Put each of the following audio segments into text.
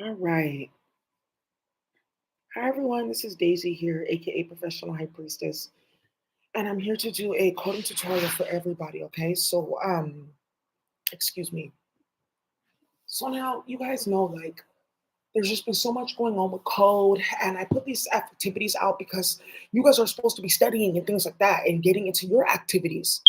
All right. Hi, everyone. This is Daisy here, aka Professional High Priestess, and I'm here to do a coding tutorial for everybody. Okay, excuse me. So now you guys know, like, there's just been so much going on with code, and I put these activities out because you guys are supposed to be studying and things like that, and getting into your activities.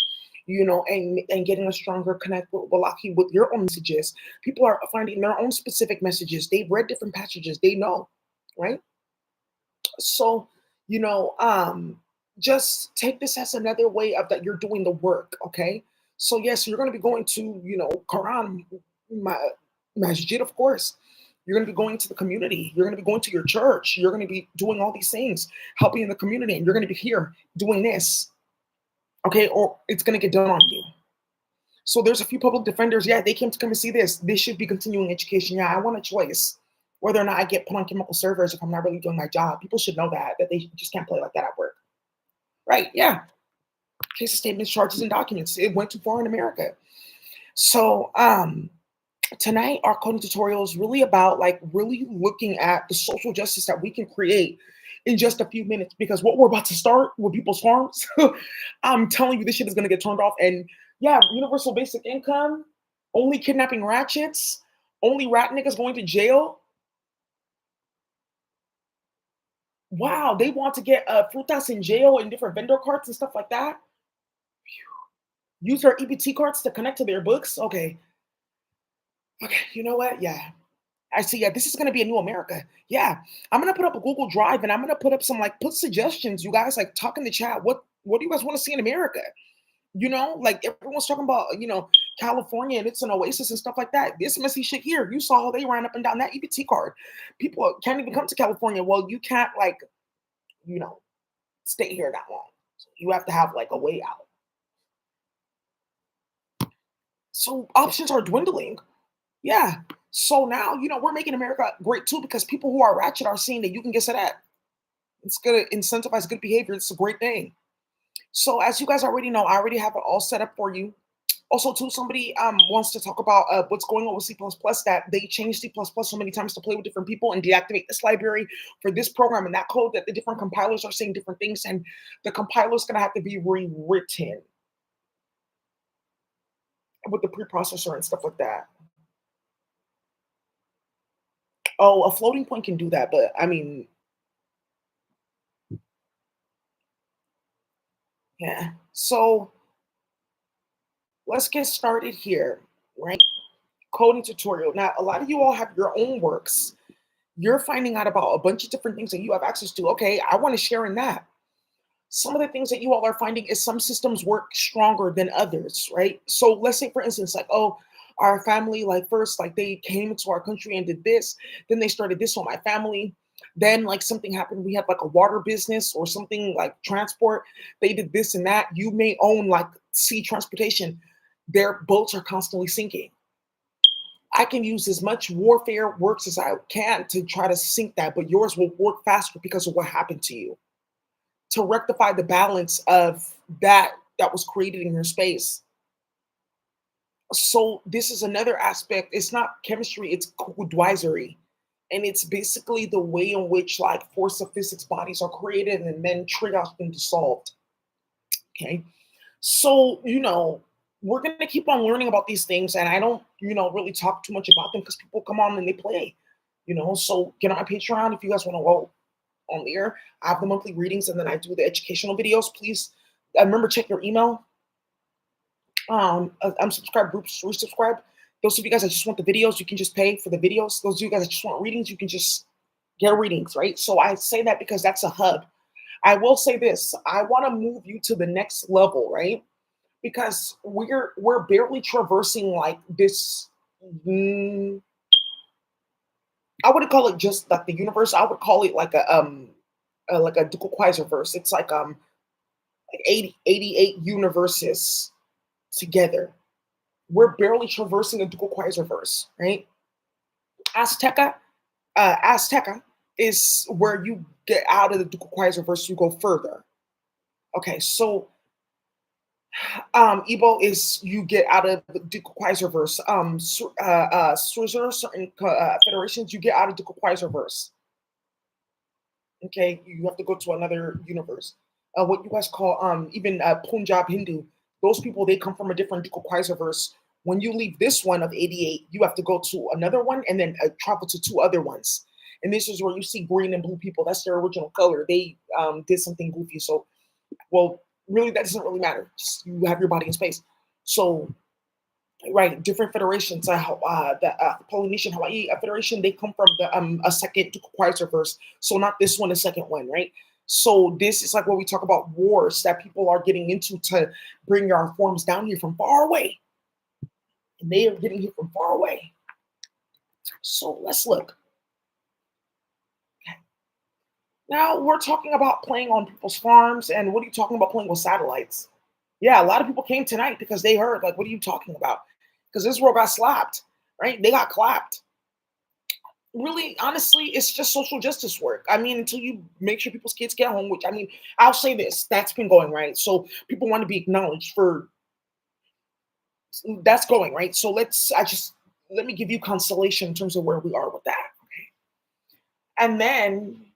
And getting a stronger connect with Wallahi with your own messages. People are finding their own specific messages. They've read different passages. They know, right? So, you know, um, just take this as another way of that you're doing the work, okay? So yes, you're going to be going to, Quran, ma- masjid, of course. You're going to be going to the community. You're going to be going to your church. You're going to be doing all these things, helping in the community, and you're going to be here doing this, okay? Or it's going to get done on you. So there's a few public defenders. Yeah, they came to come and see this. This should be continuing education. Yeah, I want a choice whether or not I get put on chemical servers if I'm not really doing my job. People should know that they just can't play like that at work. Right? Yeah. Case of statements, charges, and documents. It went too far in America. So tonight our coding tutorial is really about like really looking at the social justice that we can create in just a few minutes because what we're about to start with people's farms, I'm telling you, this shit is gonna get turned off. And yeah, universal basic income, only kidnapping ratchets, only rat niggas going to jail. Wow, they want to get frutas in jail and different vendor carts and stuff like that. Use their EBT cards to connect to their books. Okay, okay, you know what? Yeah, I see. Yeah, this is gonna be a new America. Yeah, I'm gonna put up a Google Drive and I'm gonna put up some like put suggestions. You guys like talk in the chat. What do you guys want to see in America? Like everyone's talking about California and it's an oasis and stuff like that. This messy shit here. You saw how they ran up and down that EBT card. People can't even come to California. Well, you can't like you know stay here that long. So you have to have like a way out. So options are dwindling. Yeah. So now, we're making America great too because people who are ratchet are seeing that you can get to that. It's going to incentivize good behavior. It's a great thing. So as you guys already know, I already have it all set up for you. Also, too, somebody wants to talk about what's going on with C++, that they changed C++ so many times to play with different people and deactivate this library for this program and that code that the different compilers are saying different things and the compiler is going to have to be rewritten with the preprocessor and stuff like that. Oh, a floating point can do that, but I mean, yeah. So let's get started here, right? Coding tutorial. Now, a lot of you all have your own works. You're finding out about a bunch of different things that you have access to. Okay, I want to share in that. Some of the things that you all are finding is some systems work stronger than others, right? So let's say, for instance, like, oh, our family, like first, like they came into our country and did this, then they started this on my family. Then, like something happened, we had like a water business or something like transport. They did this and that. You may own like sea transportation. Their boats are constantly sinking. I can use as much warfare works as I can to try to sink that, but yours will work faster because of what happened to you to rectify the balance of that was created in your space. So this is another aspect. It's not chemistry, it's codwisery. And it's basically the way in which like force of physics bodies are created and then triaged and dissolved. Okay. So, we're gonna keep on learning about these things, and I don't, really talk too much about them because people come on and they play, So get on my Patreon if you guys want to go on the air. I have the monthly readings and then I do the educational videos. Please remember check your email. Unsubscribe groups, resubscribe. Those of you guys that just want the videos, you can just pay for the videos. Those of you guys that just want readings, you can just get readings, right? So I say that because that's a hub. I will say this: I want to move you to the next level, right? Because we're barely traversing like this. mm, I wouldn't call it just like the universe. I would call it like a dual verse. It's like 88 universes together. We're barely traversing a dual verse, right? Azteca, Azteca is where you get out of the dual verse. You go further. Okay, so Ebo is you get out of the Quasarverse. Certain federations you get out of the Quasarverse. Okay, you have to go to another universe. What you guys call even Punjab Hindu. Those people they come from a different Quasarverse. When you leave this one of 88, you have to go to another one and then travel to two other ones. And this is where you see green and blue people. That's their original color. They did something goofy. So, well, really, that doesn't really matter. Just you have your body in space. So right, different federations. The Polynesian Hawaii Federation, they come from a second Quasarverse. So not this one, the second one, right? So this is like when we talk about wars that people are getting into to bring our forms down here from far away, and they are getting here from far away. So let's look. Now we're talking about playing on people's farms, and what are you talking about playing with satellites? Yeah, a lot of people came tonight because they heard, like, what are you talking about? Because this world got slapped, right? They got clapped. Really, honestly, it's just social justice work. I mean, until you make sure people's kids get home, which I mean, I'll say this, that's been going, right? So people want to be acknowledged for that's going, right? So let me give you consolation in terms of where we are with that. And then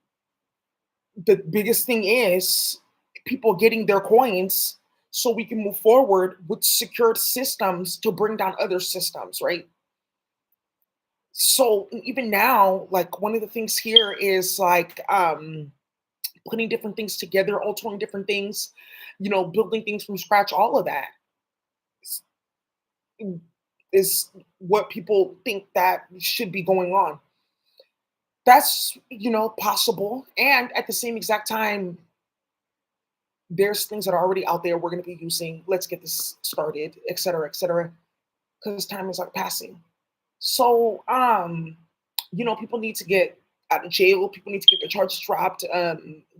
the biggest thing is people getting their coins so we can move forward with secured systems to bring down other systems, right? So even now, like one of the things here is like putting different things together, altering different things, building things from scratch, all of that is is what people think that should be going on. That's, possible. And at the same exact time, there's things that are already out there we're going to be using. Let's get this started, et cetera, because time is like passing. So, people need to get out of jail. People need to get their charges dropped.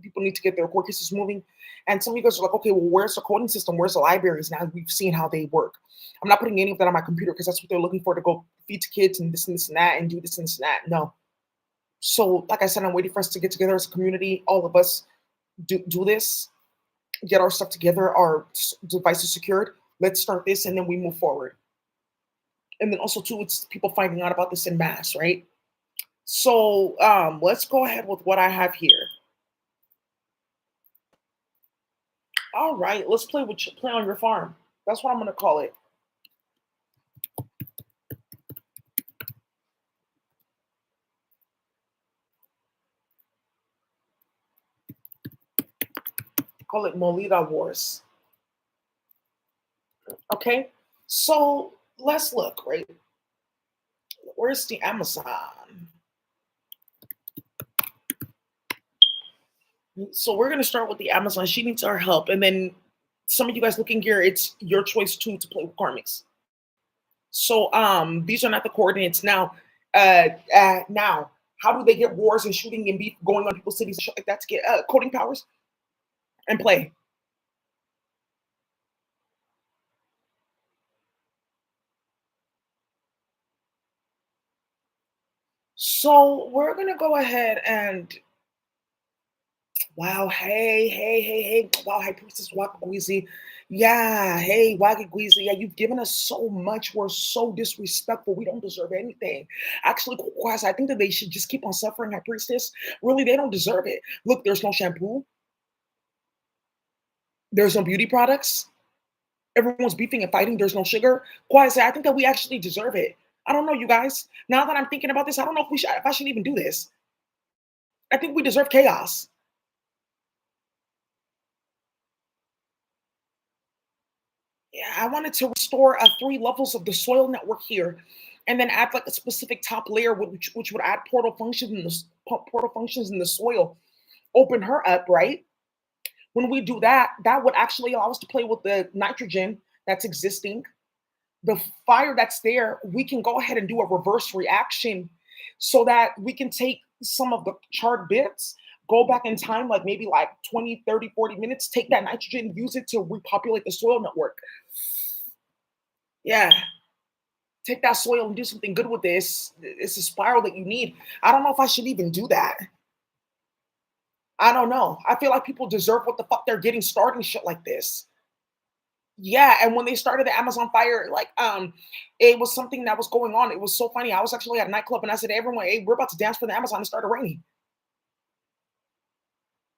People need to get their court cases moving. And some of you guys are like, okay, well, where's the coding system? Where's the libraries? Now we've seen how they work. I'm not putting any of that on my computer because that's what they're looking for to go feed to kids and this and that and do this and this and that. No. So, like I said, I'm waiting for us to get together as a community. All of us do this, get our stuff together, our devices secured. Let's start this and then we move forward. And then also, too, it's people finding out about this in mass, right? So let's go ahead with what I have here. All right, let's play on your farm. That's what I'm gonna call it. Call it Molita Wars. Okay, so let's look. Right, where's the Amazon? So we're gonna start with the Amazon. She needs our help, and then some of you guys looking here, it's your choice too to play with karmics. So these are not the coordinates now. Now, how do they get wars and shooting and beef going on people's cities and shit like that to get coding powers and play? So we're gonna go ahead and wow, hey, wow, High Priestess Wakagwizi. Yeah, hey, Wakagwizi, yeah, you've given us so much. We're so disrespectful. We don't deserve anything. Actually, Kwasi, I think that they should just keep on suffering, High Priestess. Really, they don't deserve it. Look, there's no shampoo, there's no beauty products. Everyone's beefing and fighting. There's no sugar. Kwasi, I think that we actually deserve it. I don't know, you guys. Now that I'm thinking about this, I don't know if I should even do this. I think we deserve chaos. Yeah, I wanted to restore three levels of the soil network here, and then add like a specific top layer, which would add portal functions in the soil, open her up, right? When we do that, that would actually allow us to play with the nitrogen that's existing, the fire that's there. We can go ahead and do a reverse reaction, so that we can take some of the charred bits, go back in time, like maybe like 20, 30, 40 minutes, take that nitrogen, use it to repopulate the soil network. Yeah, take that soil and do something good with this. It's a spiral that you need. I don't know if I should even do that. I don't know. I feel like people deserve what the fuck they're getting starting shit like this. Yeah, and when they started the Amazon fire, like, it was something that was going on. It was so funny. I was actually at a nightclub and I said, "Everyone, hey, we're about to dance for the Amazon." It started raining.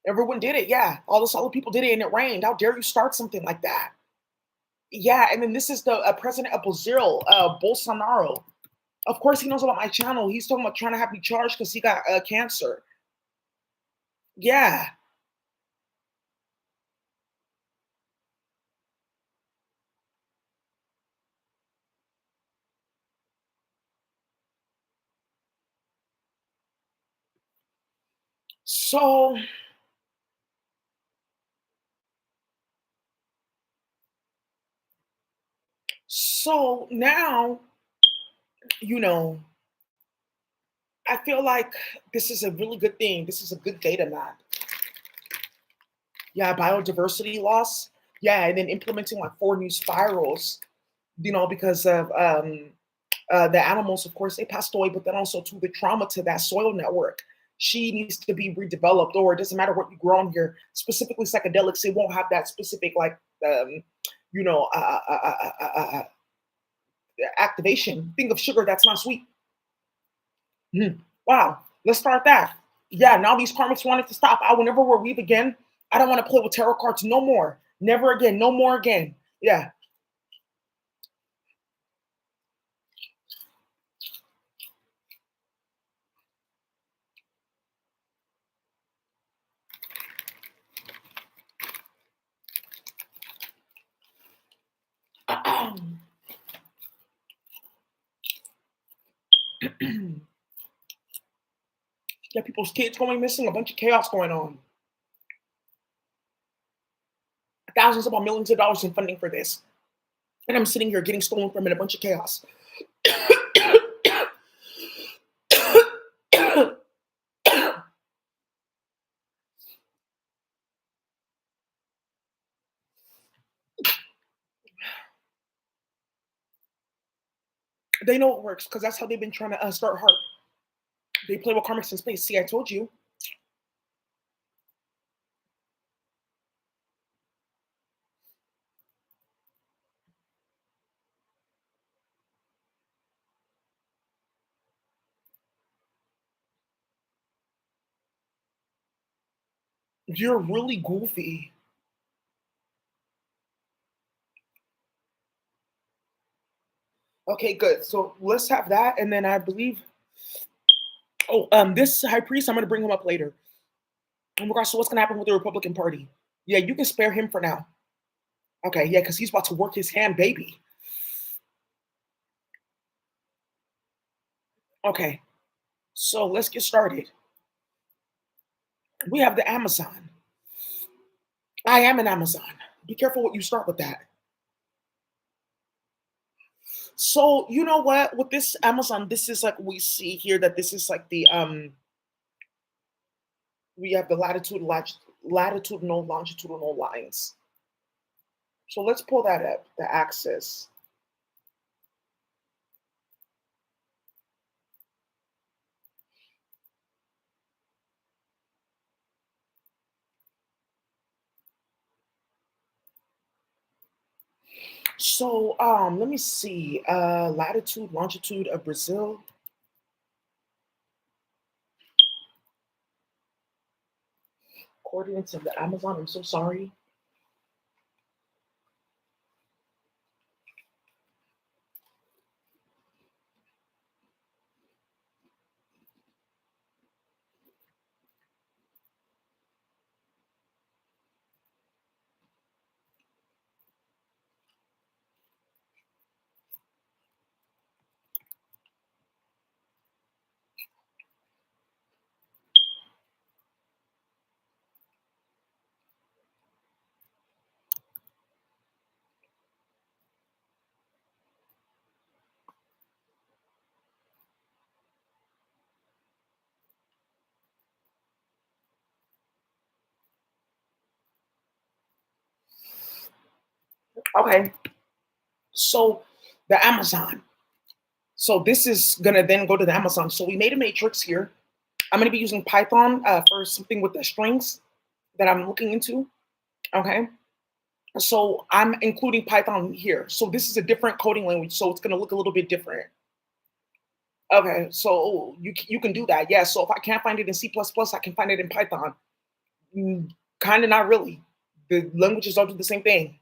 Everyone did it. Yeah, all the solid people did it, and it rained. How dare you start something like that? Yeah, and then this is the president of Brazil, Bolsonaro. Of course, he knows about my channel. He's talking about trying to have me charged because he got cancer. Yeah. So, so now, you know, I feel like this is a really good thing. This is a good data map. Yeah, biodiversity loss. Yeah, and then implementing like four new spirals. Because of the animals, of course, they passed away, but then also to the trauma to that soil network. She needs to be redeveloped, or it doesn't matter what you grow on here. Specifically, psychedelics, it won't have that specific like, you know, uh, uh, uh, uh, uh, uh, uh, activation. Think of sugar that's not sweet. Mhm. Wow, let's start that. Yeah, now these karmics wanted to stop. I will never wear weave again. I don't want to play with tarot cards no more. Never again. No more again. Yeah. Yeah, people's kids going missing, a bunch of chaos going on. Thousands upon millions of dollars in funding for this. And I'm sitting here getting stolen from in a bunch of chaos. They know it works because that's how they've been trying to start hard. They play with karmics in space. See, I told you. You're really goofy. Okay, good. So let's have that, and then I believe. Oh, this high priest, I'm gonna bring him up later. Oh my gosh, so what's gonna happen with the Republican Party? Yeah, you can spare him for now. Okay, yeah, because he's about to work his hand, baby. Okay, so let's get started. We have the Amazon. I am an Amazon. Be careful what you start with that. So you know what? With this Amazon, this is like we see here that this is like the we have the latitudinal, longitudinal lines. So let's pull that up, the axis. So let me see. Latitude, longitude of Brazil. Coordinates of the Amazon. I'm so sorry. Okay. So the Amazon. So this is gonna then go to the Amazon. So we made a matrix here. I'm gonna be using Python for something with the strings that I'm looking into. Okay. So I'm including Python here. So this is a different coding language, so it's going to look a little bit different. Okay, so you can do that. Yeah. So if I can't find it in C++, I can find it in Python. Kind of not really. The languages all do the same thing.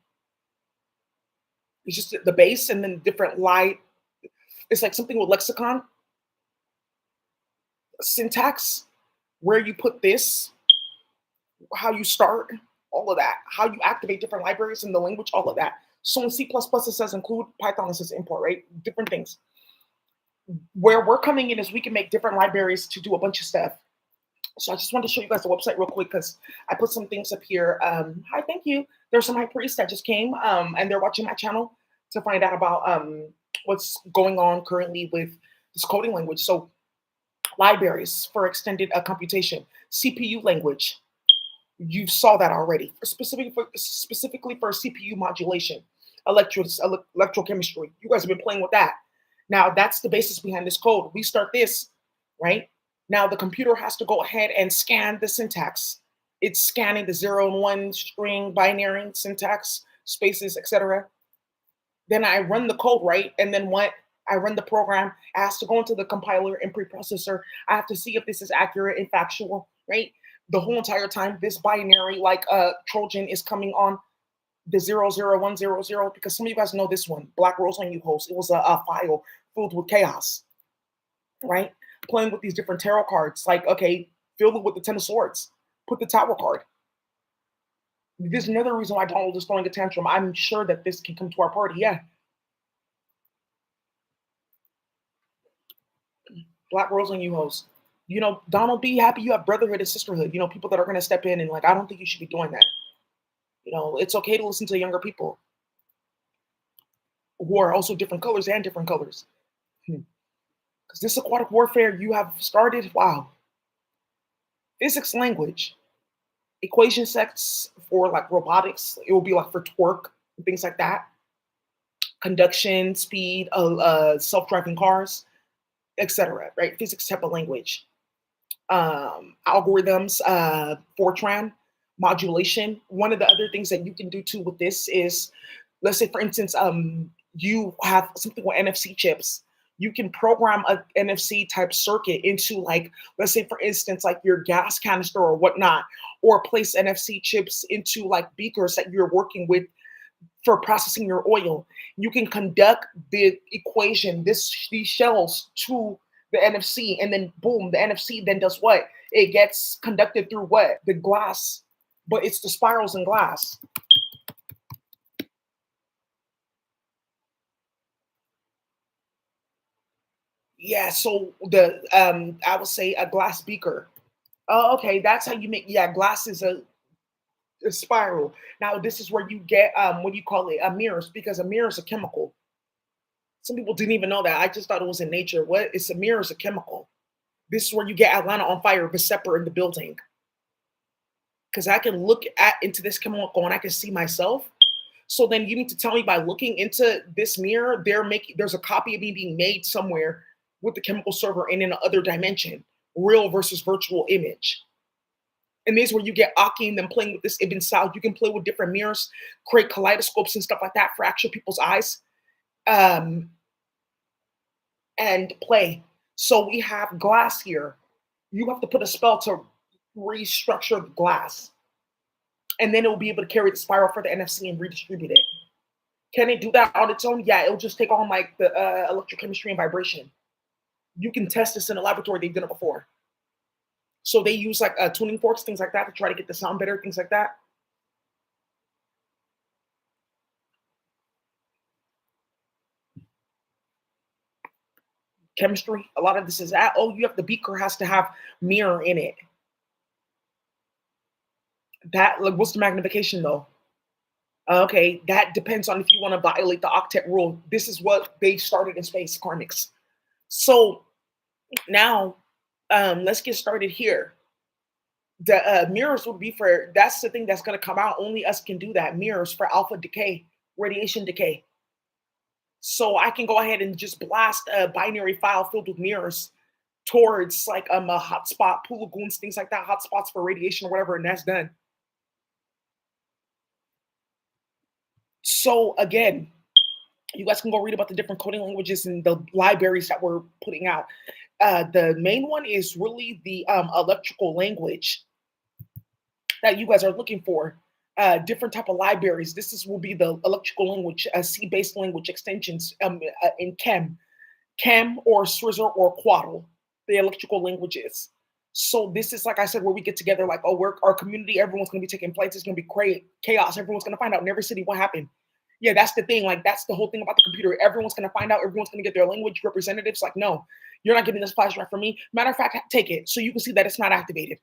It's just the base and then different light. It's like something with lexicon, syntax, where you put this, how you start, all of that, how you activate different libraries in the language, all of that. So in C++, it says include, Python, it says import, right? Different things. Where we're coming in is we can make different libraries to do a bunch of stuff. So I just wanted to show you guys the website real quick because I put some things up here. Hi, thank you. There's some high priests that just came and they're watching my channel to find out about what's going on currently with this coding language. So libraries for extended computation, CPU language. You saw that already. Specifically for CPU modulation, electrochemistry. You guys have been playing with that. Now that's the basis behind this code. We start this, right? Now the computer has to go ahead and scan the syntax. It's scanning the 0 and 1 string binary syntax, spaces, etc. Then I run the code, right? And then what? I run the program. I has to go into the compiler and preprocessor. I have to see if this is accurate and factual, right? The whole entire time, this binary, like Trojan, is coming on the 0 0 1 0 0 because some of you guys know this one, Black Rose on You host. It was a file filled with chaos, right? Playing with these different tarot cards, like, okay, fill it with the Ten of Swords, put the Tower card. There's another reason why Donald is throwing a tantrum. I'm sure that this can come to our party. Yeah, Black Rose on You host. Donald, be happy you have brotherhood and sisterhood. People that are going to step in and like, I don't think you should be doing that. It's okay to listen to younger people who are also different colors and different colors. Because this aquatic warfare you have started, wow. Physics language, equation sets for like robotics, it will be like for torque and things like that. Conduction, speed, self-driving cars, etc. Right? Physics type of language. Algorithms, Fortran, modulation. One of the other things that you can do too with this is, let's say for instance, you have something with NFC chips. You can program a NFC type circuit into, like, let's say for instance, like your gas canister or whatnot, or place NFC chips into like beakers that you're working with for processing your oil. You can conduct the equation, these shells to the NFC, and then boom, the NFC then does what? It gets conducted through what? The glass, but it's the spirals in glass. Yeah, so I would say a glass beaker. Oh, okay, that's how you make. Yeah, glass is a spiral. Now this is where you get what do you call it? A mirrors, because a mirror is a chemical. Some people didn't even know that. I just thought it was in nature. What? It's a mirror is a chemical. This is where you get Atlanta on fire, Bicep in the building. Because I can look at into this chemical and I can see myself. So then you need to tell me by looking into this mirror, there's a copy of me being made somewhere with the chemical server and in another dimension, real versus virtual image. And this is where you get Aki and them playing with this Ibn style. You can play with different mirrors, create kaleidoscopes and stuff like that for actual people's eyes, um, and play. So we have glass here. You have to put a spell to restructure the glass, and then it will be able to carry the spiral for the NFC and redistribute it. Can it do that on its own? Yeah, it'll just take on like the electrochemistry and vibration. You can test this in a laboratory. They've done it before. So they use like tuning forks, things like that, to try to get the sound better, things like that. Chemistry, a lot of this is that. Oh, you have the beaker has to have mirror in it. That, like, what's the magnification though? Okay, that depends on if you want to violate the octet rule. This is what they started in space, karmics. So now, let's get started here. The mirrors would be for, that's the thing that's going to come out. Only us can do that. Mirrors for alpha decay, radiation decay. So I can go ahead and just blast a binary file filled with mirrors towards like a hotspot, pool lagoons, things like that, hotspots for radiation or whatever, and that's done. So again, you guys can go read about the different coding languages and the libraries that we're putting out. The main one is really the electrical language that you guys are looking for. Different type of libraries. This is will be the electrical language, C-based language extensions in Chem or Swizzle or Quaddle, the electrical languages. So this is like I said, where we get together, like, oh, we're our community, everyone's gonna be taking flights, it's gonna be chaos, everyone's gonna find out in every city what happened. Yeah, that's the thing. Like, that's the whole thing about the computer. Everyone's gonna find out, everyone's gonna get their language representatives. Like, no, you're not getting this flash drive from me. Matter of fact, take it so you can see that it's not activated.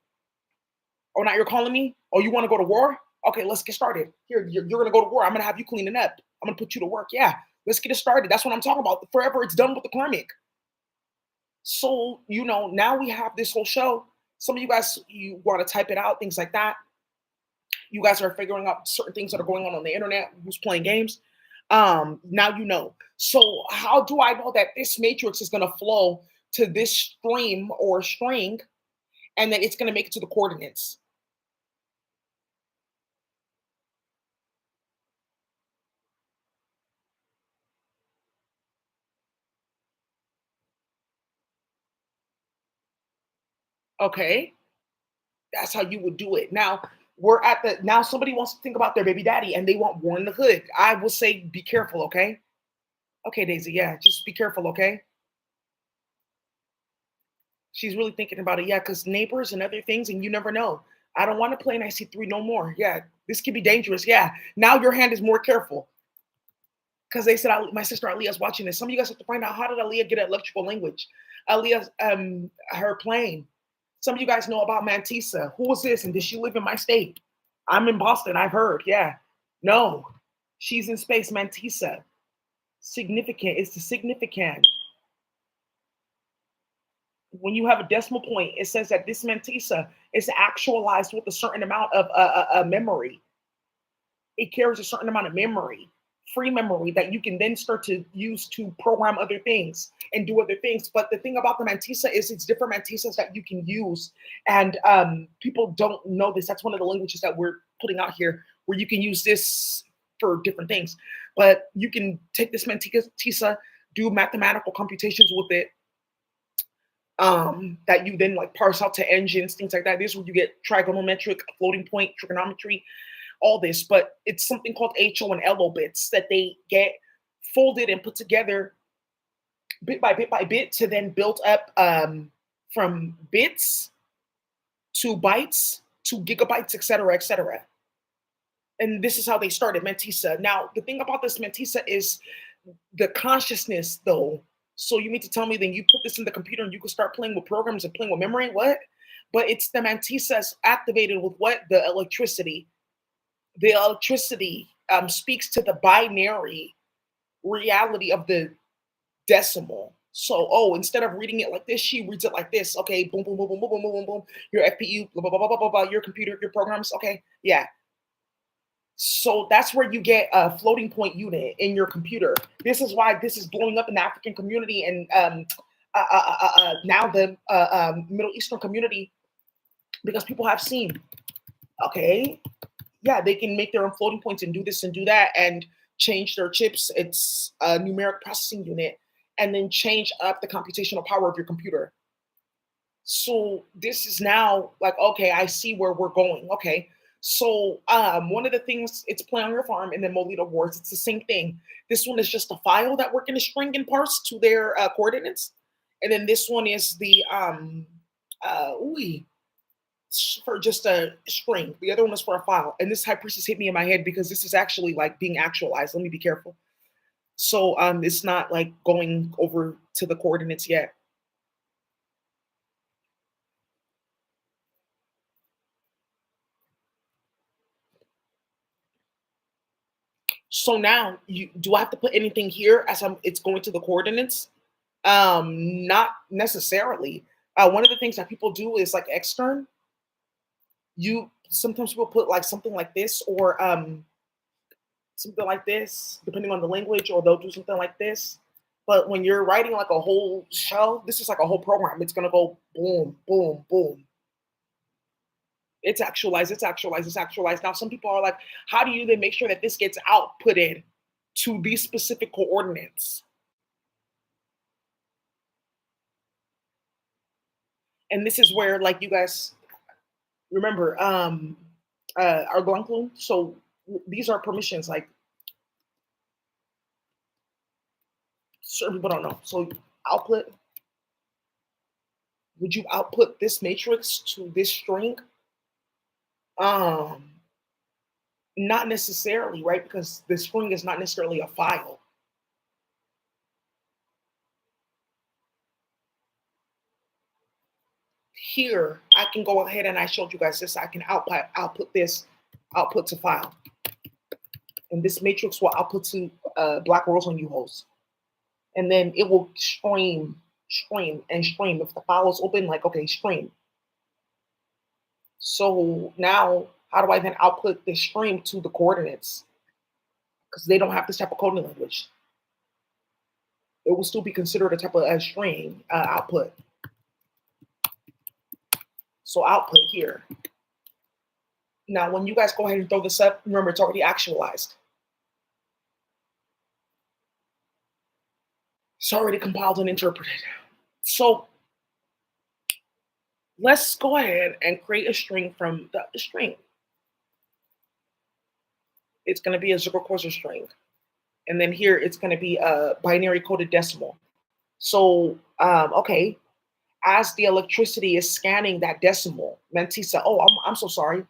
Oh, now you're calling me? Oh, you want to go to war? Okay, let's get started. Here, you're gonna go to war. I'm gonna have you cleaning up. I'm gonna put you to work. Yeah, let's get it started. That's what I'm talking about. Forever, it's done with the karmic. So, now we have this whole show. Some of you guys, you want to type it out, things like that. You guys are figuring out certain things that are going on the internet, who's playing games. Now you know. So, how do I know that this matrix is going to flow to this stream or string and then it's going to make it to the coordinates? Okay, that's how you would do it. Now, now somebody wants to think about their baby daddy and they want war in the hood. I will say, be careful, okay? Okay, Daisy, yeah, just be careful, okay? She's really thinking about it. Yeah, because neighbors and other things, and you never know. I don't want to play in IC3 no more. Yeah, this could be dangerous. Yeah, now your hand is more careful because they said my sister Aaliyah's watching this. Some of you guys have to find out how did Aaliyah get electrical language. Aaliyah's her plane. Some of you guys know about Mantisa. Who was this? And did she live in my state? I'm in Boston. I've heard. Yeah, no, she's in space. Mantisa. Significant. It's the significant. When you have a decimal point, it says that this mantisa is actualized with a certain amount of memory. It carries a certain amount of memory, free memory that you can then start to use to program other things and do other things. But the thing about the mantisa is it's different mantisas that you can use, and people don't know this. That's one of the languages that we're putting out here, where you can use this for different things. But you can take this mantisa, do mathematical computations with it, that you then like parse out to engines, things like that. This is where you get trigonometric, floating point, trigonometry, all this. But it's something called HO and LO bits that they get folded and put together bit by bit by bit to then build up from bits to bytes to gigabytes, etc., etc. And this is how they started Mantisa. Now, the thing about this Mantisa is the consciousness, though. So you mean to tell me then you put this in the computer and you can start playing with programs and playing with memory? What? But it's the Mantisas activated with what? The electricity. The electricity speaks to the binary reality of the decimal. So, oh, instead of reading it like this, she reads it like this. Okay, boom, boom, boom, boom, boom, boom, boom, boom, boom. Your FPU, blah, blah, blah, blah, blah, blah, your computer, your programs. Okay, yeah. So that's where you get a floating point unit in your computer. This is why this is blowing up in the African community and now the Middle Eastern community, because people have seen, okay, yeah, they can make their own floating points and do this and do that and change their chips. It's a numeric processing unit, and then change up the computational power of your computer. So this is now like, okay, I see where we're going. Okay. So one of the things, it's Play on Your Farm and then Molito Wars, it's the same thing. This one is just a file that we're going to string and parse to their coordinates. And then this one is the ooh, for just a string. The other one is for a file. And this High Priestess hit me in my head because this is actually like being actualized. Let me be careful. So it's not like going over to the coordinates yet. So now, do I have to put anything here as it's going to the coordinates? Not necessarily. One of the things that people do is like extern. You sometimes people put like something like this or something like this, depending on the language, or they'll do something like this. But when you're writing like a whole show, this is like a whole program. It's gonna go boom, boom, boom. It's actualized, it's actualized, it's actualized. Now, some people are like, how do you then make sure that this gets outputted to these specific coordinates? And this is where, like, you guys remember, our Glunclone. So these are permissions. Like, certain people don't know. So output, would you output this matrix to this string? Um, Not necessarily, right? Because the string is not necessarily a file. Here, I can go ahead and I showed you guys this. I can output this output to file, and this matrix will output to black rows on U-host, and then it will stream, and stream. If the file is open, like okay, stream. So now, how do I then output the stream to the coordinates? Because they don't have this type of coding language. It will still be considered a type of string output. So output here. Now, when you guys go ahead and throw this up, remember it's already actualized. It's already compiled and interpreted. So let's go ahead and create a string from the string. It's going to be a zero quasar string. And then here it's going to be a binary coded decimal. So, okay, as the electricity is scanning that decimal, Mantisa, oh, I'm so sorry.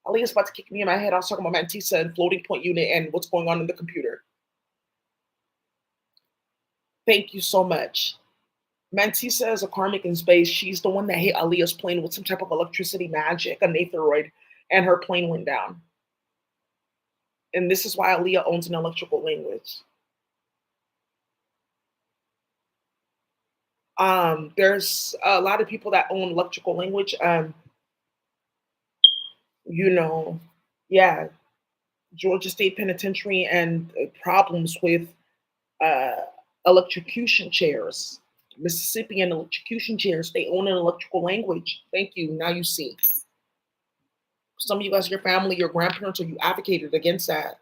Ali is about to kick me in my head. I was talking about Mantisa and floating point unit and what's going on in the computer. Thank you so much. Mantisa is a karmic in space. She's the one that hit Aaliyah's plane with some type of electricity magic, a Nathoroid, and her plane went down. And this is why Aaliyah owns an electrical language. There's a lot of people that own electrical language. You know, yeah, Georgia State Penitentiary and problems with uh, electrocution chairs. Mississippian electrocution chairs, they own an electrical language. Thank you. Now you see. Some of you guys, your family, your grandparents, or you advocated against that.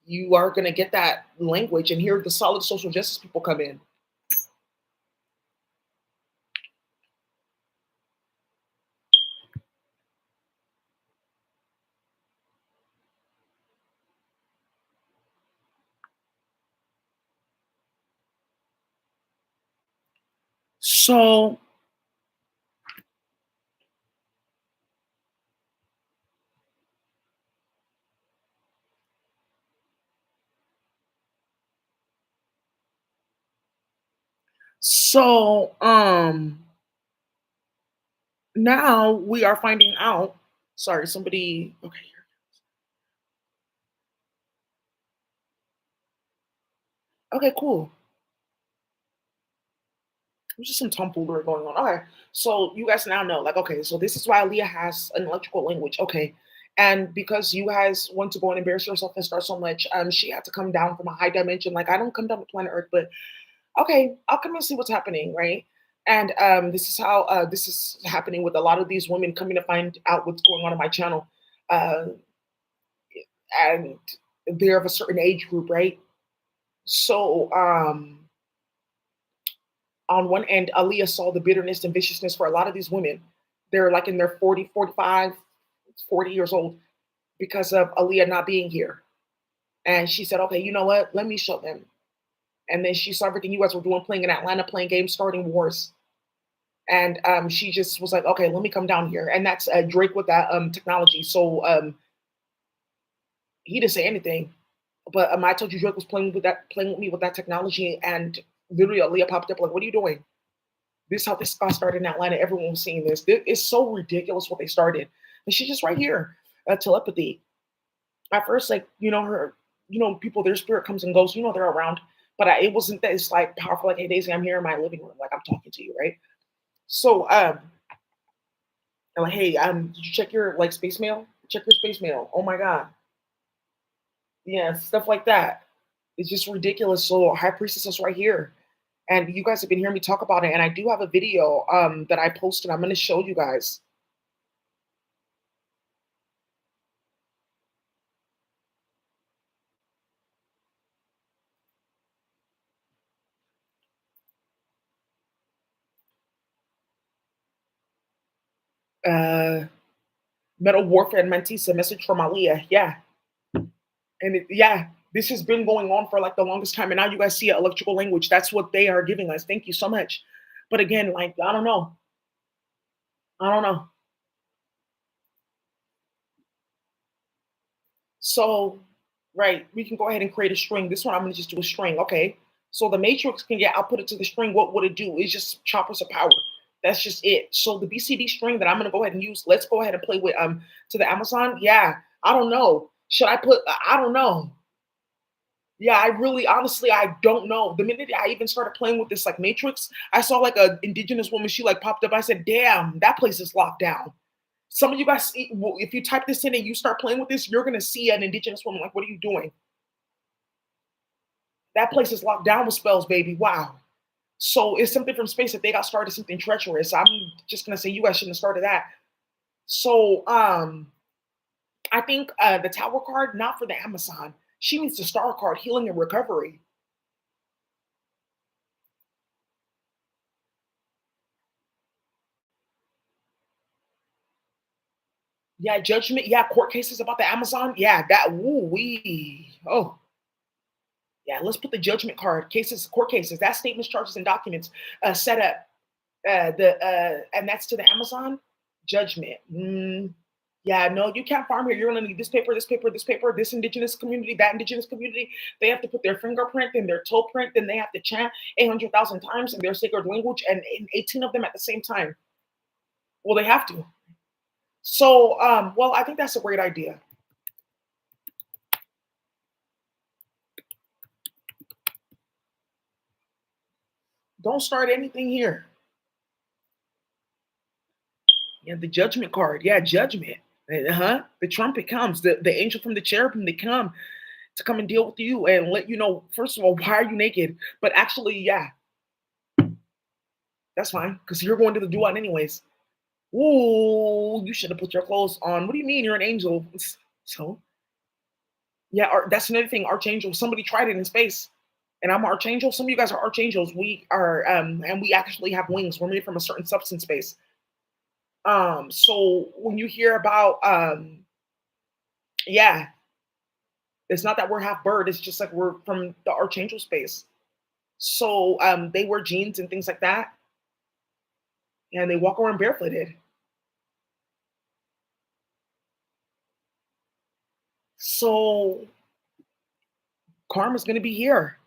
You are going to get that language. And here the solid social justice people come in. So So now we are finding out. Sorry, somebody. Okay, okay, cool. There's just some tomfoolery going on. Okay, so you guys now know, like, okay, so this is why Leah has an electrical language. Okay, and because you guys want to go and embarrass yourself and start so much, she had to come down from a high dimension. Like, I don't come down to planet Earth, but okay, I'll come and see what's happening, right? And this is how this is happening with a lot of these women coming to find out what's going on my channel. Uh, and they're of a certain age group, right? So on one end, Aaliyah saw the bitterness and viciousness for a lot of these women. They're like in their 40, 45, 40 years old because of Aaliyah not being here. And she said, okay, you know what? Let me show them. And then she saw everything you guys were doing, playing in Atlanta, playing games, starting wars. And she just was like, okay, let me come down here. And that's Drake with that technology. So he didn't say anything. But I told you Drake was playing with me with that technology, and literally Aaliyah popped up like, "What are you doing?" This is how this got started in Atlanta. Everyone was seeing this. It's so ridiculous what they started, and she's just right here. Telepathy. At first, like her, people, their spirit comes and goes. They're around, but it wasn't that it's like powerful. Like, hey Daisy, I'm here in my living room. Like I'm talking to you, right? So I'm like, hey, did you check your like space mail? Check your space mail. Oh my god, yeah, stuff like that. It's just ridiculous. So High Priestess is right here. And you guys have been hearing me talk about it. And I do have a video that I posted. I'm going to show you guys. Uh, Metal Warfare and Mantisa message from Aliyah. Yeah. And yeah, this has been going on for like the longest time. And now you guys see it, electrical language. That's what they are giving us. Thank you so much. But again, like, I don't know. I don't know. So, right, we can go ahead and create a string. This one, I'm going to just do a string. Okay. So the matrix can get outputted to the string. What would it do? It's just choppers of power. That's just it. So the BCD string that I'm going to go ahead and use, let's go ahead and play with to the Amazon. Yeah. I don't know. Should I put, I don't know. Yeah, I really, honestly, I don't know. The minute I even started playing with this like Matrix, I saw like a indigenous woman. She like popped up. I said, "Damn, that place is locked down." Some of you guys, if you type this in and you start playing with this, you're gonna see an indigenous woman. Like, what are you doing? That place is locked down with spells, baby. Wow. So it's something from space that they got started, something treacherous. I'm just gonna say you guys shouldn't have started that. So I think the Tower card, not for the Amazon. She needs the Star card, healing and recovery. Yeah, judgment. Yeah, court cases about the Amazon. Yeah, that. Ooh, we. Oh, yeah. Let's put the judgment card. Cases, court cases. That statements, charges, and documents. Set up. And that's to the Amazon. Judgment. Yeah, no, you can't farm here. You're gonna need this paper, this paper, this paper, this indigenous community, that indigenous community. They have to put their fingerprint and their toe print. Then they have to chant 800,000 times in their sacred language, and 18 of them at the same time. Well, they have to. So, well, I think that's a great idea. Don't start anything here. Yeah, the judgment card. Yeah, judgment. Uh-huh. The trumpet comes. The angel from the cherubim, they come and deal with you and let you know, first of all, why are you naked? But actually, yeah, that's fine. Because you're going to the duat anyways. Ooh, you should have put your clothes on. What do you mean you're an angel? So yeah, that's another thing. Archangel. Somebody tried it in space. And I'm archangel. Some of you guys are archangels. We are and we actually have wings. We're made from a certain substance base. So when you hear about yeah, it's not that we're half bird, it's just like we're from the archangel space. So they wear jeans and things like that, and they walk around barefooted. So Karma's gonna be here.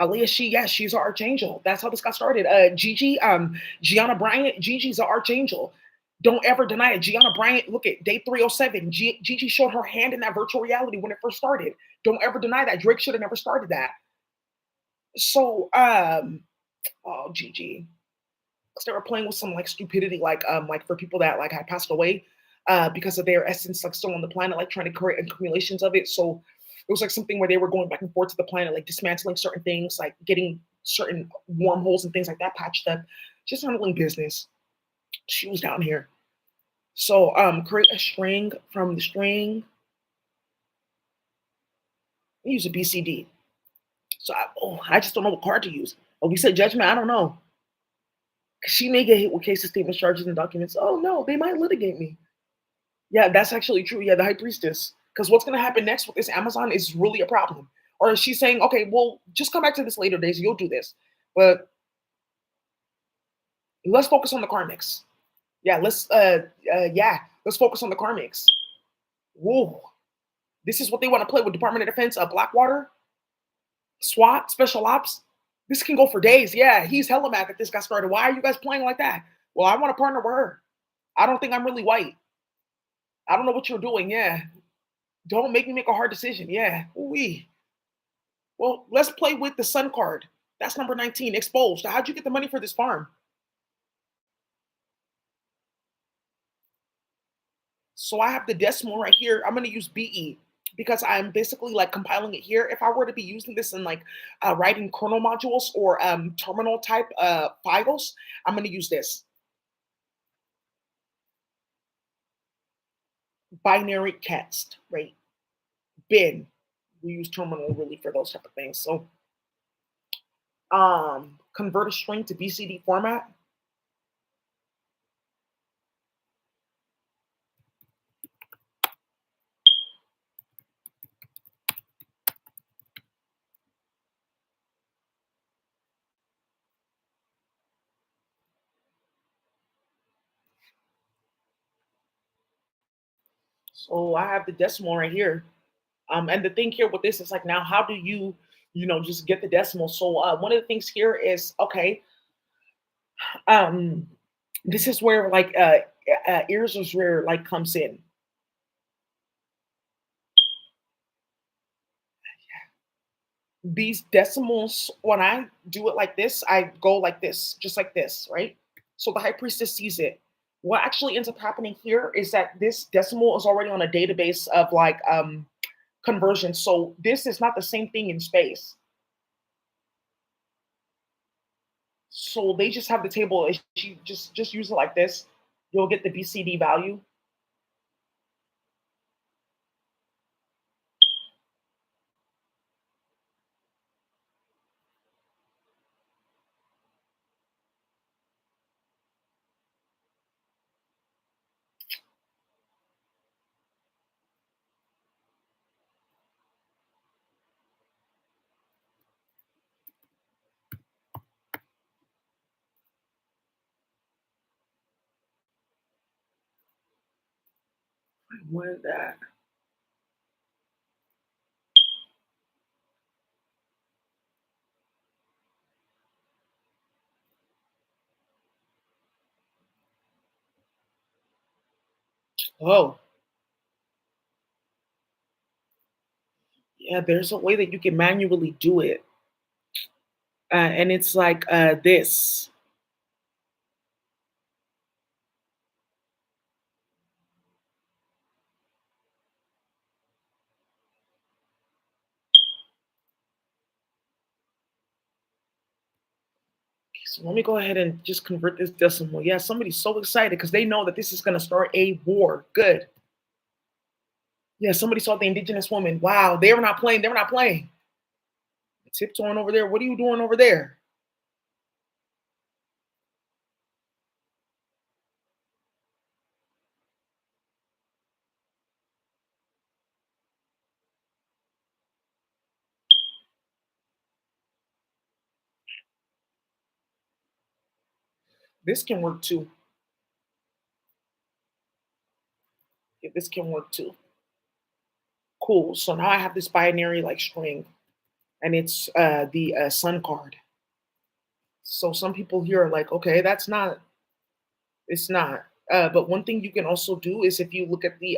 Aaliyah, yes, she's an archangel. That's how this got started. Gigi, Gianna Bryant, Gigi's an archangel. Don't ever deny it. Gianna Bryant, look at day 307. Gigi showed her hand in that virtual reality when it first started. Don't ever deny that. Drake should have never started that. So, oh, Gigi, because they were playing with some like stupidity, like for people that like had passed away, because of their essence like still on the planet, like trying to create accumulations of it. So it was like something where they were going back and forth to the planet, like dismantling certain things, like getting certain wormholes and things like that patched up, just handling business. She was down here. So create a string from the string. Use a BCD. So I just don't know what card to use. Oh, we said judgment. I don't know. She may get hit with cases, statements, charges, and documents. Oh no, they might litigate me. Yeah, that's actually true. Yeah, the high priestess. Because what's going to happen next with this Amazon is really a problem. Or is she saying, okay, well, just come back to this later days. You'll do this. But let's focus on the karmics. Yeah, let's focus on the karmics. Whoa, this is what they want to play with Department of Defense, Blackwater, SWAT, Special Ops. This can go for days. Yeah, he's hella mad that this got started. Why are you guys playing like that? Well, I want to partner with her. I don't think I'm really white. I don't know what you're doing. Yeah. Don't make me make a hard decision. Yeah. We. Well, let's play with the Sun card. That's number 19, exposed. How'd you get the money for this farm? So I have the decimal right here. I'm going to use BE. because I'm basically like compiling it here. If I were to be using this in like writing kernel modules or terminal type files, I'm going to use this binary text, right? Bin. We use terminal really for those type of things. So convert a string to BCD format. So I have the decimal right here. And the thing here with this is like now, how do you, just get the decimal? So one of the things here is okay. Um, this is where like ears is where like comes in. These decimals, when I do it like this, I go like this, just like this, right? So the high priestess sees it. What actually ends up happening here is that this decimal is already on a database of like conversion. So this is not the same thing in space. So they just have the table. If you just use it like this, you'll get the BCD value. What is that? Oh, yeah. There's a way that you can manually do it, and it's like this. So let me go ahead and just convert this decimal. Yeah, somebody's so excited because they know that this is going to start a war. Good. Yeah, somebody saw the indigenous woman. Wow, they were not playing. They were not playing. Tiptoeing over there. What are you doing over there? This can work too. Yeah, this can work too. Cool. So now I have this binary like string, and it's the sun card. So some people here are like, okay, that's not. It's not. But one thing you can also do is if you look at the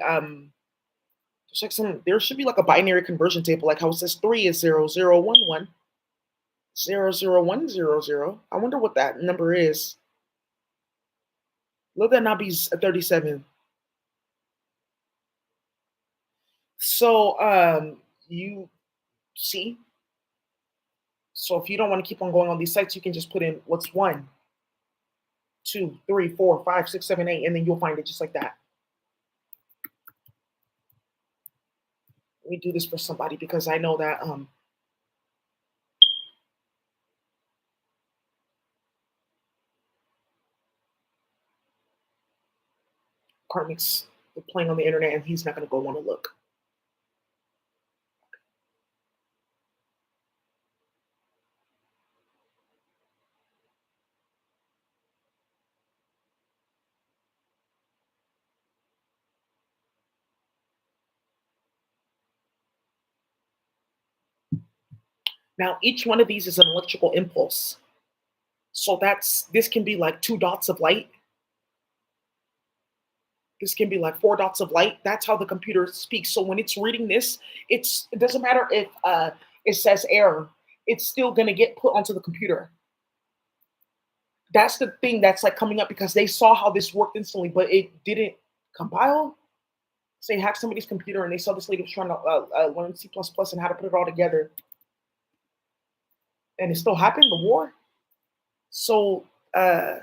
there's like there should be like a binary conversion table, like how it says three is 0011, 00100. I wonder what that number is. Let that not be 37. So you see, so if you don't want to keep on going on these sites, you can just put in what's one, two, three, four, five, six, seven, eight, and then you'll find it just like that. Let me do this for somebody because I know that Karmic's playing on the internet and he's not gonna go want to look. Now each one of these is an electrical impulse. So this can be like two dots of light. This can be like four dots of light. That's how the computer speaks. So when it's reading this, it doesn't matter if it says error, it's still gonna get put onto the computer. That's the thing that's like coming up because they saw how this worked instantly, but it didn't compile. Say hack somebody's computer and they saw this lady was trying to learn C++ and how to put it all together, and it still happened. The war. So uh,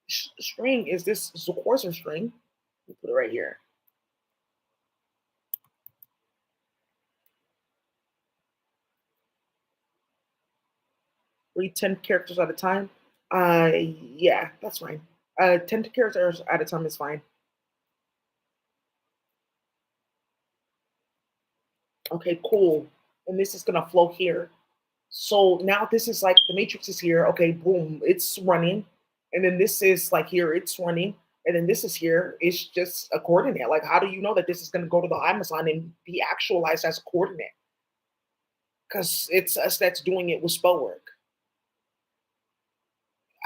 string is this is a Corsair string. Let me put it right here. Read 10 characters at a time. Yeah, that's fine. 10 characters at a time is fine. Okay, cool. And this is gonna flow here. So now this is like the matrix is here. Okay, boom, it's running. And then this is like here, it's running. And then this is here. It's just a coordinate. Like, how do you know that this is gonna go to the Amazon and be actualized as a coordinate? Because it's us that's doing it with spell work.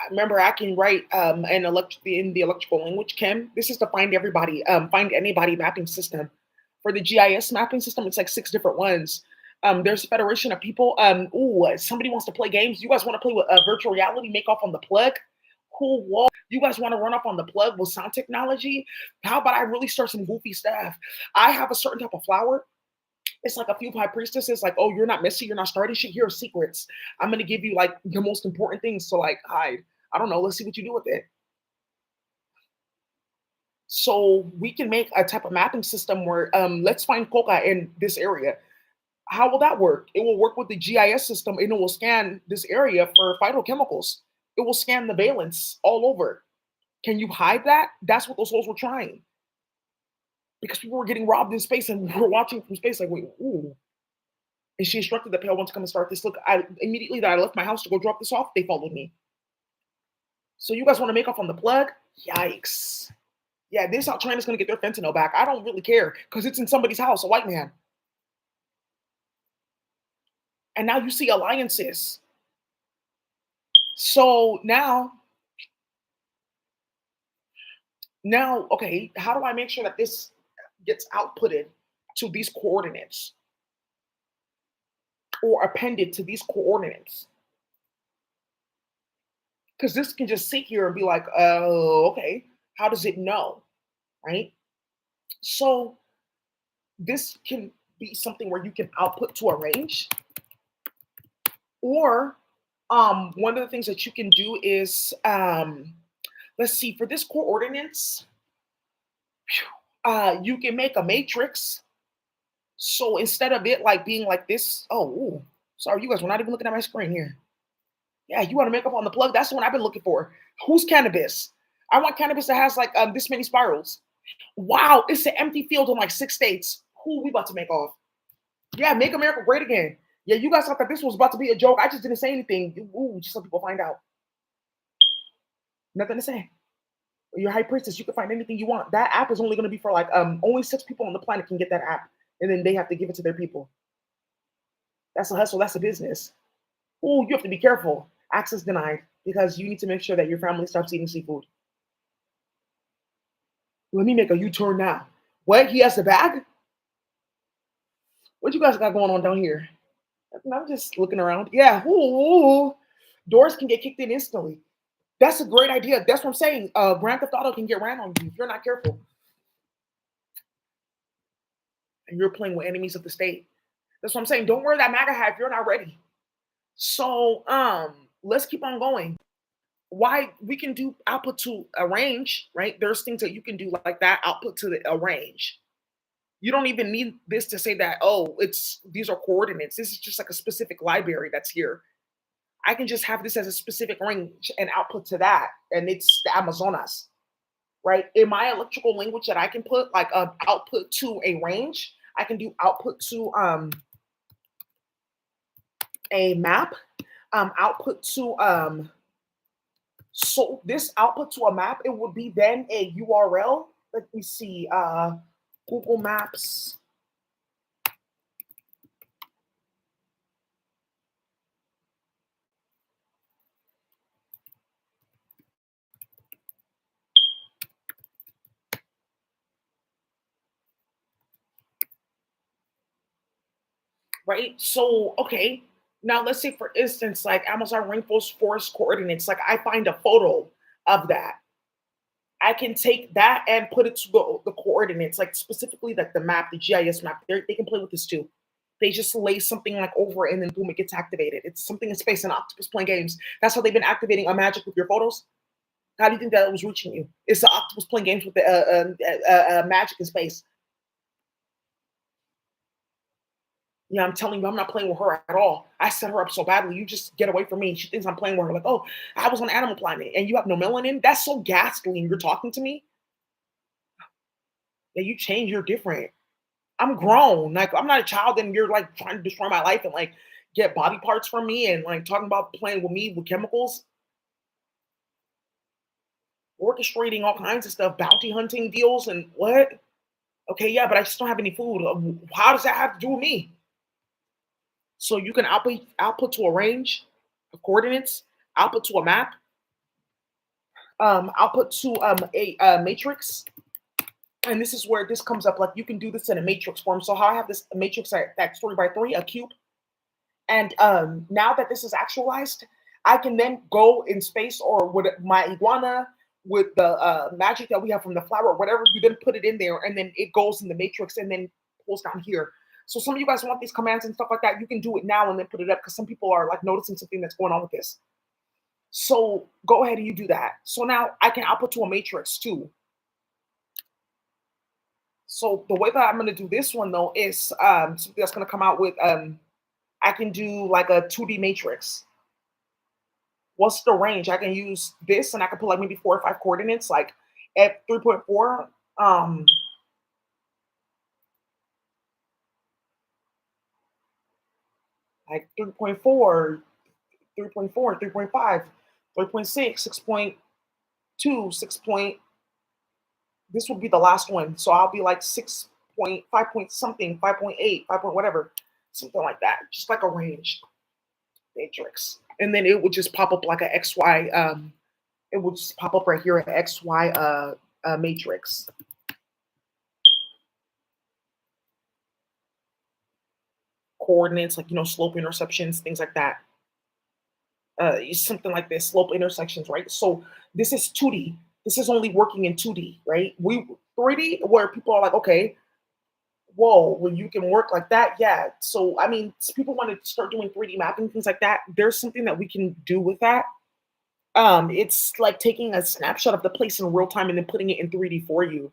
Remember I can write in the electrical language chem. This is to find everybody, find anybody mapping system. For the GIS mapping system, it's like six different ones. There's a federation of people. Somebody wants to play games. You guys want to play with virtual reality? Make off on the plug. Cool. Whoa. You guys want to run up on the plug with sound technology? How about I really start some goofy stuff? I have a certain type of flower. It's like a few high priestesses, like, oh, you're not messy, you're not starting shit. Here are secrets. I'm gonna give you like the most important things to like hide. I don't know. Let's see what you do with it. So we can make a type of mapping system where let's find coca in this area. How will that work? It will work with the GIS system and it will scan this area for phytochemicals. It will scan the valence all over. Can you hide that? That's what those holes were trying. Because people were getting robbed in space and we were watching from space like, wait, ooh. And she instructed the pale one to come and start this. Look, I immediately that I left my house to go drop this off, they followed me. So you guys want to make off on the plug? Yikes. Yeah, this how China's gonna get their fentanyl back. I don't really care because it's in somebody's house, a white man. And now you see alliances. So now, okay, how do I make sure that this gets outputted to these coordinates or appended to these coordinates? Because this can just sit here and be like, oh, okay, how does it know? Right? So this can be something where you can output to a range, or one of the things that you can do is let's see, for this coordinates, you can make a matrix. So instead of it like being like this, oh, ooh, sorry, you guys were not even looking at my screen here. Yeah, you want to make up on the plug? That's the one I've been looking for. Who's cannabis? I want cannabis that has like this many spirals. Wow, it's an empty field in like 6 states. Who we about to make off? Yeah, make America great again. Yeah, you guys thought that this was about to be a joke. I just didn't say anything. Ooh, just let people find out. Nothing to say. You're high priestess. You can find anything you want. That app is only going to be for like only 6 people on the planet can get that app, and then they have to give it to their people. That's a hustle. That's a business. Ooh, you have to be careful. Access denied because you need to make sure that your family stops eating seafood. Let me make a U-turn now. What? He has the bag? What you guys got going on down here? I'm just looking around. Yeah. Ooh. Doors can get kicked in instantly. That's a great idea. That's what I'm saying. Grand Theft Auto can get ran on you if you're not careful. And you're playing with enemies of the state. That's what I'm saying. Don't wear that MAGA hat if you're not ready. So let's keep on going. Why we can do output to a range, right? There's things that you can do like that, output to a range. You don't even need this to say that, oh, it's these are coordinates. This is just like a specific library that's here. I can just have this as a specific range and output to that, and it's the Amazonas, right? In my electrical language that I can put like output to a range, I can do output to a map, output to so this output to a map, it would be then a URL. Let me see, Google Maps. Right? So, okay, now let's say for instance, like Amazon rainforest forest coordinates, like I find a photo of that. I can take that and put it to the coordinates, like specifically like the map, the GIS map. They can play with this too. They just lay something like over it and then boom, it gets activated. It's something in space and octopus playing games. That's how they've been activating a magic with your photos. How do you think that was reaching you? It's the octopus playing games with the magic in space. Yeah, I'm telling you, I'm not playing with her at all. I set her up so badly. You just get away from me. She thinks I'm playing with her. Like, oh, I was on Animal Planet and you have no melanin. That's so ghastly. And you're talking to me. Yeah, you change. You're different. I'm grown. Like, I'm not a child, and you're like trying to destroy my life and like get body parts from me and like talking about playing with me with chemicals, orchestrating all kinds of stuff, bounty hunting deals, and what? Okay, yeah, but I just don't have any food. How does that have to do with me? So you can output to a range of coordinates, output to a map, output to a matrix. And this is where this comes up. Like you can do this in a matrix form. So how I have this matrix that's 3 by 3, a cube. And now that this is actualized, I can then go in space or with my iguana, with the magic that we have from the flower, or whatever, you then put it in there and then it goes in the matrix and then pulls down here. So some of you guys want these commands and stuff like that, you can do it now and then put it up because some people are like noticing something that's going on with this. So go ahead and you do that. So now I can output to a matrix too. So the way that I'm going to do this one though is something that's going to come out with I can do like a 2D matrix. What's the range? I can use this and I can put like maybe 4 or 5 coordinates, like at 3.4, like 3.4, 3.4, 3.5, 3.6, 6.2, 6 point. This would be the last one. So I'll be like 6.5 point something, 5.8, 5 point whatever, something like that. Just like a range matrix. And then it would just pop up like a XY. It would just pop up right here, an XY matrix. Coordinates, like, slope interceptions, things like that. Something like this, slope intersections, right? So this is 2D. This is only working in 2D, right? We 3D, where people are like, okay, whoa, well, you can work like that. Yeah. So, I mean, people want to start doing 3D mapping, things like that. There's something that we can do with that. It's like taking a snapshot of the place in real time and then putting it in 3D for you.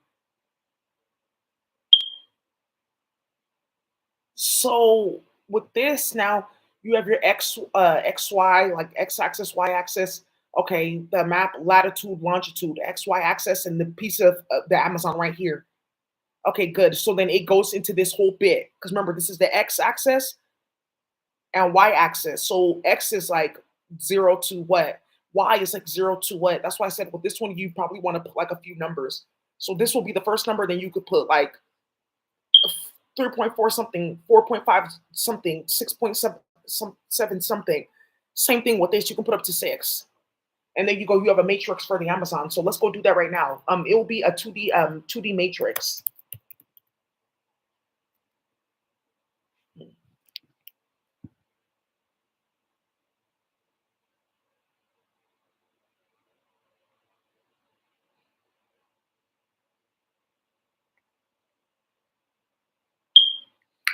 So with this now, you have your XY, like X axis, Y axis. Okay, the map, latitude, longitude, XY axis, and the piece of the Amazon right here. Okay, good. So then it goes into this whole bit because remember, this is the X axis and Y axis. So X is like 0 to what? Y is like 0 to what? That's why I said with this one, you probably want to put like a few numbers. So this will be the first number. Then you could put like 3.4 something, 4.5 something, 6.7 7 something. Same thing with this. You can put up to 6. And then you have a matrix for the Amazon. So let's go do that right now. It will be a 2D matrix.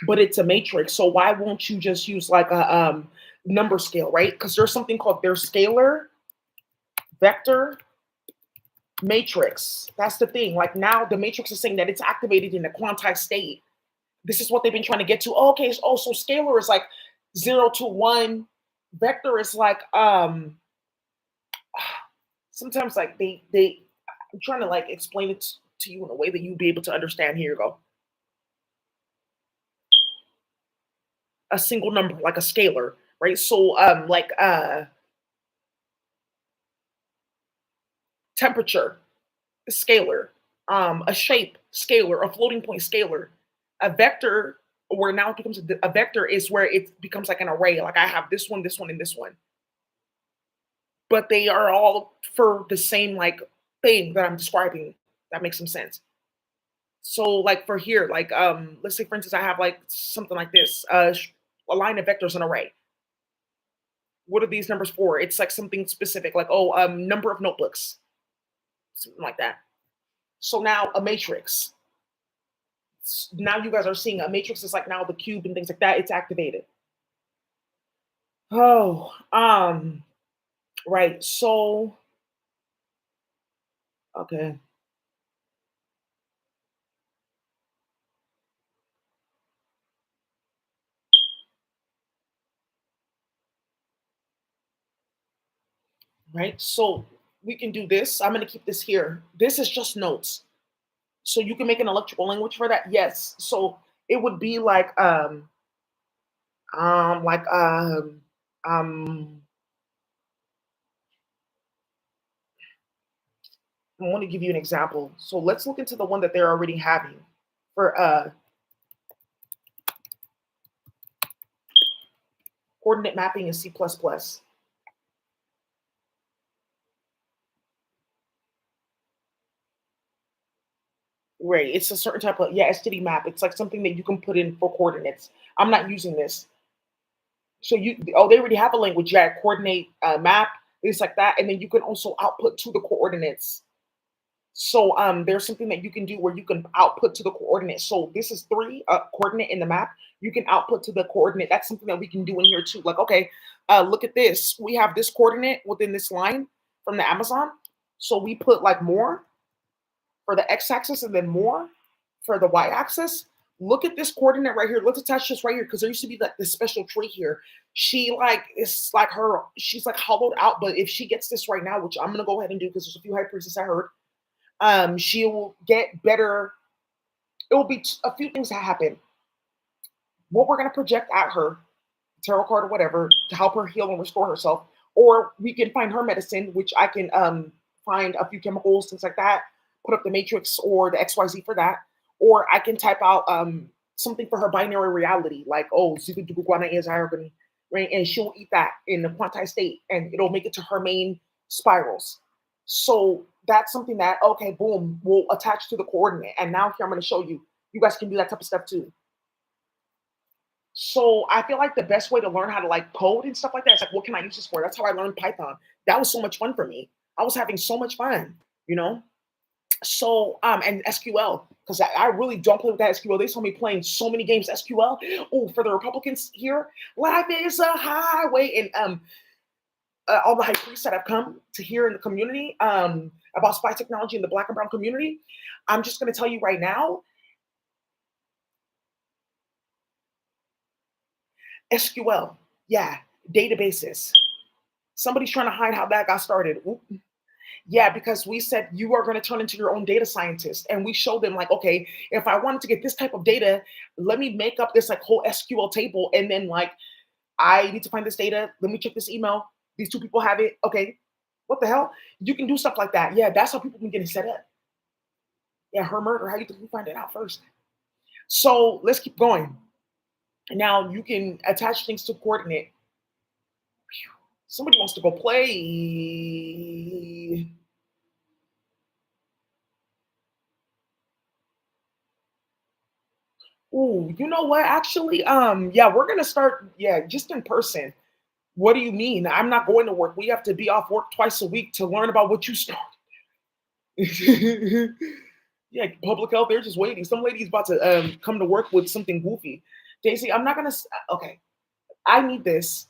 But it's a matrix. So why won't you just use like a number scale, right? Because there's scalar, vector, matrix. That's the thing. Like now the matrix is saying that it's activated in a quantized state. This is what they've been trying to get to. Oh, okay, so scalar is like 0 to 1. Vector is like sometimes like they I'm trying to like explain it to you in a way that you'd be able to understand. Here you go. A single number, like a scalar, right? So like temperature, scalar, a shape, scalar, a floating point, scalar, a vector, where now it becomes a vector is where it becomes like an array. Like I have this one, and this one, but they are all for the same like thing that I'm describing. That makes some sense. So like for here, like let's say for instance, I have like something like this, a line of vectors, an array. What are these numbers for? It's like something specific, like number of notebooks. something like that. So now a matrix. Now you guys are seeing a matrix is like now the cube and things like that. It's activated. Oh, right. So okay, right. So we can do this. I'm gonna keep this here. This is just notes. So you can make an electrical language for that. Yes. So it would be like um I want to give you an example. So let's look into the one that they're already having for coordinate mapping in C++. Right. It's a certain type of STD map. It's like something that you can put in for coordinates. I'm not using this. So they already have a language, yeah, coordinate map, things like that, and then you can also output to the coordinates. So there's something that you can do where you can output to the coordinate. So this is three coordinate in the map. You can output to the coordinate. That's something that we can do in here too. Like, okay, look at this. We have this coordinate within this line from the Amazon. So we put like more for the x-axis and then more for the y-axis. Look at this coordinate right here. Let's attach this right here because there used to be like this special tree here. She like it's like her. She's like hollowed out. But if she gets this right now, which I'm gonna go ahead and do because there's a few high priestess I heard, she will get better. It will be a few things that happen. What we're gonna project at her, tarot card or whatever, to help her heal and restore herself, or we can find her medicine, which I can find a few chemicals, things like that, put up the matrix or the XYZ for that, or I can type out something for her binary reality, like oh, Ziguduguana is hierogamy, right? And she'll eat that in the quantized state, and it'll make it to her main spirals. So that's something that okay, boom, will attach to the coordinate. And now here I'm going to show you. You guys can do that type of stuff too. So I feel like the best way to learn how to like code and stuff like that is like, what can I use this for? That's how I learned Python. That was so much fun for me. I was having so much fun, you know. So and SQL because I really don't play with that SQL. They saw me playing so many games SQL. Oh, for the Republicans here, life is a highway, and all the high priests that have come to hear in the community about spy technology in the Black and Brown community. I'm just going to tell you right now, SQL, yeah, databases. Somebody's trying to hide how that got started. Oop. Yeah, because we said you are going to turn into your own data scientist. And we showed them, like, okay, if I wanted to get this type of data, let me make up this like whole SQL table. And then, like, I need to find this data. Let me check this email. These two people have it. Okay, what the hell? You can do stuff like that. Yeah, that's how people can get set up. Yeah, her murder. How you think we find it out first? So let's keep going. Now you can attach things to coordinate. Somebody wants to go play. Ooh, you know what? Actually, yeah, we're gonna start, yeah, just in person. What do you mean? I'm not going to work. We have to be off work twice a week to learn about what you started. Yeah, public health, they're just waiting. Some lady's about to come to work with something goofy. Daisy, I'm not gonna okay. I need this.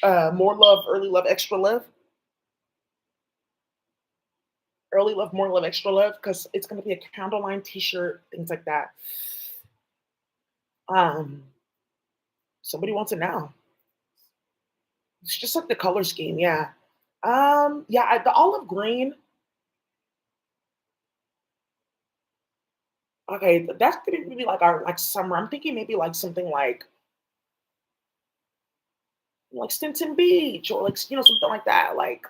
More love, early love, extra love. Early love, more love, extra love, because it's gonna be a candle line t-shirt, things like that. Um, somebody wants it now. It's just like the color scheme, yeah. Yeah, the olive green. Okay, that's gonna be like our like summer. I'm thinking maybe like something like Stinson Beach or like something like that, like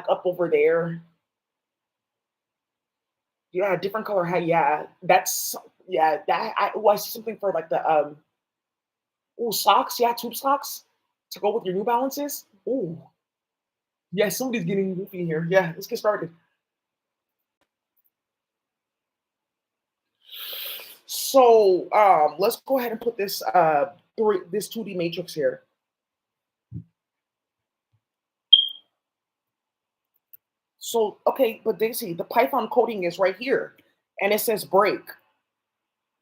up over there. Yeah, different color hat. Yeah, that's yeah. That I see something for like the socks. Yeah, tube socks to go with your New Balances. Ooh, yeah. Somebody's getting goofy here. Yeah, let's get started. So let's go ahead and put this 2D matrix here. So, okay, but Daisy, the Python coding is right here and it says break.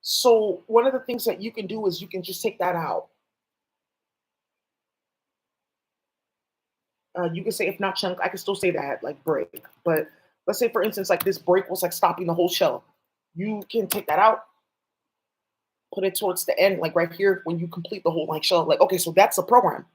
So, one of the things that you can do is you can just take that out. You can say if not chunk, I can still say that like break. But let's say for instance, like this break was like stopping the whole shell. You can take that out, put it towards the end, like right here when you complete the whole like shell. Like, okay, so that's a program.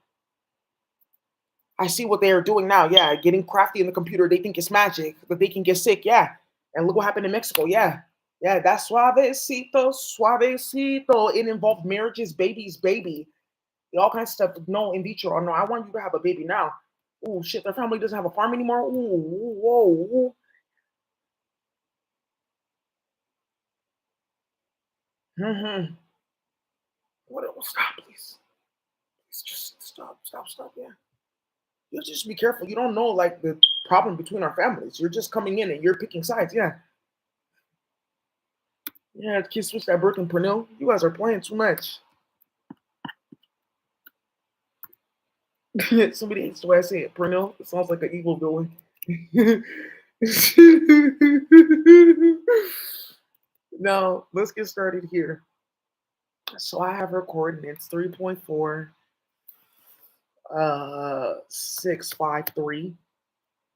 I see what they are doing now. Yeah, getting crafty in the computer. They think it's magic, but they can get sick. Yeah. And look what happened in Mexico. Yeah. Yeah, that's suavecito, suavecito. It involved marriages, babies, baby, all kinds of stuff. No, in vitro. Oh, no, I want you to have a baby now. Oh, shit, their family doesn't have a farm anymore. Ooh, whoa. Mm-hmm. What else? Stop, please. Please just stop. Yeah. You just be careful. You don't know, like, the problem between our families. You're just coming in and you're picking sides. Yeah. Yeah, the kids switch that birth and Pernil. You guys are playing too much. Somebody hates the way I say it. Pernil. It sounds like an evil villain. Now, let's get started here. So I have her coordinates 3.4, 653.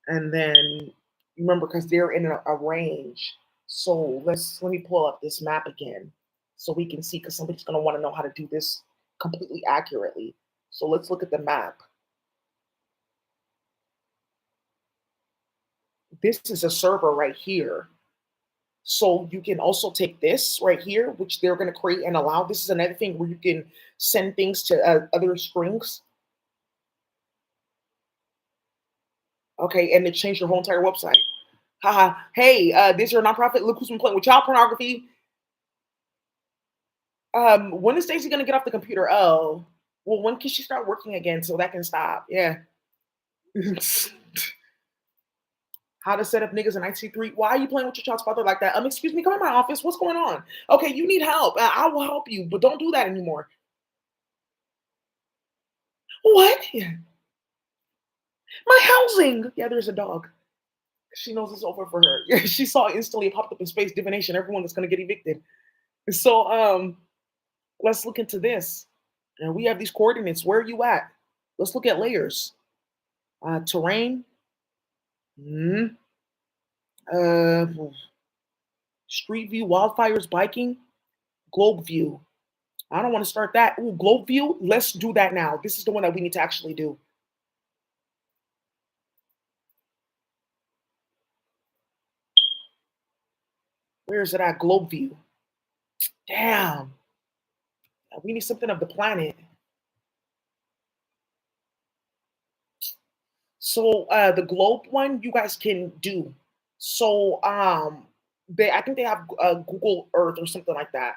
And then remember, because they're in a range. So let me pull up this map again so we can see because somebody's gonna want to know how to do this completely accurately. So let's look at the map. This is a server right here. So you can also take this right here, which they're going to create and allow. This is another thing where you can send things to other strings. Okay, and it changed your whole entire website. Haha. Hey, this is your nonprofit. Look who's been playing with child pornography. When is Stacey going to get off the computer? Oh, well, when can she start working again so that can stop? Yeah. How to set up niggas in IC3. Why are you playing with your child's father like that? Excuse me, come in my office. What's going on? Okay, you need help. I will help you, but don't do that anymore. What? Yeah. My housing. Yeah, there's a dog. She knows it's over for her. Yeah, she saw instantly it popped up in space divination. Everyone that's gonna get evicted. So let's look into this. And we have these coordinates. Where are you at? Let's look at layers. Terrain. Hmm. Uh, street view, wildfires, biking, globe view. I don't want to start that. Ooh, globe view. Let's do that now. This is the one that we need to actually do. Where is it at? Globe view. Damn. We need something of the planet. So the globe one you guys can do. So they I think they have Google Earth or something like that.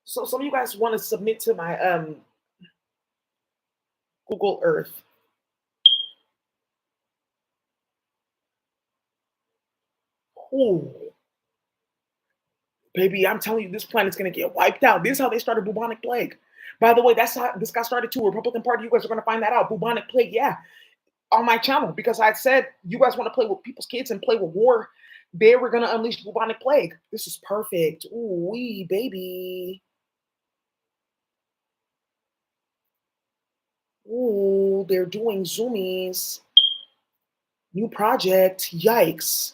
So some of you guys want to submit to my Google Earth. Ooh, baby, I'm telling you, this planet's gonna get wiped out. This is how they started bubonic plague. By the way, that's how this got started too. Republican Party, you guys are gonna find that out. Bubonic plague, yeah, on my channel because I said you guys want to play with people's kids and play with war. They were gonna unleash bubonic plague. This is perfect. Ooh, wee baby. Ooh, they're doing zoomies. New project. Yikes.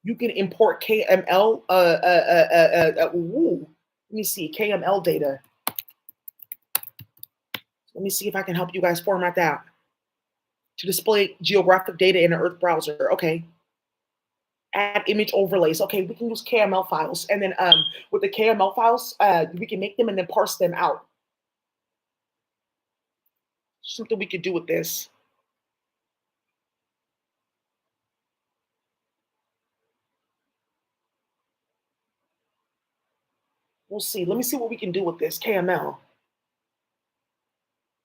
You can import KML. Ooh. Let me see. KML data. Let me see if I can help you guys format that to display geographic data in an Earth browser. Okay. Add image overlays. Okay, we can use KML files. And then with the KML files, we can make them and then parse them out. Something we could do with this. We'll see. Let me see what we can do with this KML.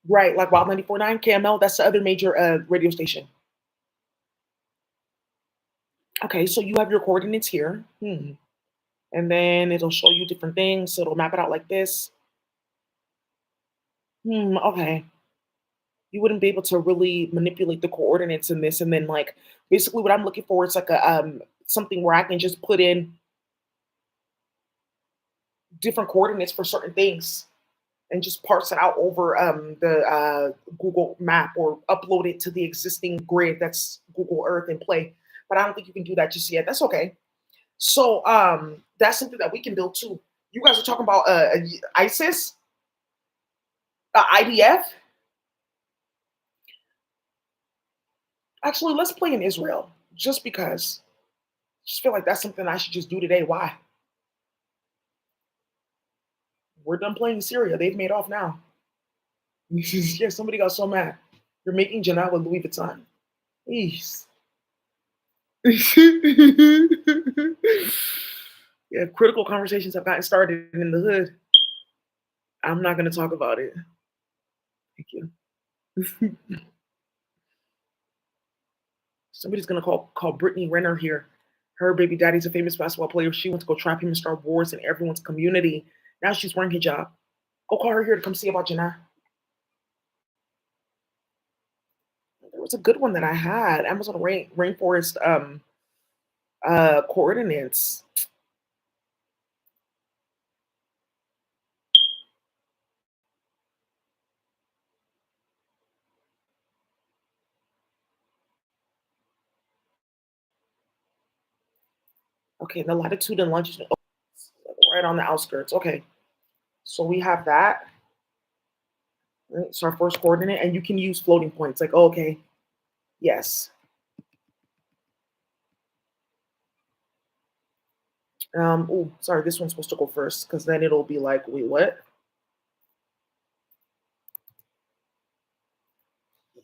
Right, like Wild 94.9 KML. That's the other major radio station. Okay, so you have your coordinates here. And then it'll show you different things. So it'll map it out like this. Okay. You wouldn't be able to really manipulate the coordinates in this. And then like basically what I'm looking for is like a something where I can just put in different coordinates for certain things and just parse it out over the Google map or upload it to the existing grid that's Google Earth and play. But I don't think you can do that just yet. That's okay. So that's something that we can build too. You guys are talking about ISIS, IDF. Actually, let's play in Israel just because. Just feel like that's something I should just do today. Why? We're done playing Syria. They've made off now. Yeah, somebody got so mad. You're making Janelle with Louis Vuitton. Jeez. Yeah, critical conversations have gotten started in the hood. I'm not going to talk about it. Thank you. Somebody's going to call Brittany Renner here. Her baby daddy's a famous basketball player. She went to go trap him and start wars in everyone's community. Now she's wearing hijab. Go call her here to come see about Janelle. There was a good one that I had. Amazon rainforest coordinates. Okay, the latitude and longitude. Oh, right on the outskirts. Okay, so we have that. Right, it's our first coordinate, and you can use floating points. Like, oh, okay, yes. Oh, sorry, this one's supposed to go first because then it'll be like, wait, what?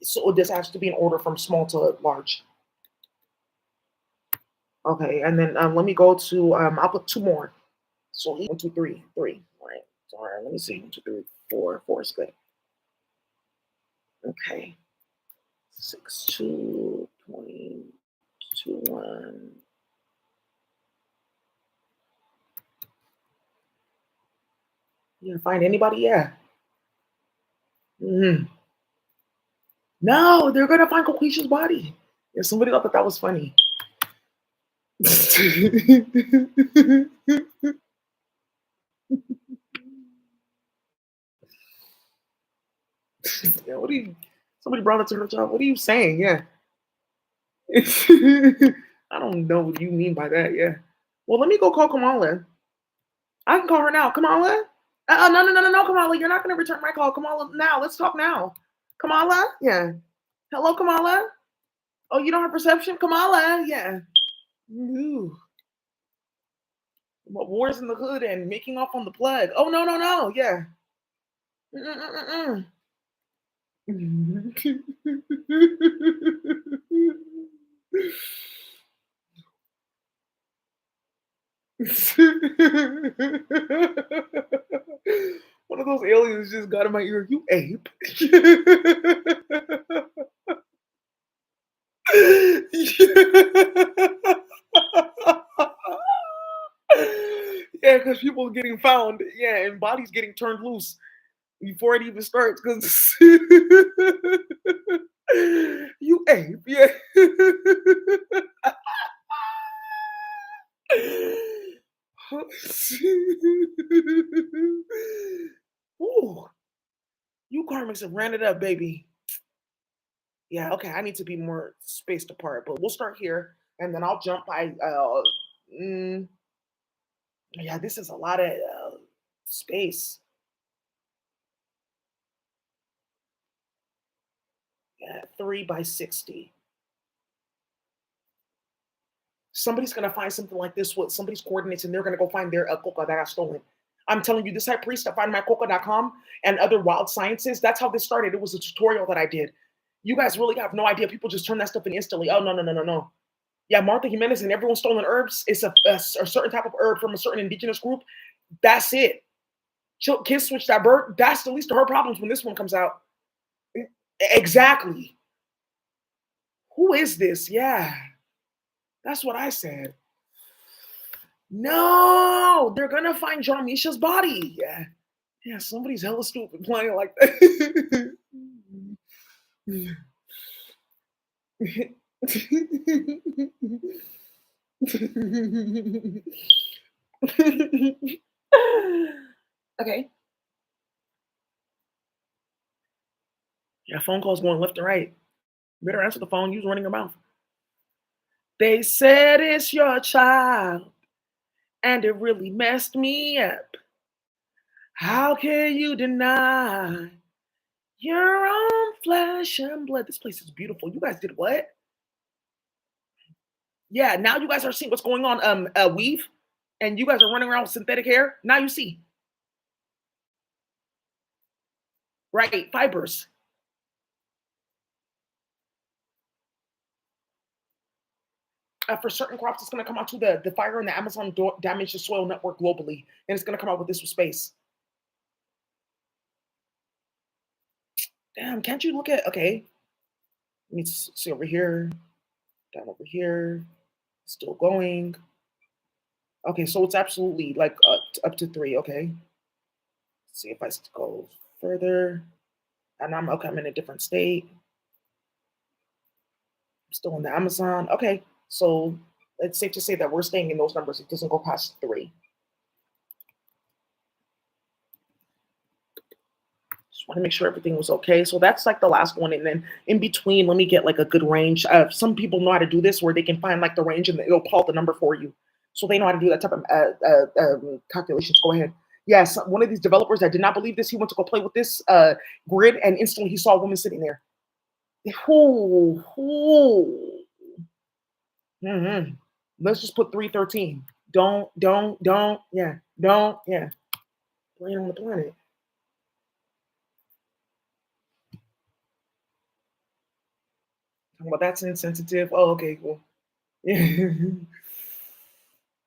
So this has to be in order from small to large. Okay, and then let me go to I'll put two more. So one, two, three, three. All right. So, all right. Let me see. One, two, three, four. Four is good. Okay. 6, 2, 20, 2, 1. You gonna find anybody? Yeah. Mhm. No, they're gonna find Coquisha's body. If somebody thought that that was funny. Yeah, what are you? Somebody brought it to her job. What are you saying? Yeah. I don't know what you mean by that. Yeah. Well, let me go call Kamala. I can call her now. Kamala? No, no, no, no, no, Kamala. You're not going to return my call. Kamala, now. Let's talk now. Kamala? Yeah. Hello, Kamala? Oh, you don't have perception? Kamala? Yeah. Ooh. What, wars in the hood and making off on the plug. Oh, no, no, no. Yeah. Mm-mm-mm-mm. One of those aliens just got in my ear. You ape. Yeah, because people are getting found. Yeah, and bodies getting turned loose before it even starts. Because you ape. Yeah. Ooh, you karmics have ran it up, baby. Yeah, okay. I need to be more spaced apart, but we'll start here, and then I'll jump by. Mm, yeah, this is a lot of space. Yeah, 3 by 60. Somebody's gonna find something like this with somebody's coordinates, and they're gonna go find their coca that got stolen. I'm telling you, this high priest at findmycoca.com and other wild sciences. That's how this started. It was a tutorial that I did. You guys really have no idea. People just turn that stuff in instantly. Oh no, no, no, no, no. Yeah, Martha Jimenez and everyone stolen herbs. It's a certain type of herb from a certain indigenous group. That's it. Kids switch that bird. That's the least of her problems when this one comes out. Exactly. Who is this? Yeah. That's what I said. No, they're gonna find Jarmisha's body. Yeah, yeah. Somebody's hella stupid playing like that. Okay. Yeah, phone calls going left and right. Better answer the phone. You's running your mouth. They said it's your child, and it really messed me up. How can you deny your own flesh and blood? This place is beautiful. You guys did what? Yeah, now you guys are seeing what's going on. Weave, and you guys are running around with synthetic hair. Now you see, right? Fibers. For certain crops, it's going to come out to the fire in the Amazon damage the soil network globally, and it's going to come out with this with space. Damn, can't you look at? Okay, let me see over here, down over here, still going. Okay, so it's absolutely like up to three. Okay, let's see if I go further, and I'm okay. I'm in a different state. I'm still in the Amazon. Okay, so it's safe to say that we're staying in those numbers. It doesn't go past three. Just want to make sure everything was okay. So that's like the last one, and then in between, let me get like a good range. Some people know how to do this, where they can find like the range and it'll pull out the number for you, so they know how to do that type of calculations. Go ahead. Yes, one of these developers that did not believe this, he went to go play with this grid, and instantly he saw a woman sitting there. Ooh, ooh. Mhm. Let's just put 313. Don't, yeah, don't, yeah. Playing on the planet. Well, that's insensitive. Oh, okay, cool. Yeah.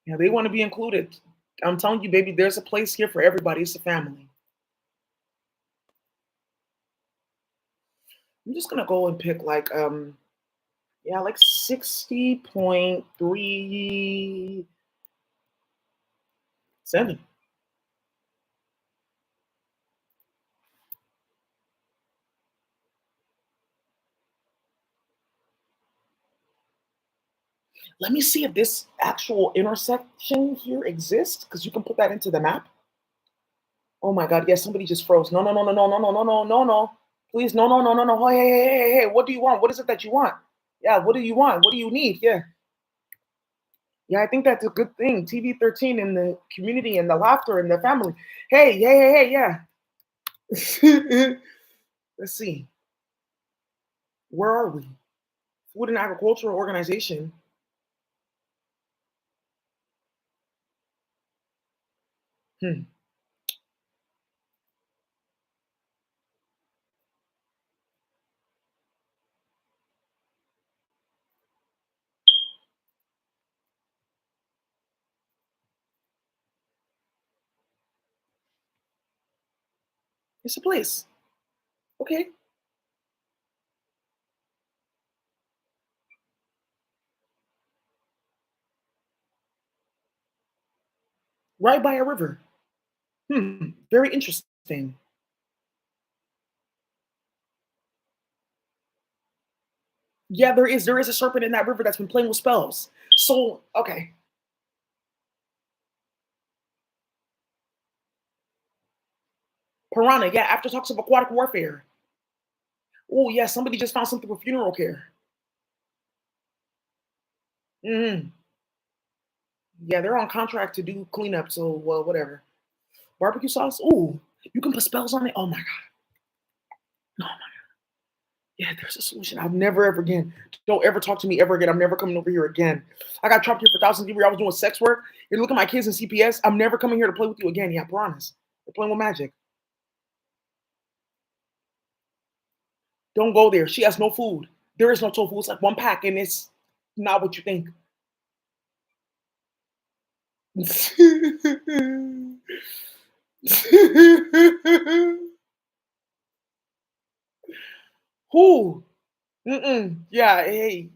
Yeah, they want to be included. I'm telling you, baby, there's a place here for everybody. It's a family. I'm just gonna go and pick like yeah, like 60.37. Let me see if this actual intersection here exists, because you can put that into the map. Oh my god, yes, somebody just froze. No, no, no, no, no, no, no, no, no, no, no. Please, no, no, no, no, no. Hey, hey, hey, hey, hey, what do you want? What is it that you want? Yeah, what do you want? What do you need? Yeah. Yeah, I think that's a good thing. TV 13 and the community and the laughter and the family. Hey, hey, hey, hey, yeah. Let's see. Where are we? Food and Agricultural Organization. Hmm. It's a place. Okay. Right by a river. Hmm. Very interesting. Yeah, there is. There is a serpent in that river that's been playing with spells. So, okay. Piranha. Yeah, after talks of aquatic warfare. Oh, yeah, somebody just found something with funeral care. Hmm. Yeah, they're on contract to do cleanup, so, well, whatever. Barbecue sauce? Ooh, you can put spells on it? Oh my god. No, yeah, there's a solution. I've never ever again. Don't ever talk to me ever again. I'm never coming over here again. I got trapped here for thousands of years. I was doing sex work. You look at my kids in CPS. I'm never coming here to play with you again. Yeah, piranhas. They're playing with magic. Don't go there. She has no food. There is no tofu. It's like one pack, and it's not what you think. Who? Mm-mm. Yeah. Hey.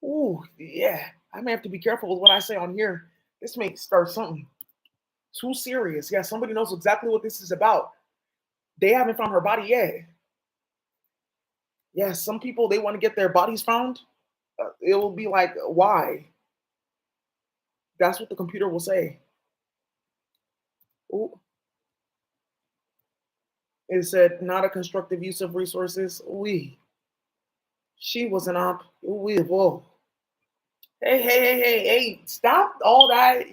Ooh. Yeah. I may have to be careful with what I say on here. This may start something too serious. Yeah, somebody knows exactly what this is about. They haven't found her body yet. Yeah, some people they want to get their bodies found. It will be like, why? That's what the computer will say. Ooh, it said not a constructive use of resources. We. She was an op. We. Whoa. Hey, hey, hey, hey, hey! Stop all that.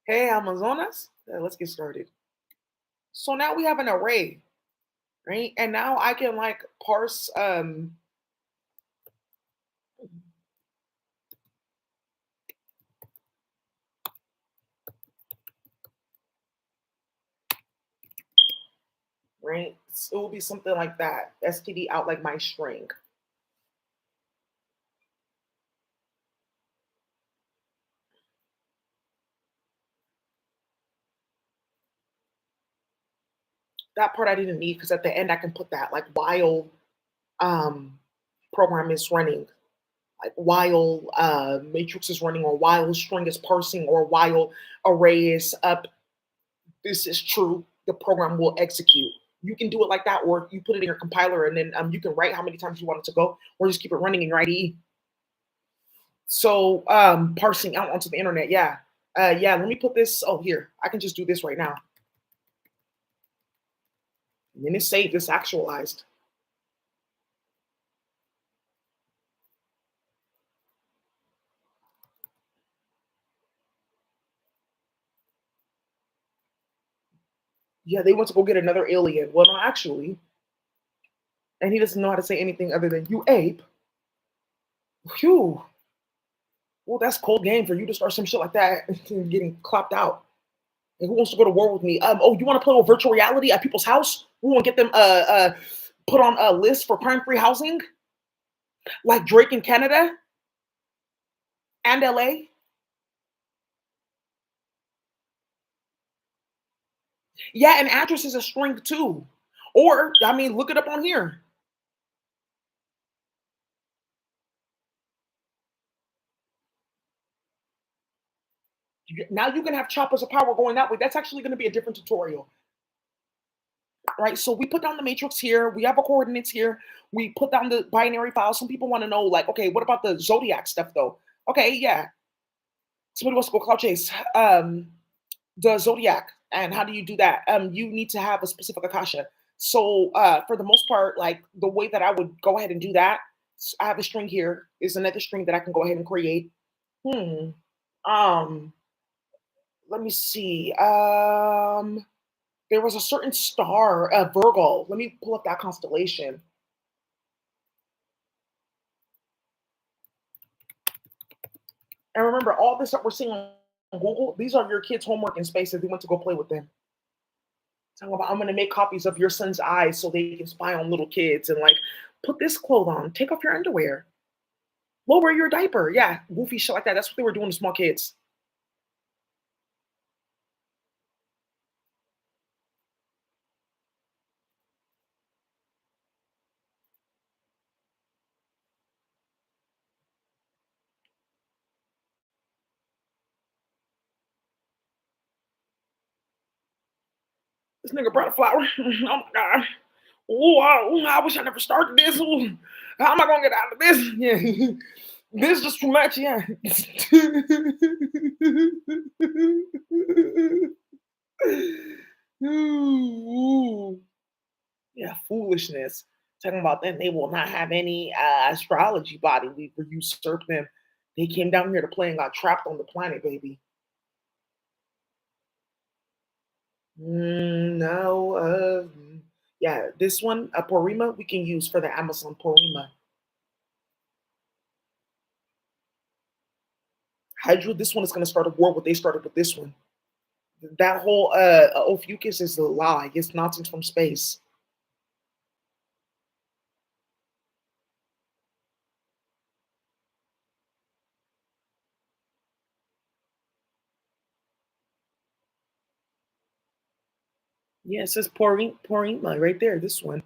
Hey, Amazonas. Let's get started. So now we have an array, right? And now I can like parse right? It will be something like that. STD out like my string. That part I didn't need because at the end I can put that like while um program is running, like while matrix is running, or while string is parsing, or while array is up. This is true. The program will execute. You can do it like that, or you put it in your compiler, and then you can write how many times you want it to go, or just keep it running in your IDE. So parsing out onto the internet, yeah. Yeah, let me put this. Oh, here. I can just do this right now. And then it's saved, it's actualized. Yeah, they went to go get another alien. Well, no, actually, and he doesn't know how to say anything other than "you ape." Phew. Well, that's cold game for you to start some shit like that and getting clapped out. And who wants to go to war with me? Oh, you want to play with virtual reality at people's house? We want to get them put on a list for crime-free housing, like Drake in Canada and LA. Yeah, and address is a string too. Or I mean, look it up on here. Now you can have choppers of power going that way. That's actually going to be a different tutorial, right? So we put down the matrix here. We have our coordinates here. We put down the binary file. Some people want to know, like, okay, what about the zodiac stuff though? Okay, yeah. Somebody wants to go cloud chase. The zodiac, and how do you do that? You need to have a specific akasha. So for the most part, like the way that I would go ahead and do that, I have a string here. Is another string that I can go ahead and create. Hmm. Um. Let me see. There was a certain star, Virgo. Let me pull up that constellation. And remember, all this that we're seeing on Google, these are your kids' homework in space if they went to go play with them. Talking about, I'm going to make copies of your son's eyes so they can spy on little kids and like put this clothes on, take off your underwear, lower your diaper. Yeah, goofy shit like that. That's what they were doing to small kids. This nigga brought a flower. Oh my god. I wish I never started this. Ooh, how am I gonna get out of this? Yeah, this is just too much. Yeah. Ooh. Yeah, foolishness. Talking about them, they will not have any astrology body. We usurped them. They came down here to play and got trapped on the planet, baby. No, yeah, this one, a Porima, we can use for the Amazon Porima. Hydra, this one is going to start a war. What they started with this one. That whole Ophiuchus is a lie. It's nonsense from space. Yeah, it says Porima right there. This one.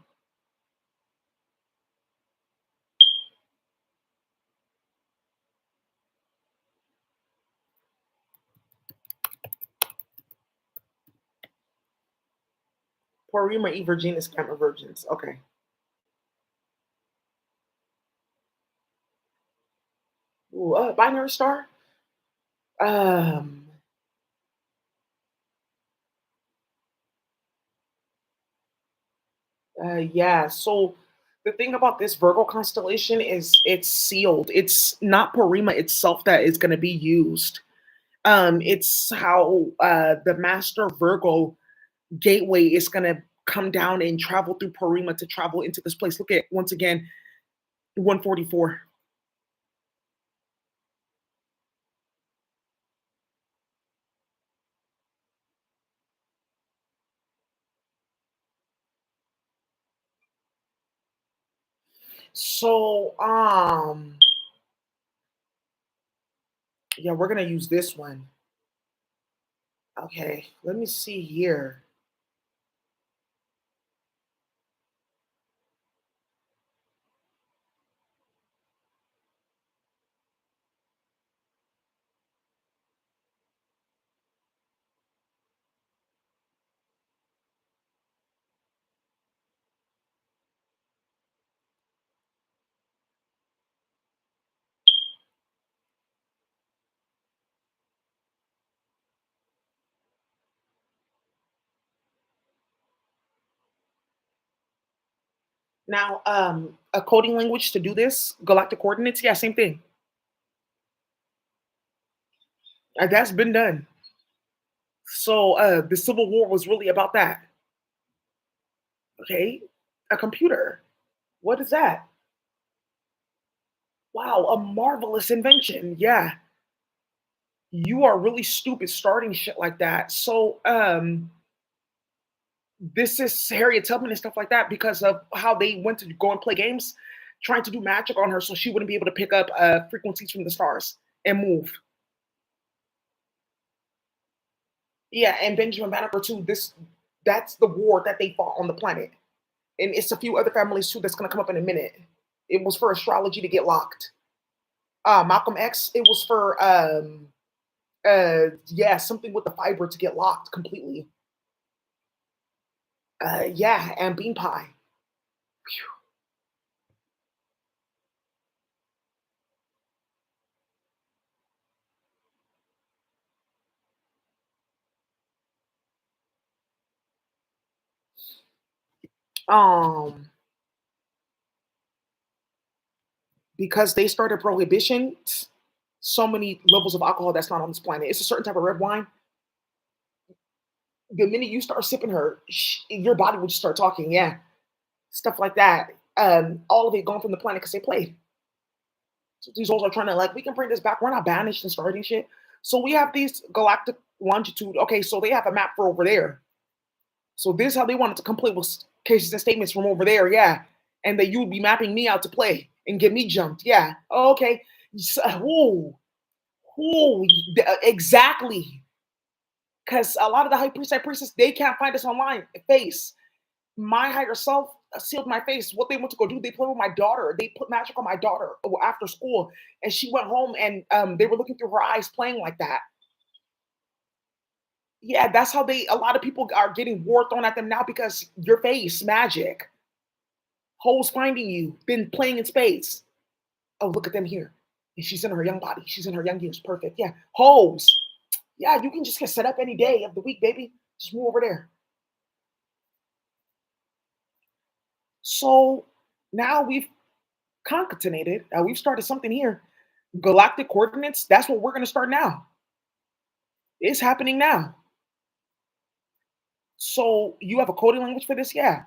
Porima e Virginis Gamma Virgins. Okay. Ooh, binary star. Um, yeah. So the thing about this Virgo constellation is it's sealed. It's not Porima itself that is going to be used. It's how the Master Virgo gateway is going to come down and travel through Porima to travel into this place. Look at once again 144. So yeah, we're gonna use this one. Okay, let me see here. Now, a coding language to do this, galactic coordinates, yeah, same thing. That's been done. So the Civil War was really about that. Okay, a computer. What is that? Wow, a marvelous invention. Yeah, you are really stupid starting shit like that. So this is Harriet Tubman and stuff like that because of how they went to go and play games, trying to do magic on her so she wouldn't be able to pick up frequencies from the stars and move. Yeah, and Benjamin Banneker too. That's the war that they fought on the planet, and it's a few other families too that's gonna come up in a minute. It was for astrology to get locked. Malcolm X, it was for yeah, something with the fiber to get locked completely. Yeah, and bean pie. Um, because they started prohibition, so many levels of alcohol that's not on this planet. It's a certain type of red wine. The minute you start sipping her, your body would just start talking. Yeah, stuff like that. All of it gone from the planet because they played. So these souls are trying to like, we can bring this back. We're not banished and starting shit. So we have these galactic longitude. Okay, so they have a map for over there. So this is how they wanted to complete with cases and statements from over there. Yeah, and that you would be mapping me out to play and get me jumped. Yeah. Oh, okay. Ooh, ooh, exactly. Because a lot of the high priest, high priestess, they can't find us online. Face. My higher self sealed my face. What they went to go do, they played with my daughter. They put magic on my daughter after school, and she went home and they were looking through her eyes, playing like that. Yeah, that's how they. A lot of people are getting war thrown at them now because your face magic. Hoes finding you, been playing in space. Oh, look at them here. And she's in her young body. She's in her young years. Perfect. Yeah. Hoes. Yeah, you can just get set up any day of the week, baby. Just move over there. So now we've concatenated. We've started something here. Galactic coordinates. That's what we're going to start now. It's happening now. So you have a coding language for this? Yeah.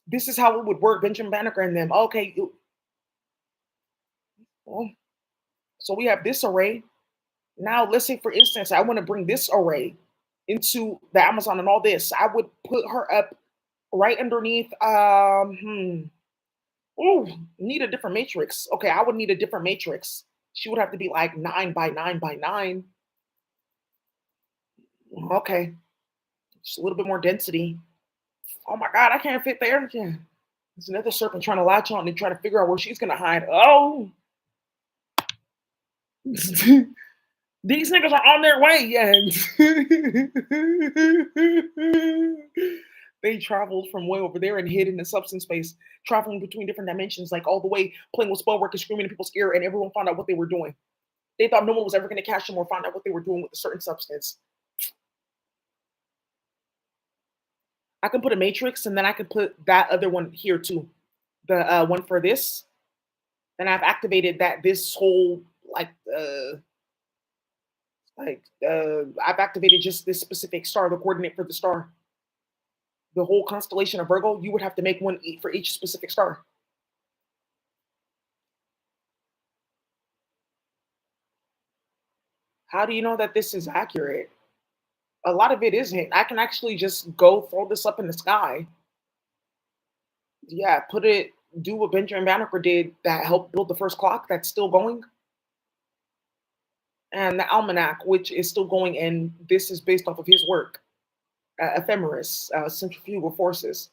This is how it would work. Benjamin Banneker and them. Okay. Well, so we have this array. Now, let's say, for instance, I want to bring this array into the Amazon and all this. I would put her up right underneath. Ooh, need a different matrix. Okay, I would need a different matrix. She would have to be like 9 by 9 by 9. Okay. Just a little bit more density. Oh my God, I can't fit there. Yeah. There's another serpent trying to latch on and try to figure out where she's gonna hide. Oh, these niggas are on their way. Yeah. They traveled from way over there and hid in the substance space, traveling between different dimensions, like all the way playing with spell work and screaming in people's ear, and everyone found out what they were doing. They thought no one was ever going to catch them or find out what they were doing with a certain substance. I can put a matrix, and then I can put that other one here too. The one for this. Then I've activated that this whole like I've activated just this specific star, the coordinate for the star. The whole constellation of Virgo, you would have to make one for each specific star. How do you know that this is accurate? A lot of it isn't. I can actually just go throw this up in the sky. Yeah, put it, do what Benjamin Banneker did that helped build the first clock that's still going, and the almanac, which is still going, and this is based off of his work, Ephemeris, Centrifugal Forces.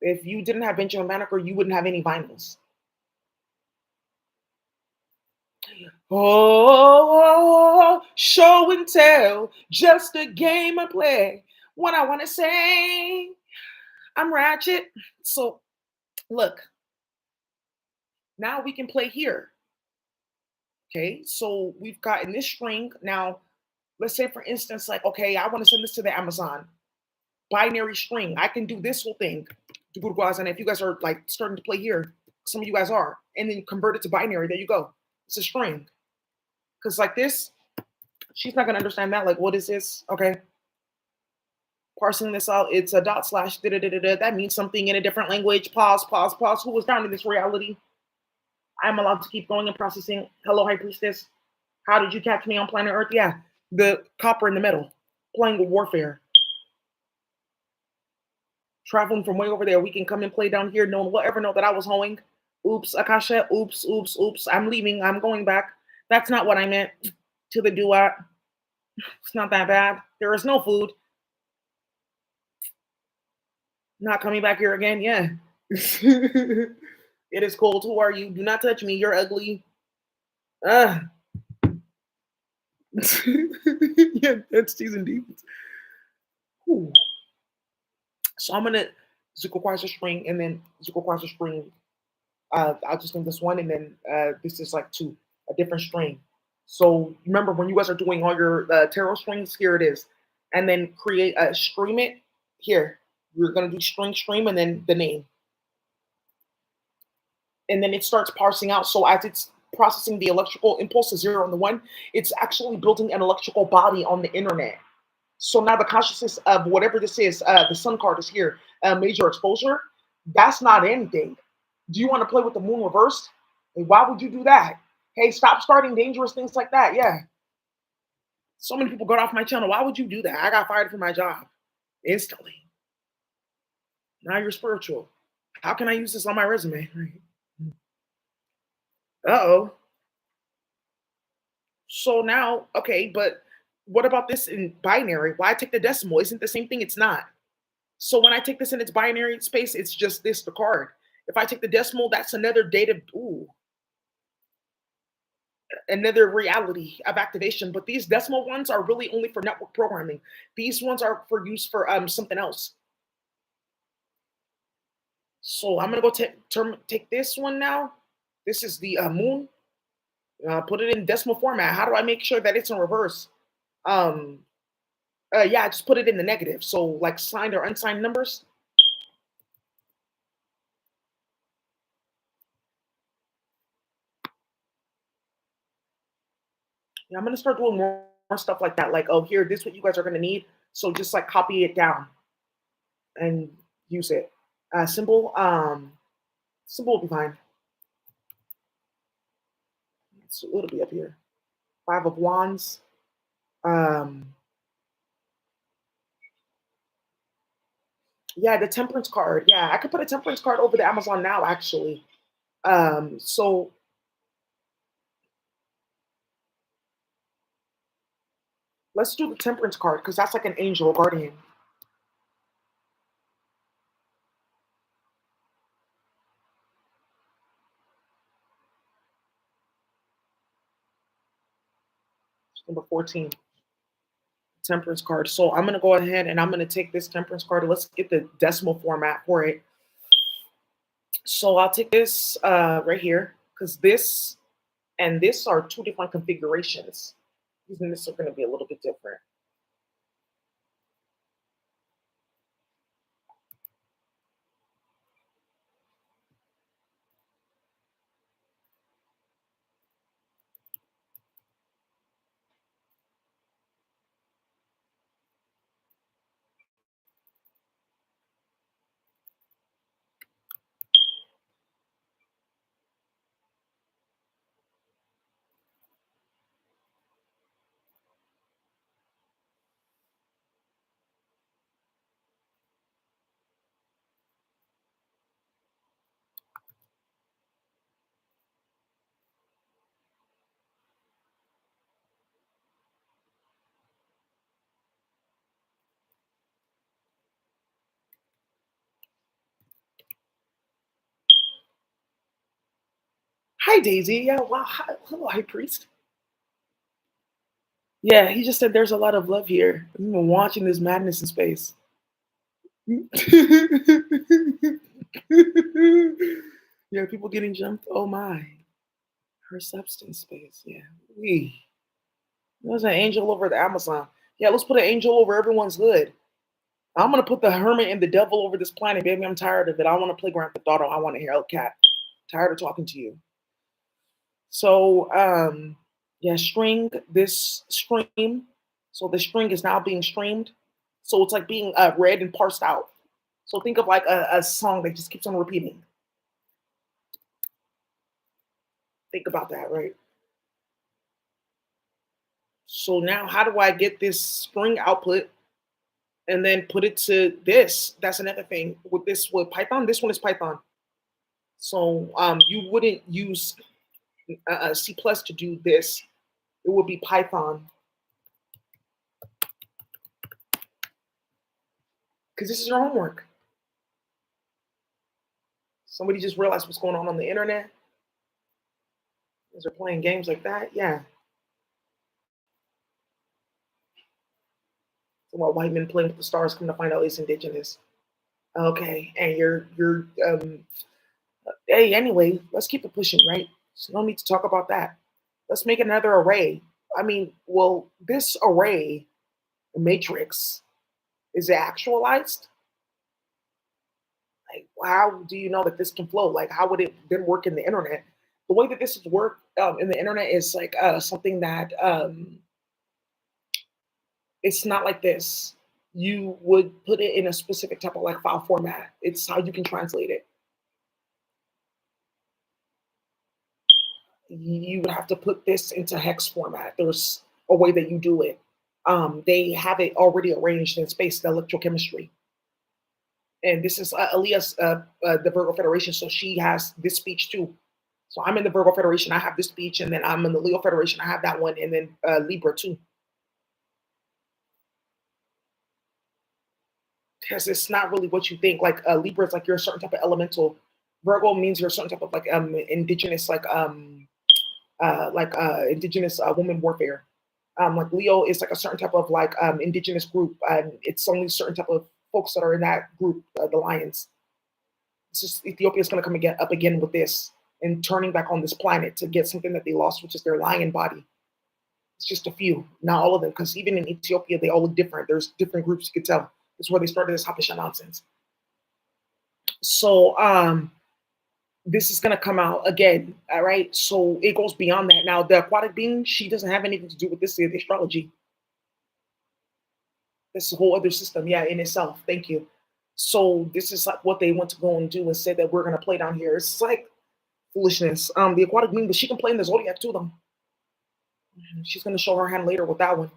If you didn't have Benjamin Banneker, you wouldn't have any vinyls. Oh, show and tell, just a game I play. What I want to say, I'm ratchet. So, look, now we can play here. Okay, so we've got in this string. Now, let's say, for instance, like, okay, I want to send this to the Amazon binary string. I can do this whole thing. And if you guys are like starting to play here, some of you guys are, and then convert it to binary. There you go. It's a string. Because like this, she's not gonna understand that. Like, what is this? Okay. Parsing this out, it's a dot slash da da da da. That means something in a different language. Pause, pause, pause. Who was down in this reality? I'm allowed to keep going and processing. Hello, High Priestess. How did you catch me on planet Earth? Yeah, the copper in the middle, playing with warfare. Traveling from way over there, we can come and play down here. No one will ever know that I was hoeing. Oops, Akasha. Oops, oops, oops. I'm leaving. I'm going back. That's not what I meant. To the duat. It's not that bad. There is no food. Not coming back here again. Yeah. It is cold. Who are you? Do not touch me. You're ugly. Ah. Yeah, that's season demons. Whew. So I'm gonna Zuko Quasar string and then Zuko Quasar string. I'll just name this one and then this is like two, a different string. So remember when you guys are doing all your tarot strings, here it is, and then create a stream it here. You're gonna do string stream and then the name, and then it starts parsing out. So as it's processing the electrical impulse, the zero and the one, it's actually building an electrical body on the internet. So now the consciousness of whatever this is, the sun card is here, major exposure. That's not anything. Do you want to play with the moon reversed? Hey, why would you do that? Hey, stop starting dangerous things like that. Yeah. So many people got off my channel. Why would you do that? I got fired from my job instantly. Now you're spiritual. How can I use this on my resume? Uh-oh. So now, okay, but what about this in binary? Why take the decimal? Isn't the same thing? It's not. So when I take this in its binary space, it's just this, the card. If I take the decimal, that's another data, ooh, another reality of activation. But these decimal ones are really only for network programming. These ones are for use for something else. So I'm gonna go take this one now. This is the moon. Put it in decimal format. How do I make sure that it's in reverse? Um, yeah, just put it in the negative. So like signed or unsigned numbers. Yeah, I'm gonna start doing more stuff like that. Like, oh, here, this is what you guys are gonna need. So just like copy it down and use it. Symbol, symbol will be fine. So it'll be up here. Five of Wands. Um, yeah, the Temperance card. Yeah, I could put a Temperance card over the Amazon now, actually. So Let's do the Temperance card because that's like an angel guardian. It's number 14. Temperance card. So I'm gonna go ahead and I'm gonna take this Temperance card. Let's get the decimal format for it. So I'll take this right here because this and this are two different configurations. These and this are going to be a little bit different. Hi, Daisy. Yeah, wow. Hi, hello, High Priest. Yeah, he just said there's a lot of love here. I've been watching this madness in space. Yeah, people getting jumped. Oh my. Her substance space. Yeah. We. There's an angel over the Amazon. Yeah, let's put an angel over everyone's hood. I'm gonna put the hermit and the devil over this planet, baby. I'm tired of it. I want to play Grand Theft Auto. I want to hear Cat. Tired of talking to you. So yeah, string this stream. So the string is now being streamed. So it's like being read and parsed out. So think of like a song that just keeps on repeating. Think about that, right? So now how do I get this string output and then put it to this? That's another thing with this with Python. This one is Python. So you wouldn't use C plus to do this. It would be Python because this is your homework. Somebody just realized what's going on the internet. As they're playing games like that, yeah. So while white men playing with the stars, come to find out it's indigenous. Okay, and you're hey, anyway, let's keep it pushing, right? So no need to talk about that. Let's make another array. I mean, well, this array, the matrix, is it actualized? Like, how do you know that this can flow? Like, how would it then work in the internet? The way that this is work in the internet is like something that it's not like this. You would put it in a specific type of like file format. It's how you can translate it. You would have to put this into hex format. There's a way that you do it. They have it already arranged in space, the electrochemistry. And this is Aaliyah's, the Virgo Federation. So she has this speech too. So I'm in the Virgo Federation. I have this speech, and then I'm in the Leo Federation. I have that one, and then Libra too. Because it's not really what you think. Like Libra is like you're a certain type of elemental. Virgo means you're a certain type of like indigenous, indigenous woman warfare. Like Leo is like a certain type of like indigenous group, and it's only certain type of folks that are in that group, the lions. It's just Ethiopia is going to come again up again with this and turning back on this planet to get something that they lost, which is their lion body. It's just a few, not all of them, because even in Ethiopia, they all look different. There's different groups you could tell. That's where they started this Habesha nonsense. So this is gonna come out again. All right. So it goes beyond that. Now the aquatic being, she doesn't have anything to do with this the astrology. This is a whole other system, yeah, in itself. Thank you. So this is like what they want to go and do and say that we're gonna play down here. It's like foolishness. The aquatic being, but she can play in the zodiac too, though. She's gonna show her hand later with that one.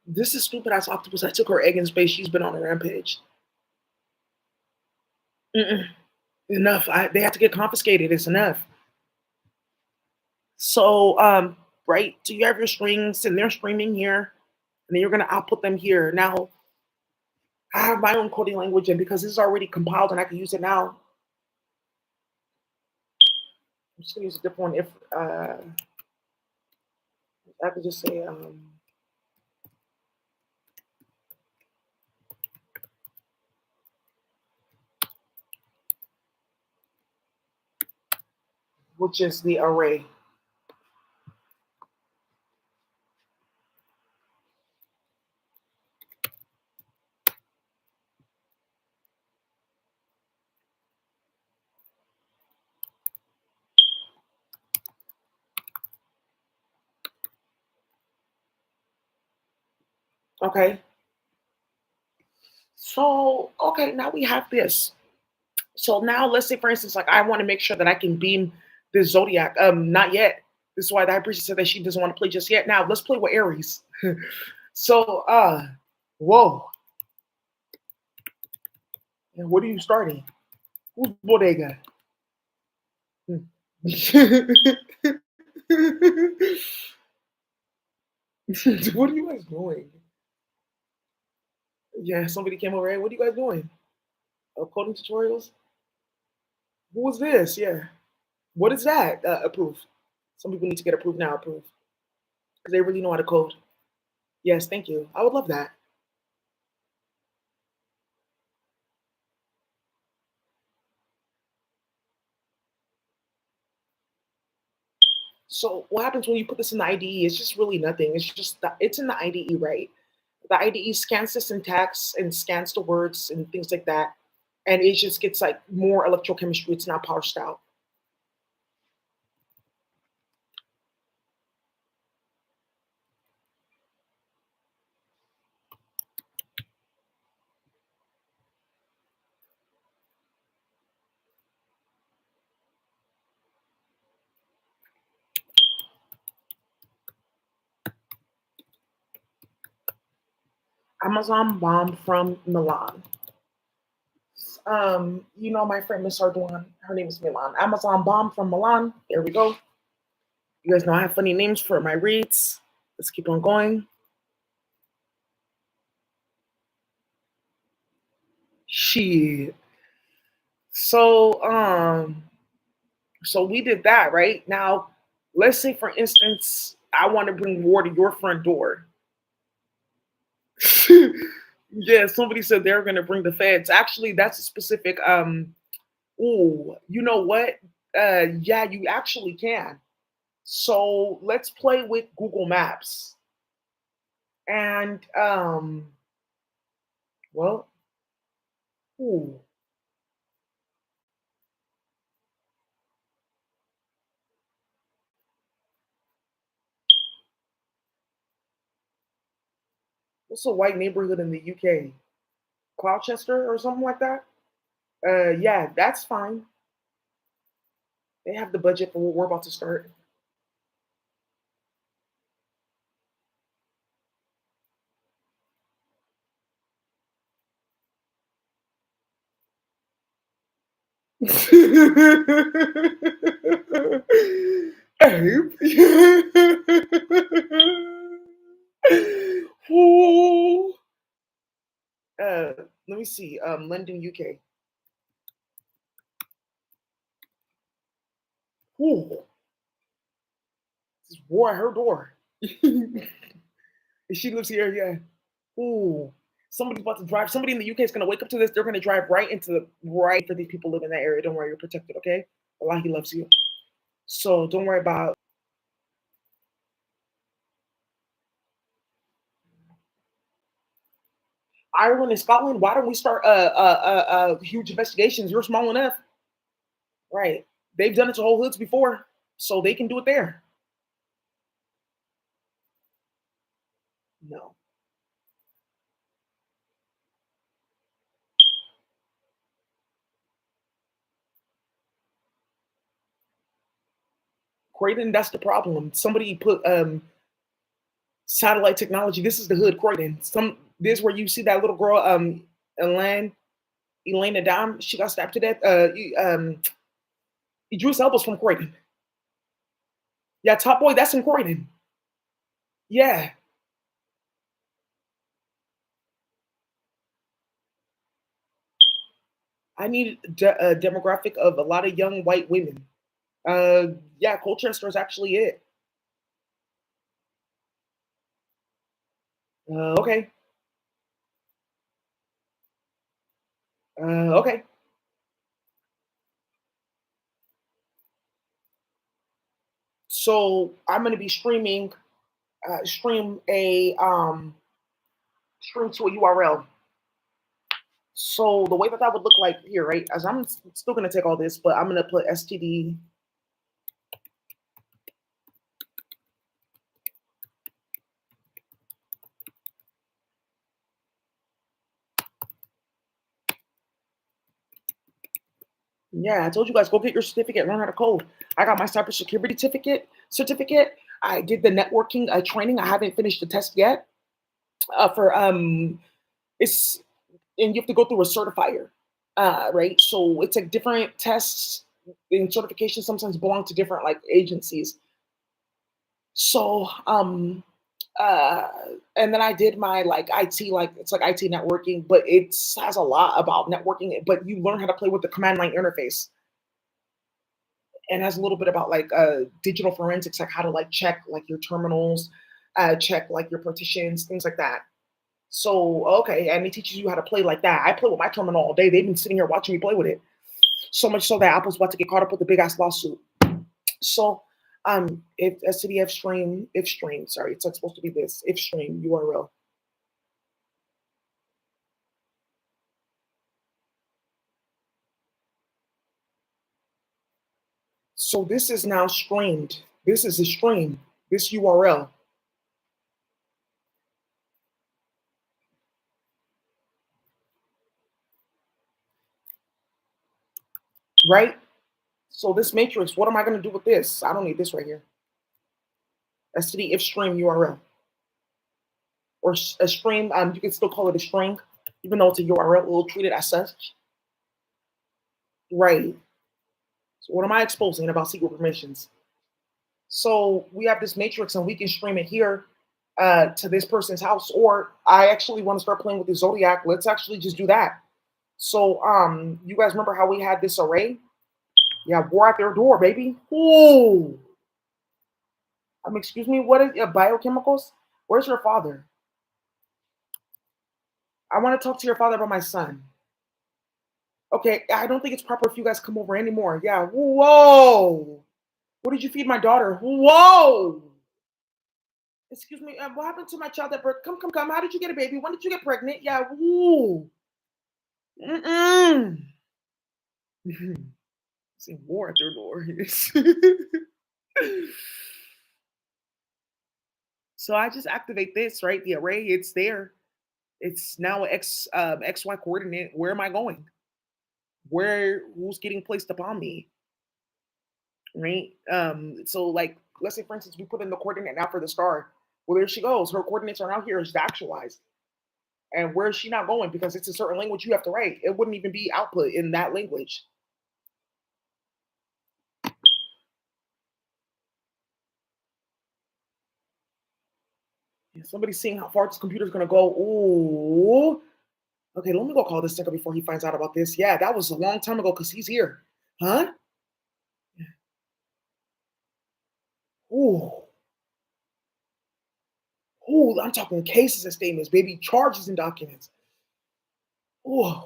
This is stupid ass octopus. I took her egg in space. She's been on a rampage. Mm-mm. Enough. They have to get confiscated. It's enough. So, right. So you have your strings, and they're streaming here, and then you're gonna output them here. Now, I have my own coding language, and because this is already compiled and I can use it now, I'm just gonna use a different one. If I could just say, which is the array. Okay. So, okay, now we have this. So now let's say for instance, like I want to make sure that I can beam this zodiac. Not yet. This is why the high priestess said that she doesn't want to play just yet. Now let's play with Aries. So whoa. And what are you starting? Who's bodega? Hmm. What are you guys doing? Yeah, somebody came over. Hey, what are you guys doing? Coding tutorials? Who was this? Yeah. What is that? Approve. Some people need to get approved now. Approve because they really know how to code. Yes, thank you. I would love that. So what happens when you put this in the IDE? It's just really nothing. It's just that it's in the IDE, right? The IDE scans the syntax and scans the words and things like that, and it just gets like more electrochemistry. It's not parsed out. Amazon bomb from Milan. You know my friend Miss Arduan. Her name is Milan. Amazon bomb from Milan. There we go. You guys know I have funny names for my reads. Let's keep on going. Shit. So so we did that, right? Now, let's say for instance, I want to bring war to your front door. Yeah, somebody said they're gonna bring the feds. Actually, that's a specific ooh, you know what? Yeah, you actually can. So let's play with Google Maps. And well, ooh, what's a white neighborhood in the UK? Gloucester or something like that? Yeah, that's fine. They have the budget for what we're about to start. Abe. Ooh. Let me see. London, UK. Ooh, this war at her door. She lives here, yeah. Ooh. Somebody's about to drive. Somebody in the UK is gonna wake up to this. They're gonna drive right into the right for these people live in that area. Don't worry, you're protected, okay? Allah, He loves you. So don't worry about Ireland and Scotland. Why don't we start huge investigations? You're small enough, right? They've done it to whole hoods before, so they can do it there. No. Creighton, that's the problem. Somebody put Satellite technology. This is the hood, Croydon. This where you see that little girl, Elaine, Elena Dom. She got stabbed to death. Idris Elba's from Croydon. Yeah, Top Boy. That's in Croydon. Yeah, I need a demographic of a lot of young white women. Yeah, Colchester is actually it. Okay. Okay. So I'm gonna be stream a stream to a URL. So the way that that would look like here, right? As I'm still gonna take all this, but I'm gonna put STD. Yeah, I told you guys go get your certificate, learn how to code. I got my cybersecurity certificate. I did the networking training. I haven't finished the test yet. For it's and you have to go through a certifier, right? So it's like different tests and certifications sometimes belong to different like agencies. So uh, and then I did my like IT, like it's like IT networking, but it has a lot about networking. But you learn how to play with the command line interface, and has a little bit about like digital forensics, like how to like check like your terminals, check like your partitions, things like that. So okay, and it teaches you how to play like that. I play with my terminal all day. They've been sitting here watching me play with it. So much so that Apple's about to get caught up with a big ass lawsuit. So if SCDF stream, if stream, sorry, it's like supposed to be this, if stream URL. So this is now streamed. This is a stream, this URL, right? So this matrix, what am I gonna do with this? I don't need this right here. STD if stream URL. Or a stream, you can still call it a string, even though it's a URL, we'll treat it as such. Right. So what am I exposing about secret permissions? So we have this matrix and we can stream it here to this person's house, or I actually want to start playing with the Zodiac. Let's actually just do that. So you guys remember how we had this array? Yeah, war at their door, baby. Ooh. Excuse me, what is biochemicals? Where's your father? I want to talk to your father about my son. Okay, I don't think it's proper if you guys come over anymore. Yeah, whoa. What did you feed my daughter? Whoa. Excuse me, what happened to my child at birth? Come, come, come. How did you get a baby? When did you get pregnant? Yeah, woo. Mm-mm. See, war at their door. So I just activate this, right? The array, it's there. It's now XY coordinate. Where am I going? Who's getting placed upon me? Right? So like let's say for instance we put in the coordinate now for the star. Well, there she goes. Her coordinates are now here. It's actualized. And where is she not going? Because it's a certain language you have to write. It wouldn't even be output in that language. Somebody's seeing how far this computer's gonna go. Ooh. Okay, let me go call this nigga before he finds out about this. Yeah, that was a long time ago because he's here. Huh? Ooh. Ooh, I'm talking cases and statements, baby, charges and documents. Ooh.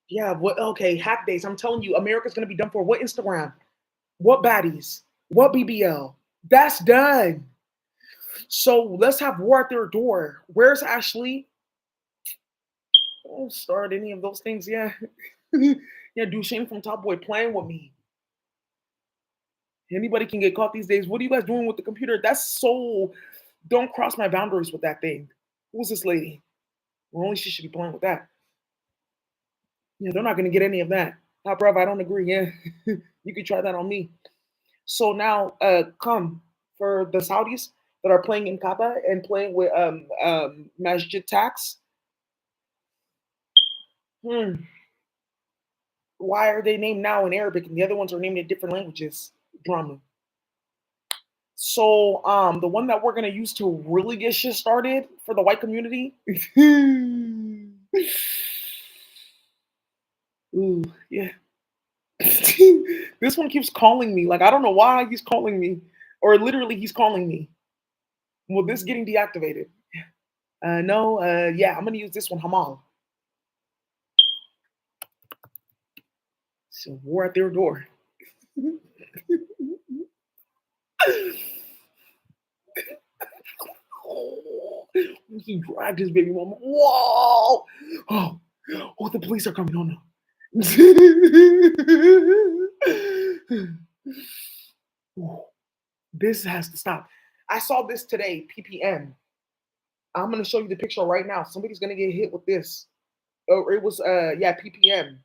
Yeah, what okay, hack days. I'm telling you, America's gonna be done for. What Instagram? What baddies? What BBL? That's done. So let's have war at their door. Where's Ashley? Don't start any of those things. Yeah. Yeah, dude, Shane from Top Boy playing with me. Anybody can get caught these days. What are you guys doing with the computer? That's so. Don't cross my boundaries with that thing. Who's this lady? Well, only she should be playing with that. Yeah, they're not gonna get any of that. Nah, bruv, I don't agree. Yeah, you can try that on me. So now, come for the Saudis that are playing in Kaaba and playing with Masjid Tax. Hmm. Why are they named now in Arabic and the other ones are named in different languages? Drama. So the one that we're gonna use to really get shit started for the white community. Ooh, yeah. This one keeps calling me. Like I don't know why he's calling me, or literally he's calling me. Well, this getting deactivated. No, yeah, I'm gonna use this one, Hamal. So war at their door. Oh, he dragged his baby mama. Whoa! Oh, oh, the police are coming. Oh no. Ooh, this has to stop. I saw this today, PPM. I'm gonna show you the picture right now. Somebody's gonna get hit with this. Oh, it was yeah, PPM.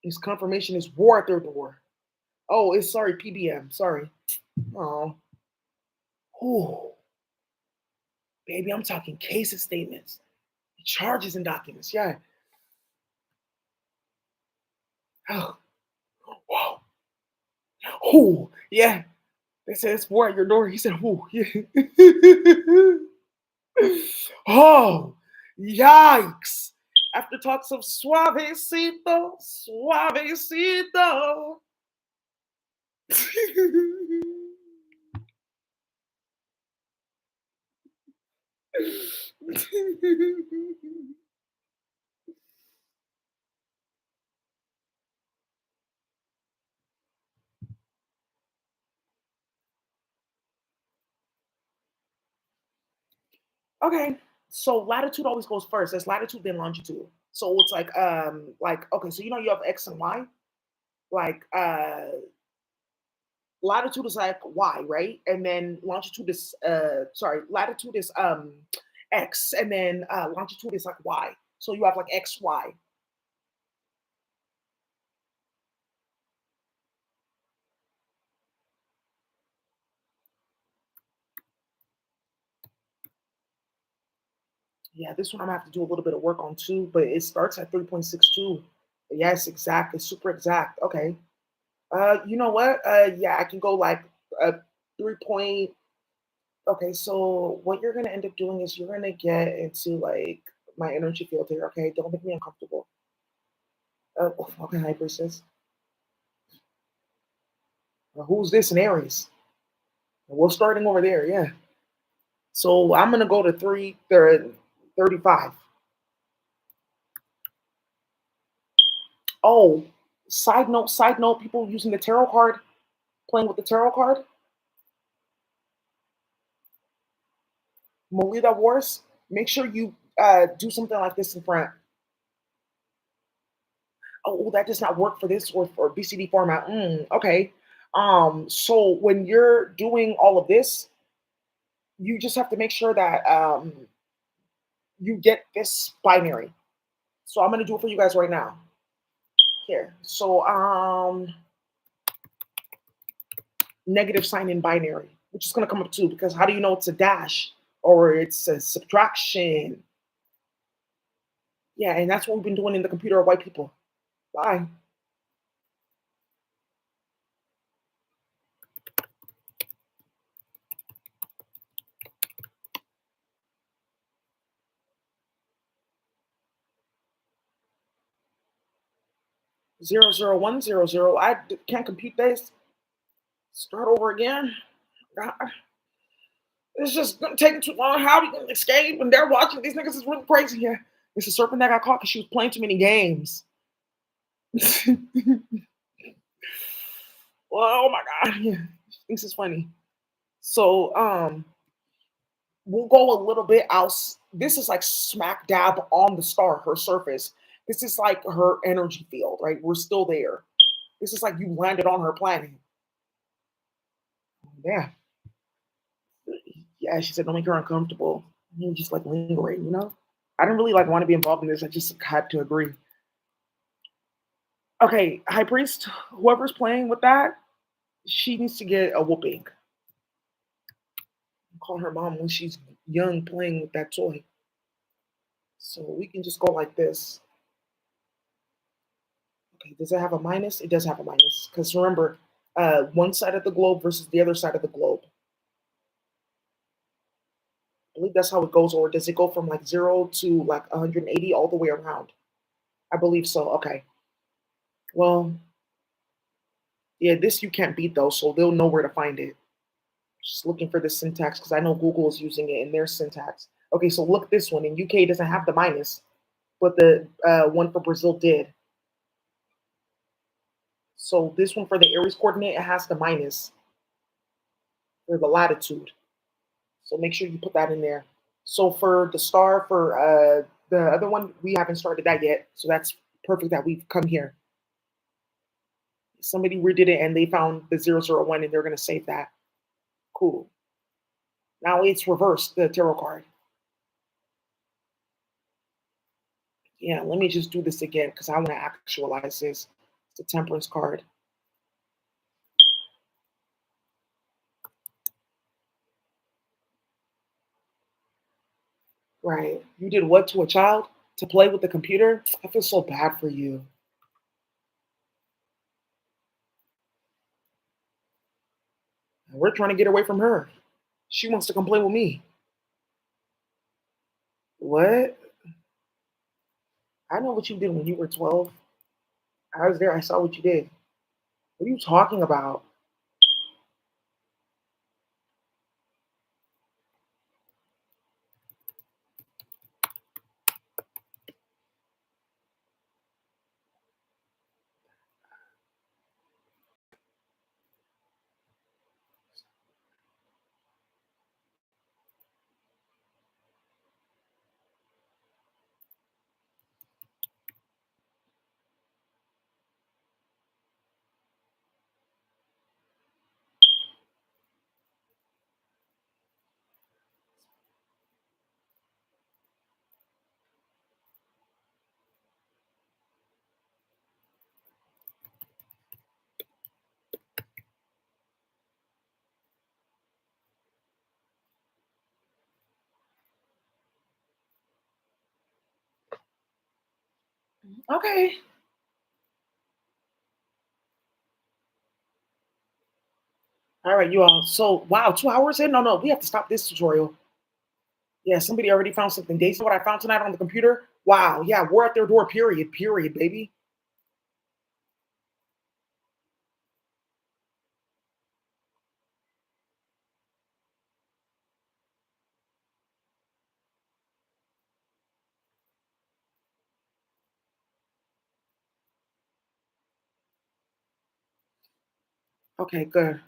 His confirmation is war at their door. Oh, it's sorry, PBM. Sorry. Oh, oh, baby, I'm talking cases statements, charges and documents. Yeah. Oh, whoa. Oh, yeah. They said it's war at your door. He said, oh, yeah. Oh, yikes. After talks of suavecito, suavecito. Okay, so latitude always goes first. There's latitude, then longitude. So it's like okay, so you know you have X and Y. Like latitude is like Y, right? And then longitude is sorry, latitude is X, and then longitude is like Y. So you have like X, Y. Yeah, this one I'm gonna have to do a little bit of work on too, but it starts at 3.62. Yes, exact. It's super exact. Okay. You know what? Yeah, I can go like 3 point. Okay, so what you're gonna end up doing is you're gonna get into like my energy field here. Okay, don't make me uncomfortable. Okay, high priestess. Who's this in Aries? We're starting over there. Yeah. So I'm gonna go to 35. Oh, side note, people using the tarot card, playing with the tarot card, Molita Wars. Make sure you do something like this in front. Oh, that does not work for this or for BCD format. Okay. So when you're doing all of this, you just have to make sure that you get this binary. So I'm gonna do it for you guys right now. Here. So negative sign in binary, which is gonna come up too, because how do you know it's a dash or it's a subtraction? Yeah, and that's what we've been doing in the computer of white people. Bye. 00100. Can't compute this. Start over again. God, it's just gonna take too long. How we gonna escape? And they're watching these niggas is really crazy here. It's a serpent that got caught because she was playing too many games. Well, oh my god, yeah, she thinks it's funny. So We'll go a little bit out. This is like smack dab on the star, her surface. This is like her energy field, right? We're still there. This is like you landed on her planet. Yeah. Yeah, she said, don't make her uncomfortable. You just like lingering, you know? I didn't really like want to be involved in this. I just had to agree. Okay, High Priest, whoever's playing with that, she needs to get a whooping. Call her mom when she's young playing with that toy. So we can just go like this. Okay, does it have a minus? It does have a minus. Because remember, one side of the globe versus the other side of the globe. I believe that's how it goes. Or does it go from like 0 to like 180 all the way around? I believe so. Okay. Well, yeah, this you can't beat though, so they'll know where to find it. Just looking for the syntax because I know Google is using it in their syntax. Okay, so look this one. In UK, it doesn't have the minus, but the one for Brazil did. So this one for the Aries coordinate, it has the minus for the latitude. So make sure you put that in there. So for the star for the other one, we haven't started that yet. So that's perfect that we've come here. Somebody redid it and they found the 001 and they're going to save that. Cool. Now it's reversed, the tarot card. Yeah, let me just do this again because I want to actualize this. It's the temperance card. Right. You did what to a child? To play with the computer? I feel so bad for you. We're trying to get away from her. She wants to come play with me. What? I know what you did when you were 12. I was there. I saw what you did. What are you talking about? Okay. All right, you all. So, wow, 2 hours in? No, no, we have to stop this tutorial. Yeah, somebody already found something. Daisy, what I found tonight on the computer? Wow, yeah, we're at their door, period, period, baby. Okay, good.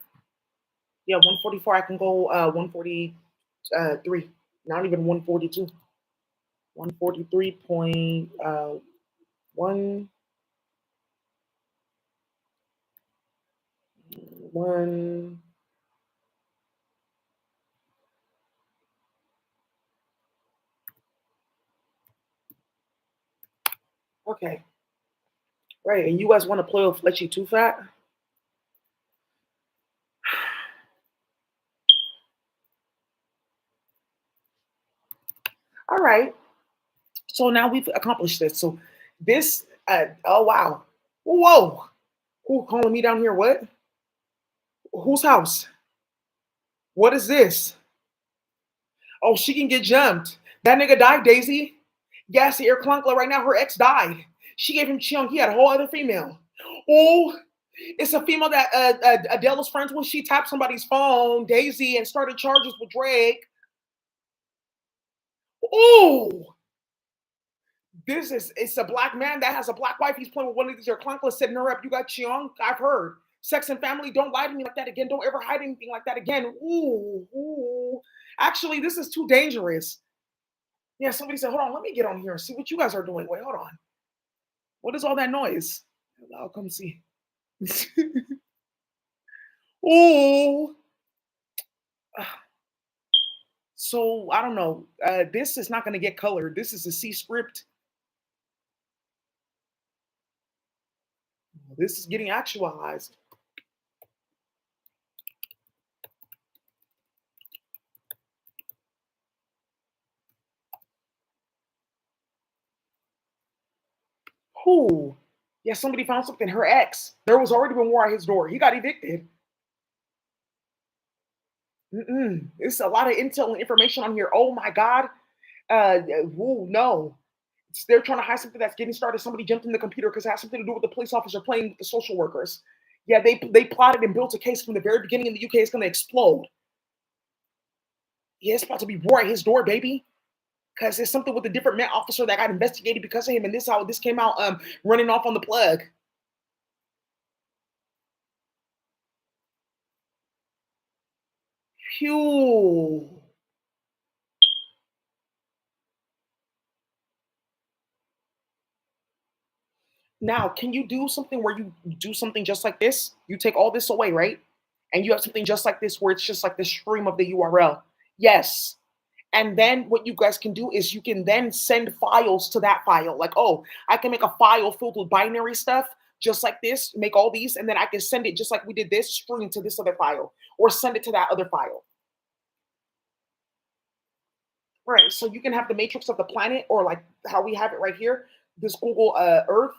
Yeah, 144. I can go 143. Not even 142. 143.1 one. Okay. Right. And you guys want to play with Fletchy Too Fat? All right. So now we've accomplished this. So this oh wow. Whoa. Who calling me down here? What? Whose house? What is this? Oh, she can get jumped. That nigga died, Daisy. Gassy Air Clunkler right now, her ex died. She gave him Chung. He had a whole other female. Oh, it's a female that Adele was friends with. She tapped somebody's phone, Daisy, and started charges with Drake. Oh, it's a black man that has a black wife. He's playing with one of these. Your clunkless setting her up. You got Cheong. I've heard. Sex and family. Don't lie to me like that again. Don't ever hide anything like that again. Ooh, ooh. Actually, this is too dangerous. Yeah, somebody said, hold on, let me get on here and see what you guys are doing. Wait, hold on. What is all that noise? I'll come see. Oh, so I don't know. This is not going to get colored. This is a C script. This is getting actualized. Who? Yeah, somebody found something. Her ex. There was already been war at his door. He got evicted. Mm-mm. It's a lot of intel and information on here. Oh my god. Ooh, no. They're trying to hide something that's getting started. Somebody jumped in the computer because it has something to do with the police officer playing with the social workers. Yeah, they plotted and built a case from the very beginning in the UK. It's going to explode. Yeah, it's about to be war at his door, baby. Because there's something with a different Met officer that got investigated because of him, and this how this came out running off on the plug. Phew. Now, can you do something where you do something just like this? You take all this away, right? And you have something just like this where it's just like the stream of the URL. Yes. And then what you guys can do is you can then send files to that file. Like, oh, I can make a file filled with binary stuff just like this, make all these, and then I can send it just like we did this stream to this other file or send it to that other file. Right. So you can have the matrix of the planet or like how we have it right here, this Google Earth.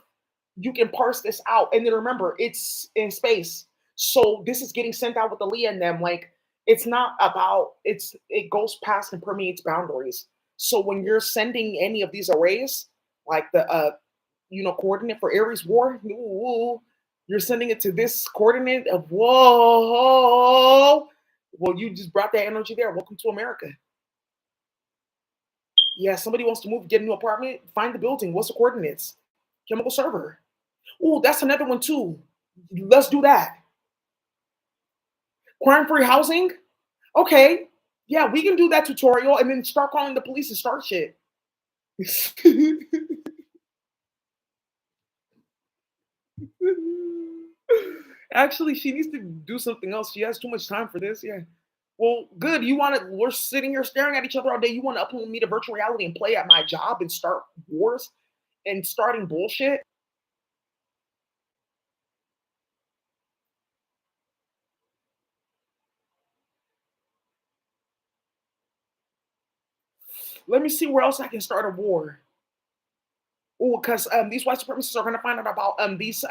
You can parse this out. And then remember, it's in space. So this is getting sent out with the Leah and them. Like it's not about it goes past and permeates boundaries. So when you're sending any of these arrays, like the coordinate for Aries War, ooh, you're sending it to this coordinate of whoa. Well, you just brought that energy there. Welcome to America. Yeah, somebody wants to move, get a new apartment, find the building. What's the coordinates? Chemical server. Oh, that's another one too. Let's do that. Crime free housing? Okay. Yeah, we can do that tutorial and then start calling the police and start shit. Actually, she needs to do something else. She has too much time for this. Yeah. Well, good. You want to? We're sitting here staring at each other all day. You want to upload me to virtual reality and play at my job and start wars and starting bullshit? Let me see where else I can start a war. Oh, because these white supremacists are going to find out about these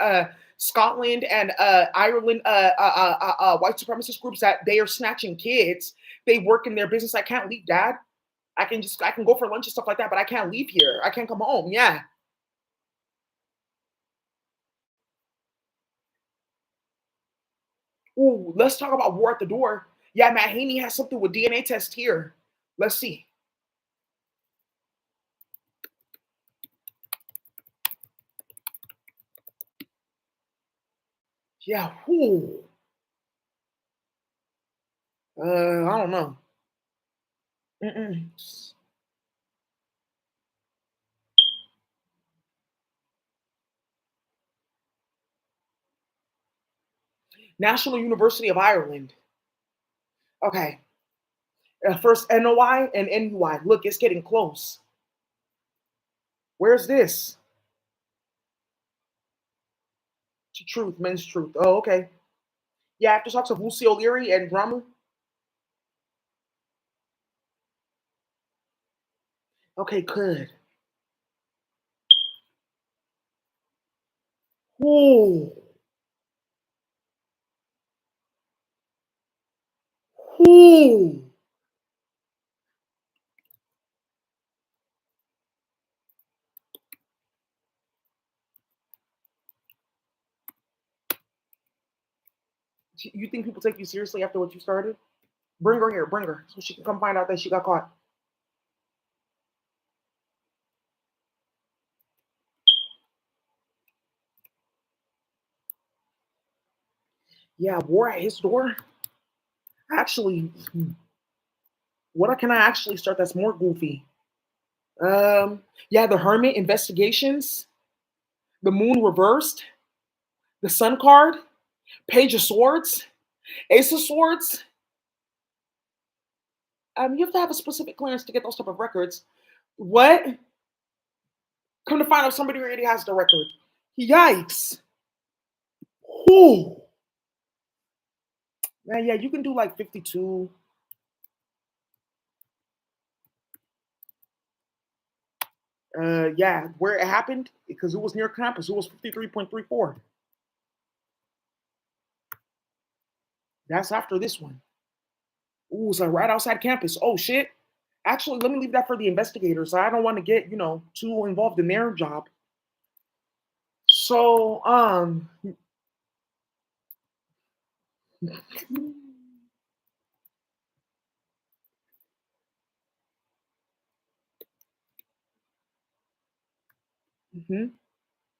Scotland and Ireland white supremacist groups that they are snatching kids. They work in their business. I can't leave, Dad. I can go for lunch and stuff like that, but I can't leave here. I can't come home. Yeah. Ooh, let's talk about war at the door. Yeah, Matt Haney has something with DNA test here. Let's see. Yeah. Ooh. I don't know. Mm-mm. National University of Ireland. Okay. First NOI and NUI. Look, it's getting close. Where's this? To truth, men's truth. Oh, okay. Yeah, after talks of Lucy O'Leary and drama. Okay, good. Ooh. Ooh. You think people take you seriously after what you started? Bring her here, bring her, so she can come find out that she got caught. Yeah, war at his door. Actually, What can I actually start that's more goofy? Yeah, the Hermit investigations, the Moon reversed, the Sun card, Page of Swords, Ace of Swords. You have to have a specific clearance to get those type of records. What? Come to find out, somebody already has the record. Yikes! Whew. Man, yeah, you can do like 52. Yeah, where it happened because it was near campus. It was 53.34. That's after this one. Ooh, so right outside campus. Oh shit. Actually, let me leave that for the investigators. I don't want to get, too involved in their job. So, mhm.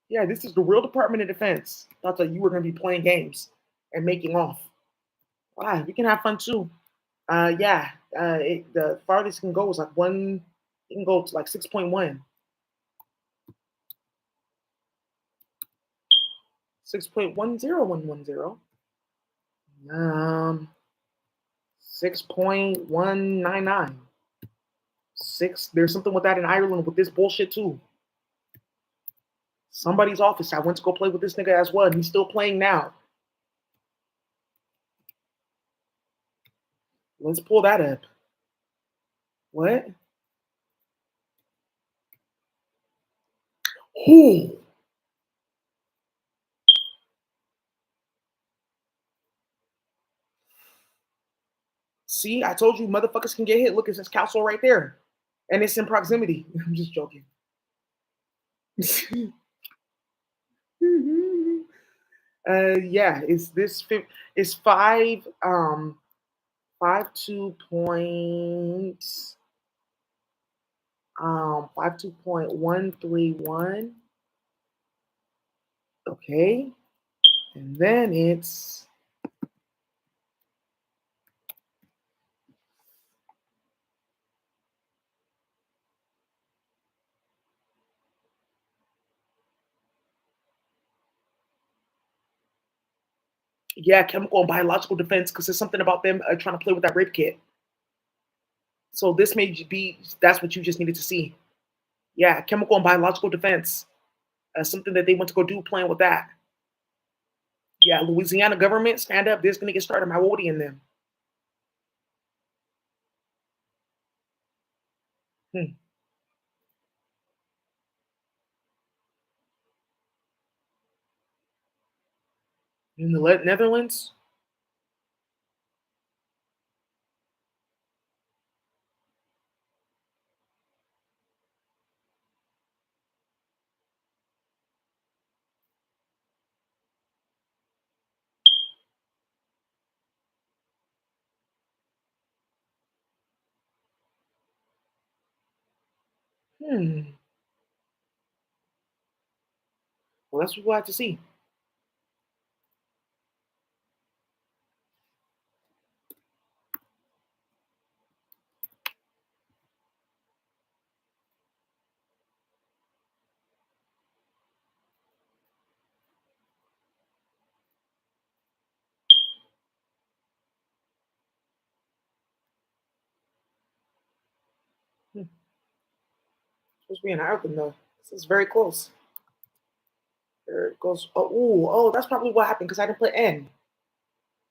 Yeah, this is the real Department of Defense. Thought that you were going to be playing games and making off. Ah, we can have fun too. Yeah, the farthest you can go is like one. You can go to like 6.1, 6.10110. Um, 6.199. Six. There's something with that in Ireland with this bullshit too. Somebody's office. I went to go play with this nigga as well, and he's still playing now. Let's pull that up. What? Who? See, I told you motherfuckers can get hit. Look, it says council right there. And it's in proximity. I'm just joking. Yeah, it's 52.131. Okay. And then it's yeah, chemical and biological defense because there's something about them trying to play with that rape kit. So this may be that's what you just needed to see. Yeah, chemical and biological defense. Something that they went to go do playing with that. Yeah, Louisiana government, stand up. This gonna get started. My Wody in them. Hmm. In the Netherlands. Hmm. Well, that's what we'll have to see. Hmm. Supposed to be in Ireland though. This is very close. There it goes. Oh, ooh, oh, that's probably what happened because I didn't put N.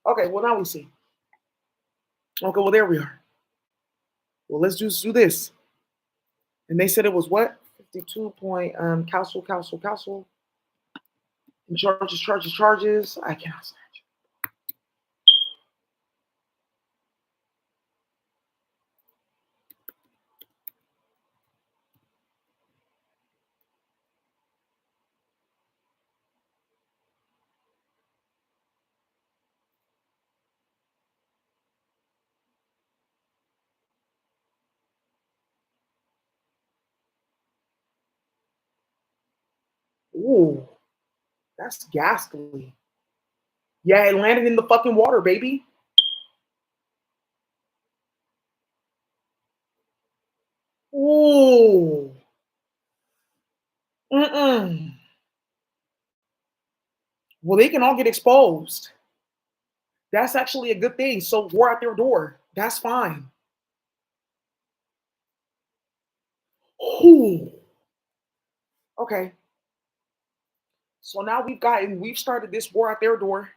Okay, well now we see. Okay, well there we are. Well, let's just do this. And they said it was what? 52 point council. And charges. I cannot say. Ooh, that's ghastly. Yeah, it landed in the fucking water, baby. Mm-mm. Well, they can all get exposed. That's actually a good thing. So war out their door. That's fine. Ooh. Okay. So now we've started this war out their door.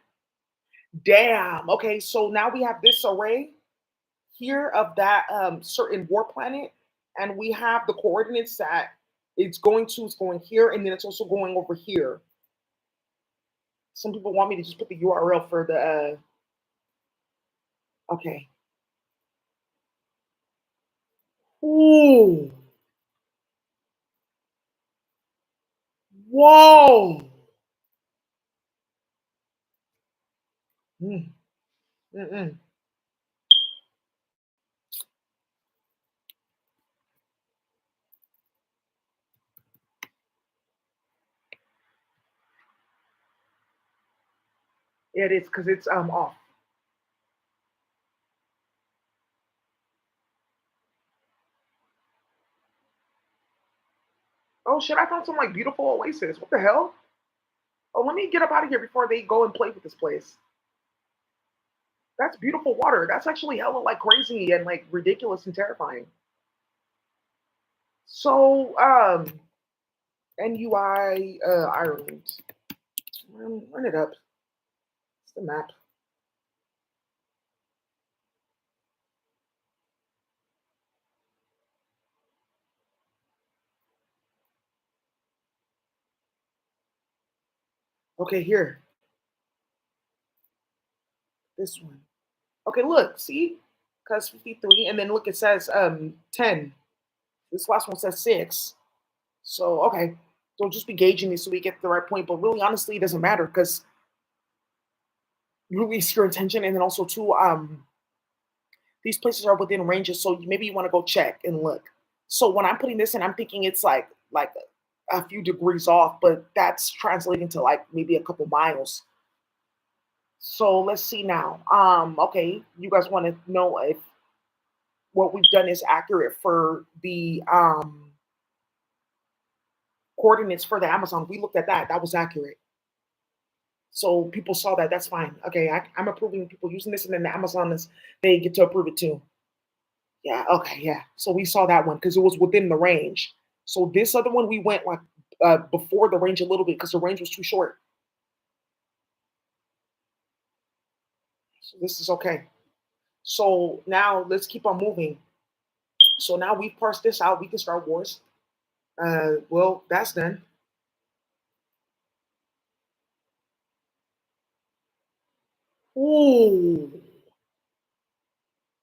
Damn. Okay. So now we have this array here of that certain war planet, and we have the coordinates that it's going here, and then it's also going over here. Some people want me to just put the URL for the okay. Ooh. Whoa. Mm, mm-mm. Yeah, it is because it's off. Oh shit! I found some like beautiful oasis. What the hell? Oh, let me get up out of here before they go and play with this place. That's beautiful water. That's actually hella like crazy and like ridiculous and terrifying. So, NUI Ireland. Run it up. It's the map. Okay, here. This one. Okay, look, see? Cause 53, and then look, it says 10. This last one says 6. So okay. So just be gauging these so we get the right point. But really honestly, it doesn't matter because you release your intention and then also too, these places are within ranges, so maybe you want to go check and look. So when I'm putting this in, I'm thinking it's like a few degrees off, but that's translating to like maybe a couple miles. So let's see now. Okay, you guys want to know if what we've done is accurate for the coordinates for the Amazon. We looked at that. That was accurate. So people saw that. That's fine. Okay, I'm approving people using this, and then the Amazon is they get to approve it too. Yeah, okay, yeah. So we saw that one because it was within the range. So this other one, we went like before the range a little bit because the range was too short. So this is okay. So now let's keep on moving. So now we've parsed this out. We can start wars. Well, that's done. Ooh.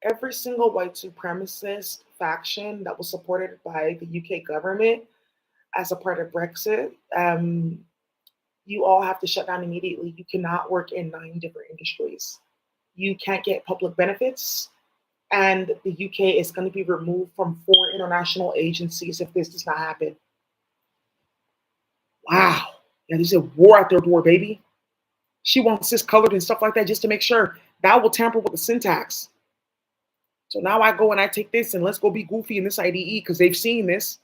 Every single white supremacist faction that was supported by the UK government as a part of Brexit, you all have to shut down immediately. You cannot work in 9 different industries. You can't get public benefits, and the UK is going to be removed from 4 international agencies if this does not happen. Wow. Yeah, there's a war out there, door, baby. She wants this colored and stuff like that just to make sure that will tamper with the syntax. So now I go and I take this and let's go be goofy in this IDE because they've seen this.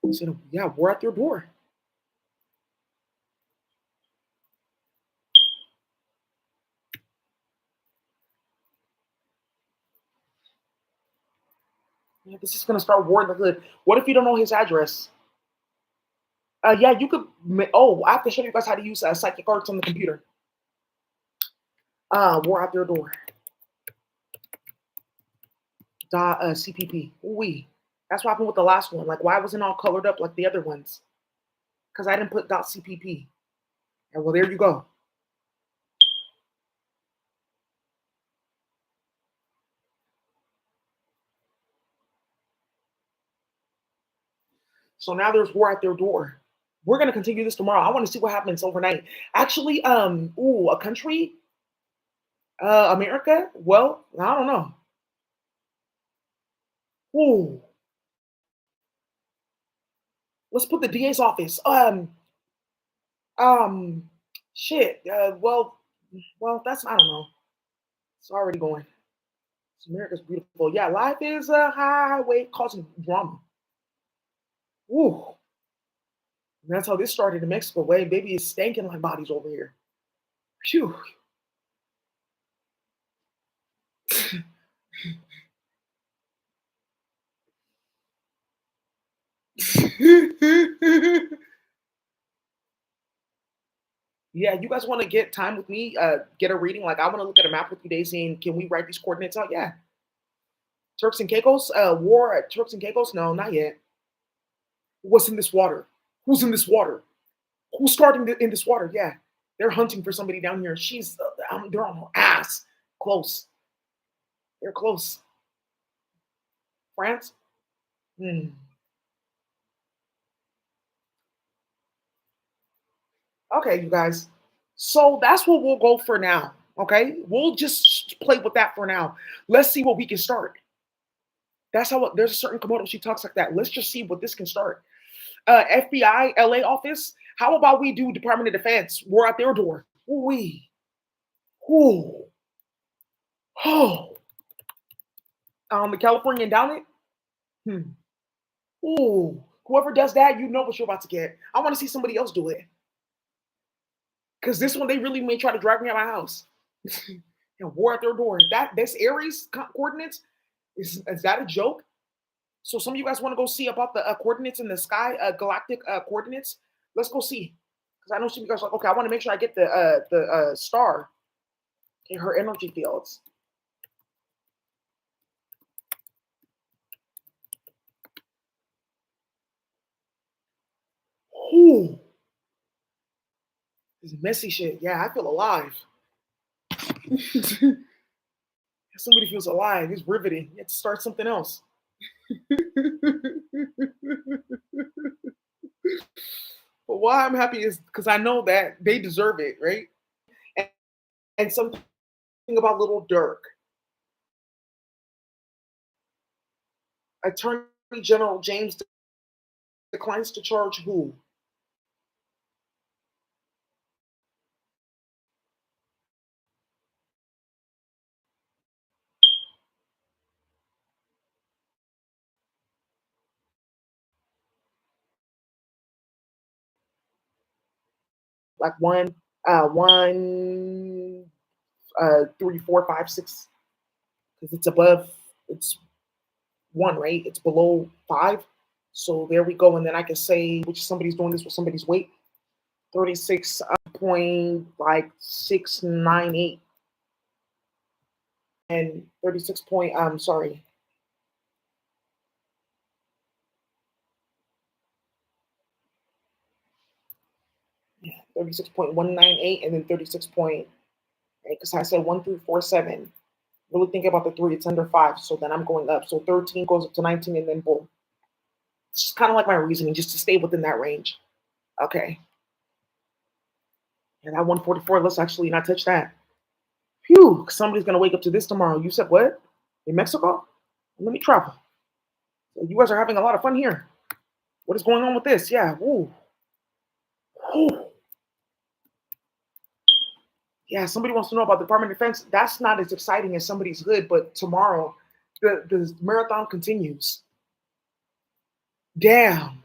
I said, yeah, war out their door. Yeah, this is gonna start war in the hood. What if you don't know his address? Yeah, you could. Oh, I have to show you guys how to use psychic arts on the computer. War out their door. CPP. We. That's what happened with the last one. Like, why wasn't it all colored up like the other ones? Because I didn't put .cpp. And well, there you go. So now there's war at their door. We're gonna continue this tomorrow. I want to see what happens overnight. Actually, a country, America. Well, I don't know. Ooh, let's put the DA's office. Um, shit. Well, that's I don't know. It's already going. America's beautiful. Yeah, life is a highway causing drama. Woo. And that's how this started in Mexico. Way, baby, it's stinking like bodies over here. Phew. Yeah, you guys want to get time with me? Get a reading. Like I want to look at a map with you, Daisy, and can we write these coordinates out? Yeah. Turks and Caicos. War at Turks and Caicos? No, not yet. What's in this water? Who's in this water? Who's starting in this water? Yeah, they're hunting for somebody down here. They're on her ass. Close. They're close. France. Hmm. Okay, you guys. So that's what we'll go for now. Okay, we'll just play with that for now. Let's see what we can start. That's how there's a certain Komodo. She talks like that. Let's just see what this can start. FBI LA office. How about we do Department of Defense? We're at their door. Ooh wee. Ooh. Oh. The California endowment. Hmm. Ooh. Whoever does that, you know what you're about to get. I want to see somebody else do it. Because this one, they really may try to drag me out of my house. And war at their door. That this Aries coordinates is that a joke? So some of you guys want to go see about the coordinates in the sky, galactic coordinates. Let's go see. Because I know some of you guys are like, okay, I want to make sure I get the star in her energy fields. Ooh, this messy shit. Yeah, I feel alive. Somebody feels alive. It's riveting. You have to start something else. But why I'm happy is because I know that they deserve it, right? And, and something about little Dirk. Attorney General James declines to charge who? Like one, three, four, five, six, because it's above, it's one, right? It's below five. So there we go. And then I can say which somebody's doing this with somebody's weight. 36 point like 698 and 36 point sorry, yeah, 36.198 and then 36 point, right? Because I said 1347. Really think about the three, it's under five. So then I'm going up. So 13 goes up to 19 and then boom. It's just kind of like my reasoning, just to stay within that range. Okay. And that 144, let's actually not touch that. Phew, somebody's gonna wake up to this tomorrow. You said what? In Mexico? Let me travel. So you guys are having a lot of fun here. What is going on with this? Yeah. Woo. Woo. Yeah, somebody wants to know about the Department of Defense. That's not as exciting as somebody's hood, but tomorrow the marathon continues. Damn.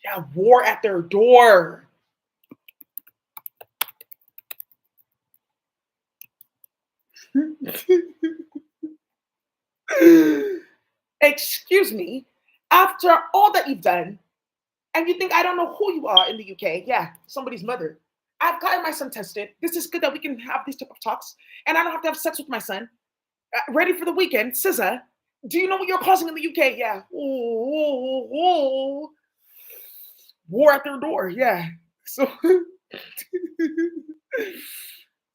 Yeah, war at their door. Excuse me. After all that you've done, and you think I don't know who you are in the UK? Yeah, somebody's mother. I've gotten my son tested. This is good that we can have these type of talks, and I don't have to have sex with my son. Ready for the weekend, SZA. Do you know what you're causing in the UK? Yeah. Ooh. War at their door. Yeah. So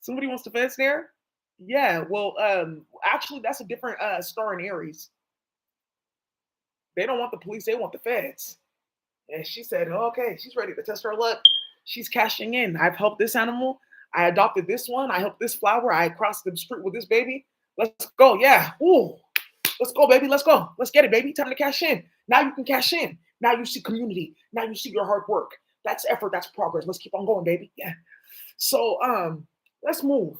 somebody wants to fence there. Yeah. Well, actually, that's a different star in Aries. They don't want the police. They want the feds. And she said, oh, okay, she's ready to test her luck. She's cashing in. I've helped this animal. I adopted this one. I helped this flower. I crossed the street with this baby. Let's go. Yeah. Ooh. Let's go, baby. Let's go. Let's get it, baby. Time to cash in. Now you can cash in. Now you see community. Now you see your hard work. That's effort. That's progress. Let's keep on going, baby. Yeah. So let's move.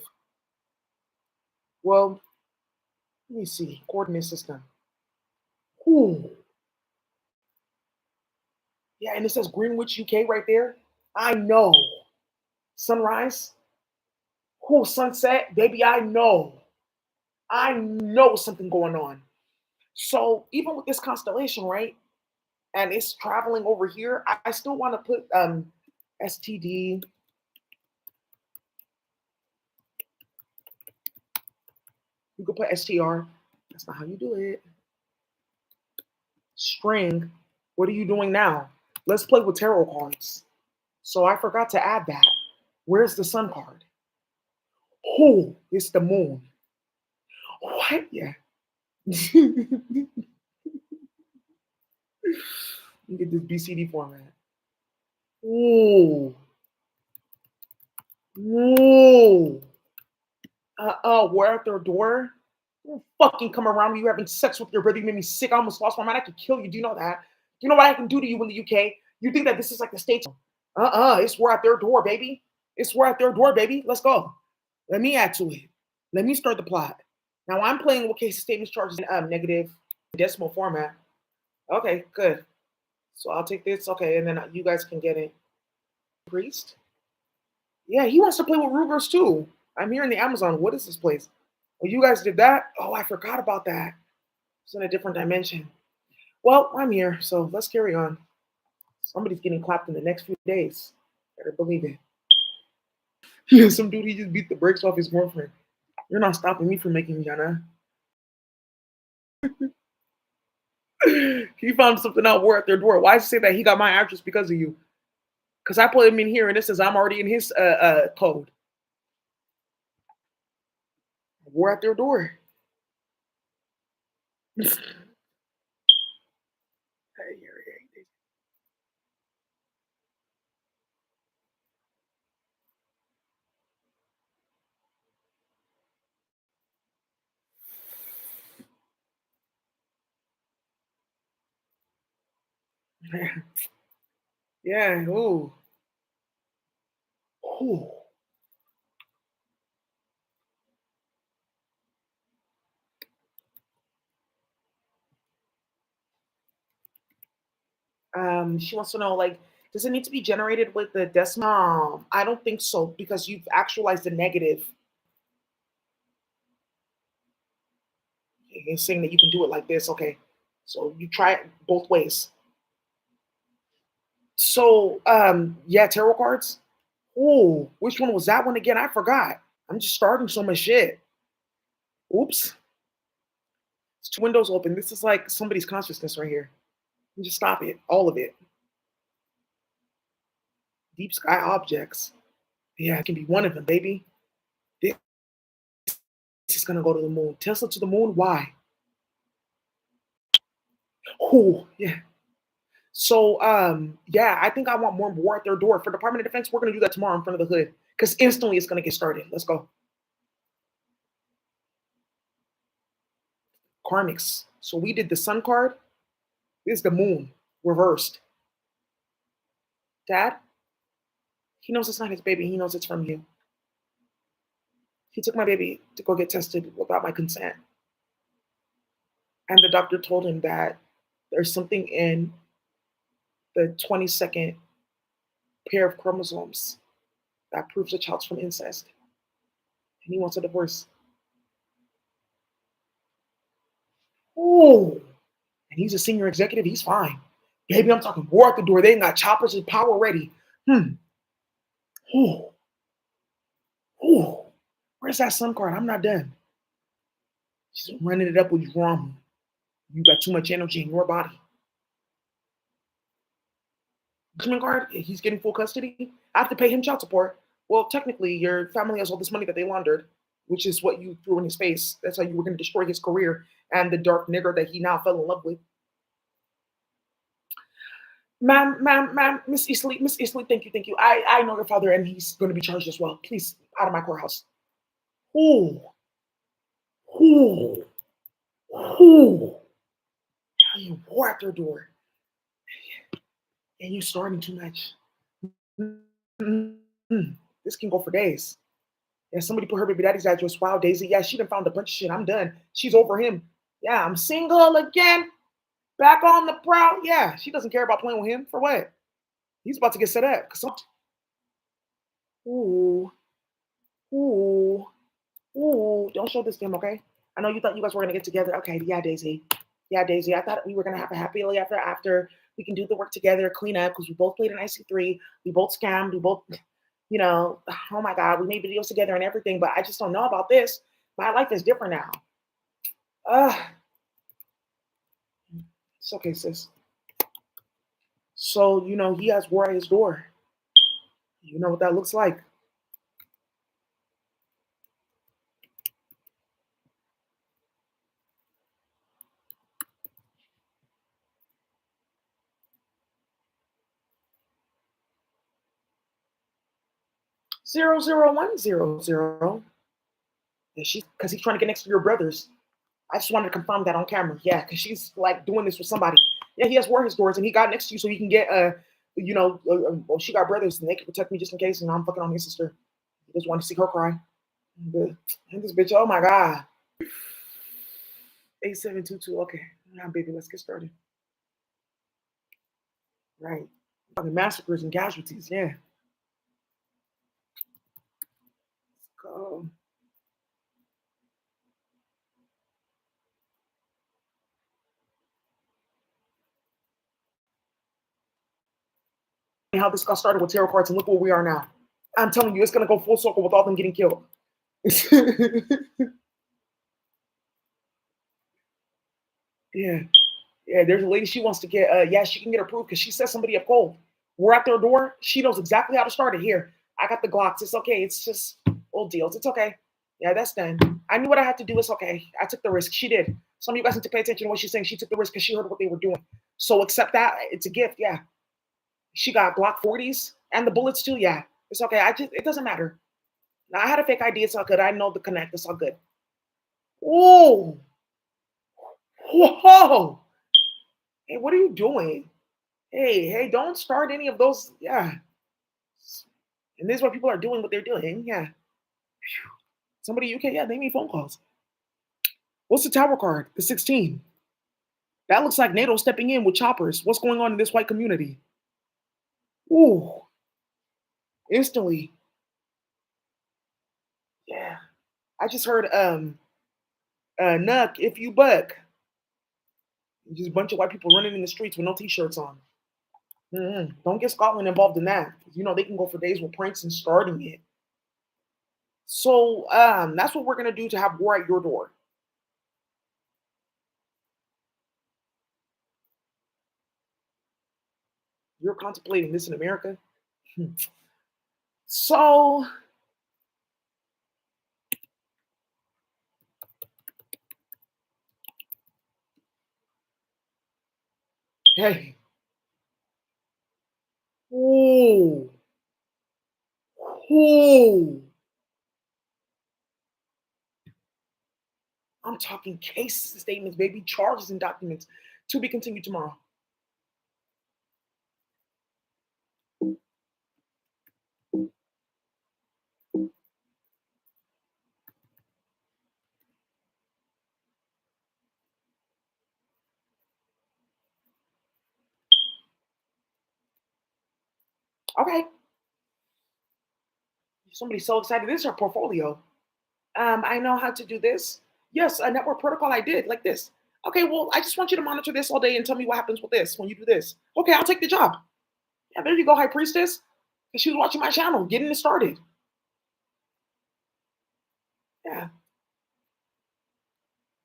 Well, let me see. Coordinate system. Ooh. Yeah, and it says Greenwich, UK right there. I know. Sunrise. Ooh, sunset. Baby, I know. I know something going on. So even with this constellation, right? And it's traveling over here, I still want to put STD. You could put STR. That's not how you do it. String. What are you doing now? Let's play with tarot cards. So I forgot to add that. Where's the sun card? Oh, it's the moon. What? Yeah. You get this BCD format. Ooh. Ooh. We're at their door. Don't fucking come around me. You having sex with your brother. You made me sick. I almost lost my mind. I could kill you. Do you know that? Do you know what I can do to you in the UK? You think that this is like the States? It's we're at their door, baby. It's we're at their door, baby. Let's go. Let me add to it. Let me start the plot. Now I'm playing with case statements, charges, in negative decimal format. Okay, good. So I'll take this. Okay, and then you guys can get it. Priest? Yeah, he wants to play with Rugers too. I'm here in the Amazon. What is this place? Oh, you guys did that? Oh, I forgot about that. It's in a different dimension. Well, I'm here, so let's carry on. Somebody's getting clapped in the next few days. Better believe it. Yeah, some dude he just beat the brakes off his girlfriend. You're not stopping me from making Jana. He found something out. We're at their door. Why does it say that he got my address because of you? Because I put him in here and it says I'm already in his code. We're at their door. Yeah. Ooh. Ooh. She wants to know, like, does it need to be generated with the decimal? I don't think so because you've actualized the negative. It's saying that you can do it like this. Okay, so you try it both ways. So, yeah, tarot cards. Ooh, which one was that one again? I forgot. I'm just starting so much shit. Oops, it's two windows open. This is like somebody's consciousness right here. You just stop it, all of it. Deep sky objects. Yeah, it can be one of them, baby. This is gonna go to the moon. Tesla to the moon. Why? Ooh, yeah. So, yeah, I think I want more war at their door. For Department of Defense, we're gonna do that tomorrow in front of the hood. Because instantly it's gonna get started. Let's go. Karmics. So we did the sun card. This is the moon. Reversed. Dad, he knows it's not his baby. He knows it's from you. He took my baby to go get tested without my consent. And the doctor told him that there's something in the 22nd pair of chromosomes that proves the child's from incest. And he wants a divorce. Oh, and he's a senior executive. He's fine. Baby, I'm talking war at the door. They ain't got choppers and power ready. Hmm. Ooh. Ooh. Where's that sun card? I'm not done. She's running it up with drama. You got too much energy in your body. Green card, he's getting full custody. I have to pay him child support. Well, technically, your family has all this money that they laundered, which is what you threw in his face. That's how you were going to destroy his career and the dark nigger that he now fell in love with. Ma'am, Miss Eastley, thank you. I know your father and he's going to be charged as well. Please, out of my courthouse. Ooh, ooh, ooh. You war at their door and you're starting too much. Mm-hmm. This can go for days. Yeah, somebody put her baby daddy's address. Wow, Daisy. Yeah, she done found a bunch of shit. I'm done. She's over him. Yeah, I'm single again. Back on the prowl. Yeah, she doesn't care about playing with him. For what? He's about to get set up. Ooh, ooh, ooh. Don't show this to him, okay? I know you thought you guys were gonna get together. Okay, yeah, Daisy. Yeah, Daisy. I thought we were gonna have a happy after. We can do the work together, clean up, because we both played in IC3. We both scammed. We both, oh my God, we made videos together and everything, but I just don't know about this. My life is different now. It's okay, sis. So, he has war at his door. You know what that looks like. 00100. Yeah, she's because he's trying to get next to your brothers. I just wanted to confirm that on camera. Yeah, because she's like doing this with somebody. Yeah, he has war his doors and he got next to you so he can get well, she got brothers and they can protect me just in case. And I'm fucking on his sister. He just wanted to see her cry. And this bitch, oh my God. 8722. Okay. Now, baby, let's get started. Right. Fucking massacres and casualties. Yeah. Go. How this got started with tarot cards and look where we are now. I'm telling you, it's gonna go full circle with all them getting killed. Yeah. Yeah, there's a lady she wants to get. Yeah, she can get approved because she set somebody up cold. We're at their door. She knows exactly how to start it. Here, I got the Glocks. It's okay. It's just old deals. It's okay. Yeah, that's done. I knew what I had to do. It's okay. I took the risk. She did. Some of you guys need to pay attention to what she's saying. She took the risk because she heard what they were doing. So accept that. It's a gift. Yeah. She got Glock 40s and the bullets too. Yeah. It's okay. It doesn't matter. Now I had a fake ID. It's all good. I know the connect. It's all good. Whoa. Whoa. Hey, what are you doing? Hey, don't start any of those. Yeah. And this is why people are doing what they're doing. Yeah. Somebody UK, yeah, they made phone calls. What's the tower card? The 16. That looks like NATO stepping in with choppers. What's going on in this white community? Ooh. Instantly. Yeah. I just heard Nuck, if you buck. Just a bunch of white people running in the streets with no t-shirts on. Don't get Scotland involved in that. They can go for days with pranks and starting it. So that's what we're gonna do to have war at your door. You're contemplating this in America. So hey, ooh, ooh. I'm talking case statements, baby, charges and documents to be continued tomorrow. Okay. Somebody's so excited. This is her portfolio. I know how to do this. Yes, a network protocol I did like this. Okay, well, I just want you to monitor this all day and tell me what happens with this when you do this. Okay, I'll take the job. Yeah, there you go, High Priestess. And she was watching my channel, getting it started. Yeah.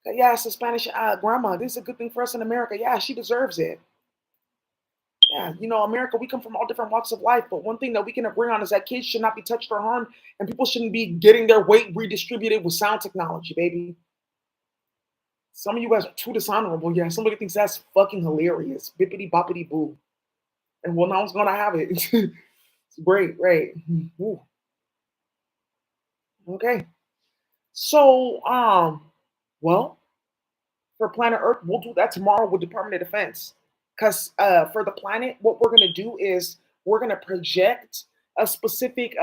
Yeah, it's a Spanish grandma. This is a good thing for us in America. Yeah, she deserves it. Yeah, America, we come from all different walks of life, but one thing that we can agree on is that kids should not be touched or harmed, and people shouldn't be getting their weight redistributed with sound technology, baby. Some of you guys are too dishonorable. Yeah, somebody thinks that's fucking hilarious. Bippity boppity boo. And well, now I'm gonna have it. It's great, right? Ooh. Okay. So, well, for planet Earth, we'll do that tomorrow with Department of Defense. Because for the planet, what we're gonna do is we're gonna project a specific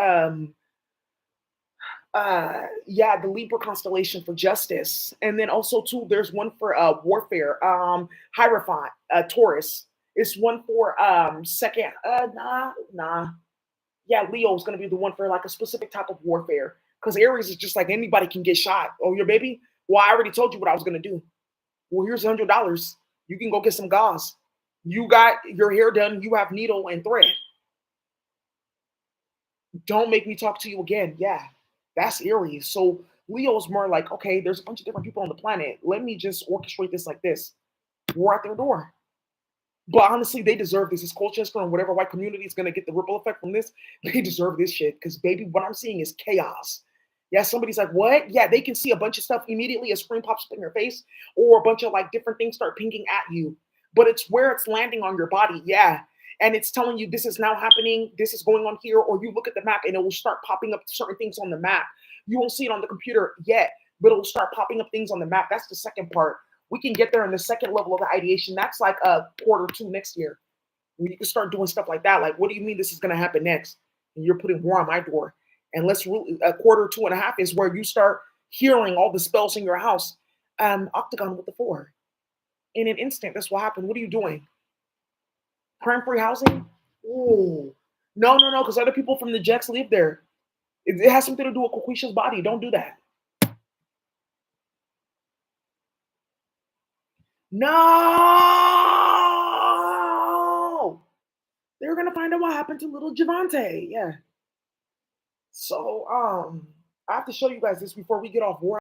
Yeah, the Libra constellation for justice, and then also too, there's one for warfare. Hierophant, Taurus. It's one for second. Nah. Yeah, Leo is gonna be the one for like a specific type of warfare. Because Aries is just like anybody can get shot. Oh, your baby? Well, I already told you what I was gonna do. Well, here's $100. You can go get some gauze. You got your hair done. You have needle and thread. Don't make me talk to you again. Yeah, that's Aries. So Leo's more like, okay, there's a bunch of different people on the planet. Let me just orchestrate this like this. We're at their door. But honestly, they deserve this. It's Colchester and whatever white community is going to get the ripple effect from this. They deserve this shit. Because, baby, what I'm seeing is chaos. Yeah, somebody's like, what? Yeah, they can see a bunch of stuff immediately. A screen pops up in your face, or a bunch of like different things start pinging at you. But it's where it's landing on your body. Yeah. And it's telling you this is now happening. This is going on here. Or you look at the map and it will start popping up certain things on the map. You won't see it on the computer yet, but it'll start popping up things on the map. That's the second part. We can get there in the second level of the ideation. That's like a quarter two next year. When you can start doing stuff like that. Like, what do you mean this is going to happen next? And you're putting war on my door. And let's really, a quarter, two and a half is where you start hearing all the spells in your house. Octagon with the four. In an instant, that's what happened. What are you doing? Crime free housing? Ooh. No, because other people from the Jacks live there. It has something to do with Coquisha's body. Don't do that. No! They're gonna find out what happened to little Javante. Yeah. So I have to show you guys this before we get off war.